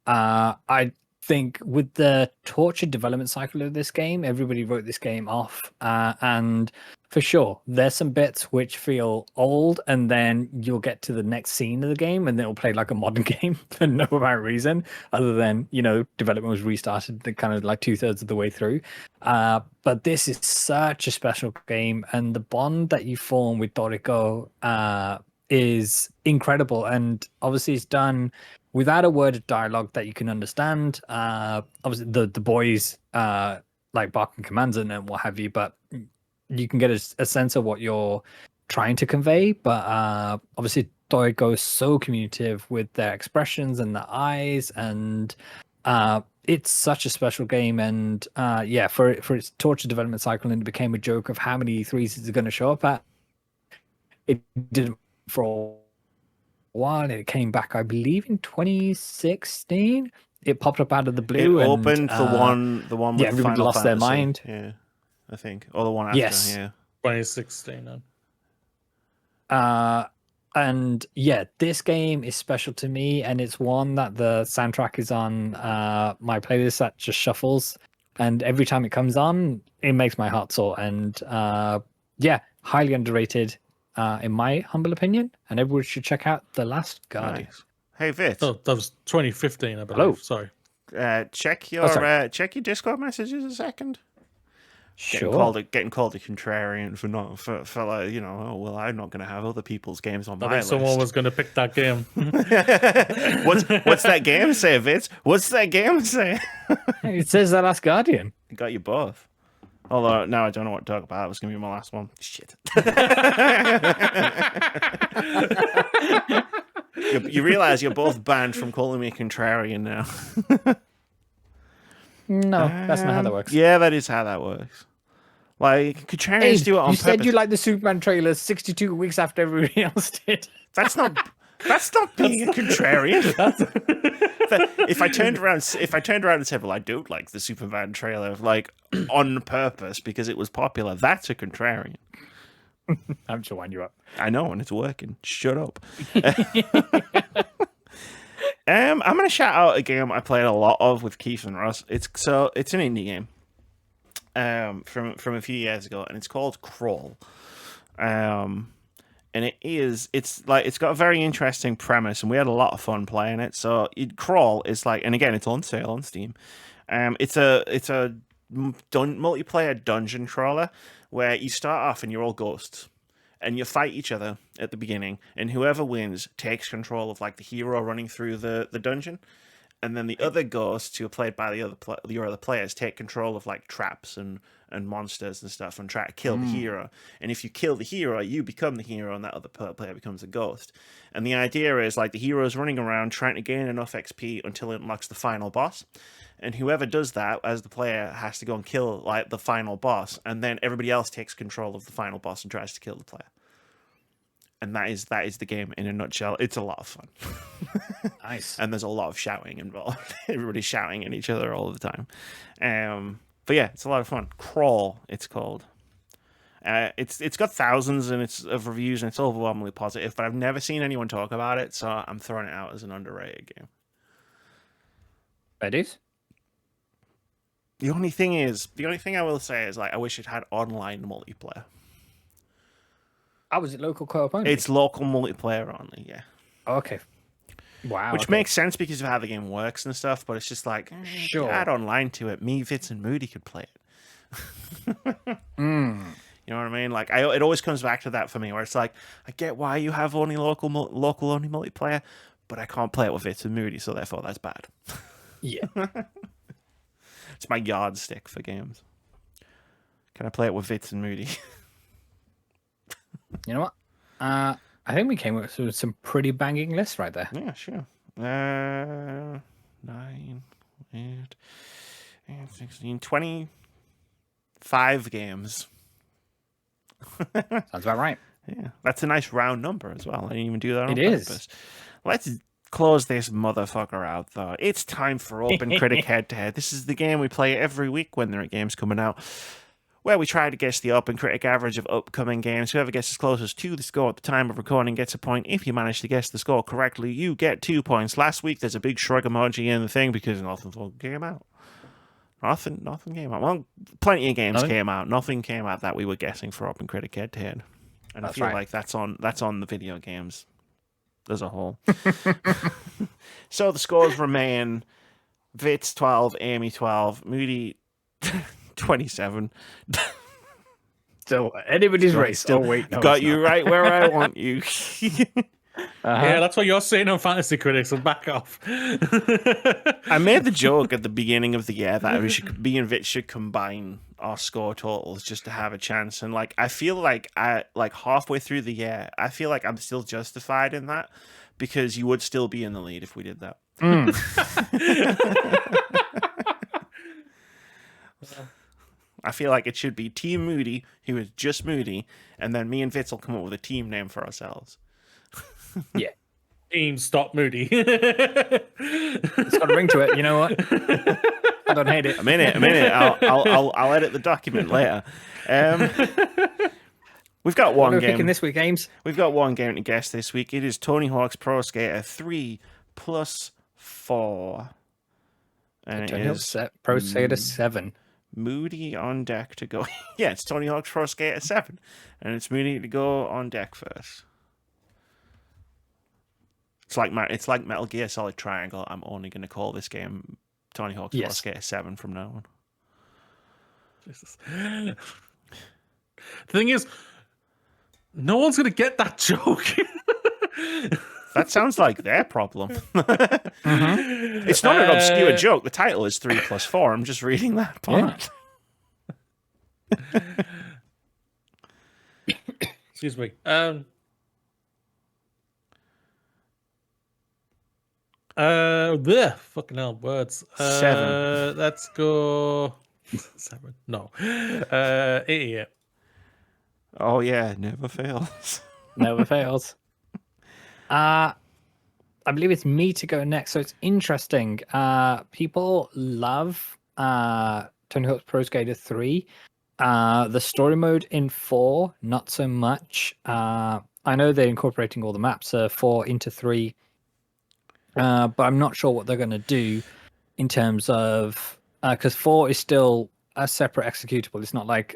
I think with the tortured development cycle of this game, everybody wrote this game off, and for sure there's some bits which feel old, and then you'll get to the next scene of the game and it'll play like a modern game for no apparent reason other than, you know, development was restarted kind of like 2/3 of the way through. But this is such a special game, and the bond that you form with Toriko is incredible, and obviously it's done without a word of dialogue that you can understand. Obviously the boys like barking commands and what have you, but you can get a sense of what you're trying to convey. But obviously Toriko is so communicative with their expressions and their eyes, and it's such a special game. And for its torture development cycle, and it became a joke of how many threes it's going to show up at. It didn't for a while. It came back, I believe, in 2016. It popped up out of the blue. It opened the one with everybody Final lost their Fantasy. mind. Yeah, I think, or the one after. Yes. Yeah. 2016. And yeah, this game is special to me, and it's one that the soundtrack is on my playlist that just shuffles, and every time it comes on, it makes my heart soar. And highly underrated, in my humble opinion, and everyone should check out The Last Guardian. Nice. Hey Vitz, Oh, that was 2015, I believe. Hello. Sorry. check your sorry. check your Discord messages a second. Sure. Getting called a contrarian for not for like, you know, oh well, I'm not going to have other people's games on I my think list. someone was going to pick that game. what's that game say, Vitz? What's that game say? It says The Last Guardian. Got you both. Although now I don't know what to talk about. That was going to be my last one. Shit. You realize you're both banned from calling me a contrarian now. No, that's not how that works. Yeah, that is how that works. Like, contrarians do it on you purpose. said you liked the Superman trailer 62 weeks after everybody else did. That's not being a contrarian. If I turned around and said, "Well, I don't like the Superman trailer," like on purpose because it was popular, that's a contrarian. I'm just wind you up. I know, and it's working. Shut up. I'm gonna shout out a game I played a lot of with Keith and Ross. It's an indie game. From a few years ago, and it's called Crawl. And it's got a very interesting premise, and we had a lot of fun playing it. So Crawl is like, and again, it's on sale on Steam. It's a multiplayer dungeon crawler where you start off and you're all ghosts, and you fight each other at the beginning, and whoever wins takes control of like the hero running through the dungeon. And then the other ghosts, who are played by your other players, take control of like traps and monsters and stuff, and try to kill the hero. And if you kill the hero, you become the hero, and that other player becomes a ghost. And the idea is like the hero is running around trying to gain enough XP until it unlocks the final boss. And whoever does that as the player has to go and kill like the final boss, and then everybody else takes control of the final boss and tries to kill the player. And that is the game in a nutshell. It's a lot of fun. Nice. And there's a lot of shouting involved. Everybody's shouting at each other all the time. But yeah, it's a lot of fun. Crawl, it's called. It's got thousands of reviews, and it's overwhelmingly positive, but I've never seen anyone talk about it, so I'm throwing it out as an underrated game. Readies? The only thing I will say is like I wish it had online multiplayer. Oh, was it local co-op only? It's local multiplayer only, yeah. Okay. Wow. Which okay. makes sense because of how the game works and stuff, but it's just like, Sure. add online to it. Me, Vitz, and Moody could play it. You know what I mean? Like, it always comes back to that for me, where it's like, I get why you have only local only multiplayer, but I can't play it with Vitz and Moody, so therefore that's bad. Yeah. It's my yardstick for games. Can I play it with Vitz and Moody? You know what? I think we came up with some pretty banging lists right there. Yeah, sure. 9, 8, 16, 25 games. Sounds about right. Yeah, that's a nice round number as well. I didn't even do that on It is. purpose. Let's close this motherfucker out, though. It's time for OpenCritic Head-To-Head. This is the game we play every week when there are games coming out, where we try to guess the OpenCritic average of upcoming games. Whoever gets as closest to the score at the time of recording gets a point. If you manage to guess the score correctly, you get 2 points. Last week, there's a big shrug emoji in the thing because nothing came out. Nothing came out. Well, plenty of games came out. Nothing came out that we were guessing for OpenCritic Head-To-Head. And I feel like that's on the video games as a whole. So the scores remain: Vitz 12, Amy 12, Moody 27. Still, anybody's race. Still, wait, no, got you right where I want you. Yeah, that's what you're saying on Fantasy Critics, so back off. I made the joke at the beginning of the year that me and Vitz should combine our score totals just to have a chance. And like, I feel like halfway through the year, I feel like I'm still justified in that, because you would still be in the lead if we did that. I feel like it should be Team Moody, who is just Moody, and then me and Vitz will come up with a team name for ourselves. Yeah. Team Stop Moody. It's got a ring to it. You know what? I don't hate it. A minute. I'll edit the document later. We've got one What are we game. picking this week, Ames? We've got one game to guess this week. It is Tony Hawk's Pro Skater 3 plus 4. And Tony it Hawk's is Pro Skater 7. Moody on deck to go. Yeah, it's Tony Hawk's Pro Skater 7. And it's Moody to go on deck first. It's like Metal Gear Solid Triangle. I'm only going to call this game Tony Hawk's Pro Skater 7 from now on. Jesus. The thing is, no one's going to get that joke. That sounds like their problem. It's not an obscure joke. The title is 3 plus 4. I'm just reading that part. Yeah. Excuse me. Fucking hell, words. 7. Let's go 7. No. 8. Oh yeah, never fails. Never fails. I believe it's me to go next, so it's interesting. People love Tony Hawk's Pro Skater 3. The story mode in 4, not so much. I know they're incorporating all the maps 4 into 3. But I'm not sure what they're going to do in terms of, because 4 is still a separate executable. It's not like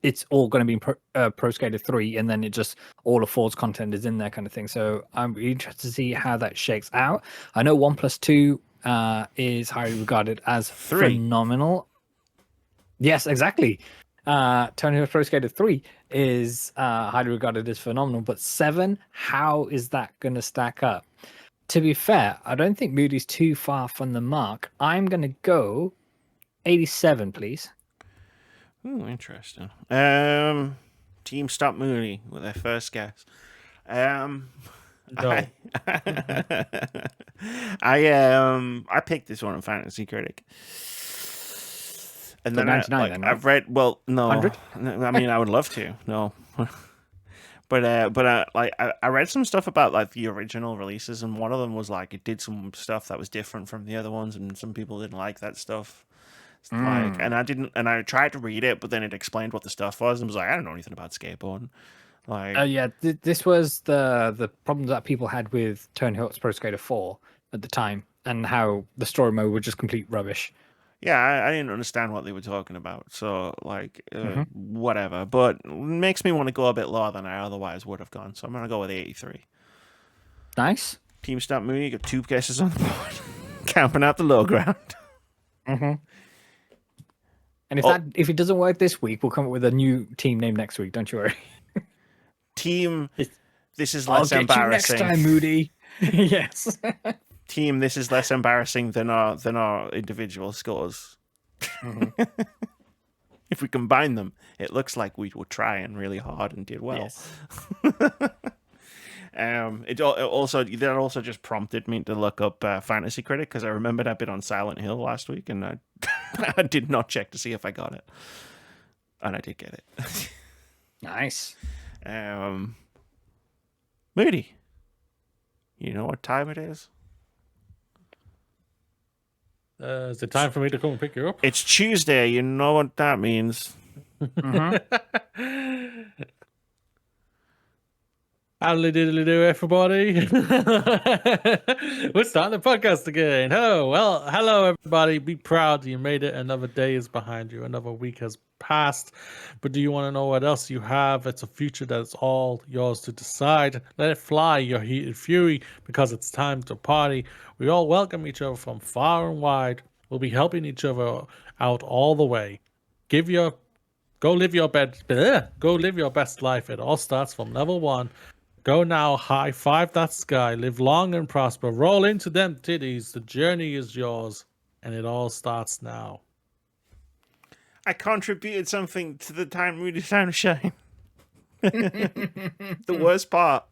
it's all going to be in Pro Skater 3, and then it just all of 4's content is in there, kind of thing. So I'm really interested to see how that shakes out. I know 1 plus 2 is highly regarded as 3. phenomenal. Yes, exactly. Tony Hawk's Pro Skater 3 is highly regarded as phenomenal, but 7, how is that going to stack up? To be fair, I don't think Moody's too far from the mark. I'm going to go 87, please. Ooh, interesting. Team Stop Moody with their first guess. No. I picked this one on Fantasy Critic. And then 99 then, right? I've read, well, no. 100? I mean, I would love to. No. But I read some stuff about like the original releases, and one of them was like it did some stuff that was different from the other ones, and some people didn't like that stuff. Like, and I tried to read it, but then it explained what the stuff was, and was like, I don't know anything about skateboarding. Like, yeah, this was the problem that people had with Tony Hawk's Pro Skater 4 at the time, and how the story mode was just complete rubbish. yeah, I didn't understand what they were talking about. So like, whatever. But it makes me want to go a bit lower than I otherwise would have gone. So I'm gonna go with 83. Nice. Team Stop Moody, you got 2 guesses on the board. Camping out the low ground. And Oh. if it doesn't work this week, we'll come up with a new team name next week. Don't you worry. Team, this is I'll less get you embarrassing. next time, Moody. Yes. Team, this is less embarrassing than our individual scores. If we combine them, it looks like we were trying really hard and did well. Yes. It also just prompted me to look up Fantasy Critic because I remembered I'd been on Silent Hill last week and I I did not check to see if I got it, and I did get it. Nice. Moody, you know what time it is? Is it time for me to come and pick you up? It's Tuesday. You know what that means. Howdy diddly do, everybody. We're starting the podcast again. Hello, everybody. Be proud you made it. Another day is behind you. Another week has passed. But do you want to know what else you have? It's a future that's all yours to decide. Let it fly, your heated fury, because it's time to party. We all welcome each other from far and wide. We'll be helping each other out all the way. Go live your best life. It all starts from level 1. Go now, high five that sky, live long and prosper, roll into them titties, the journey is yours, and it all starts now. I contributed something to the Time Moody Time Shine. The worst part.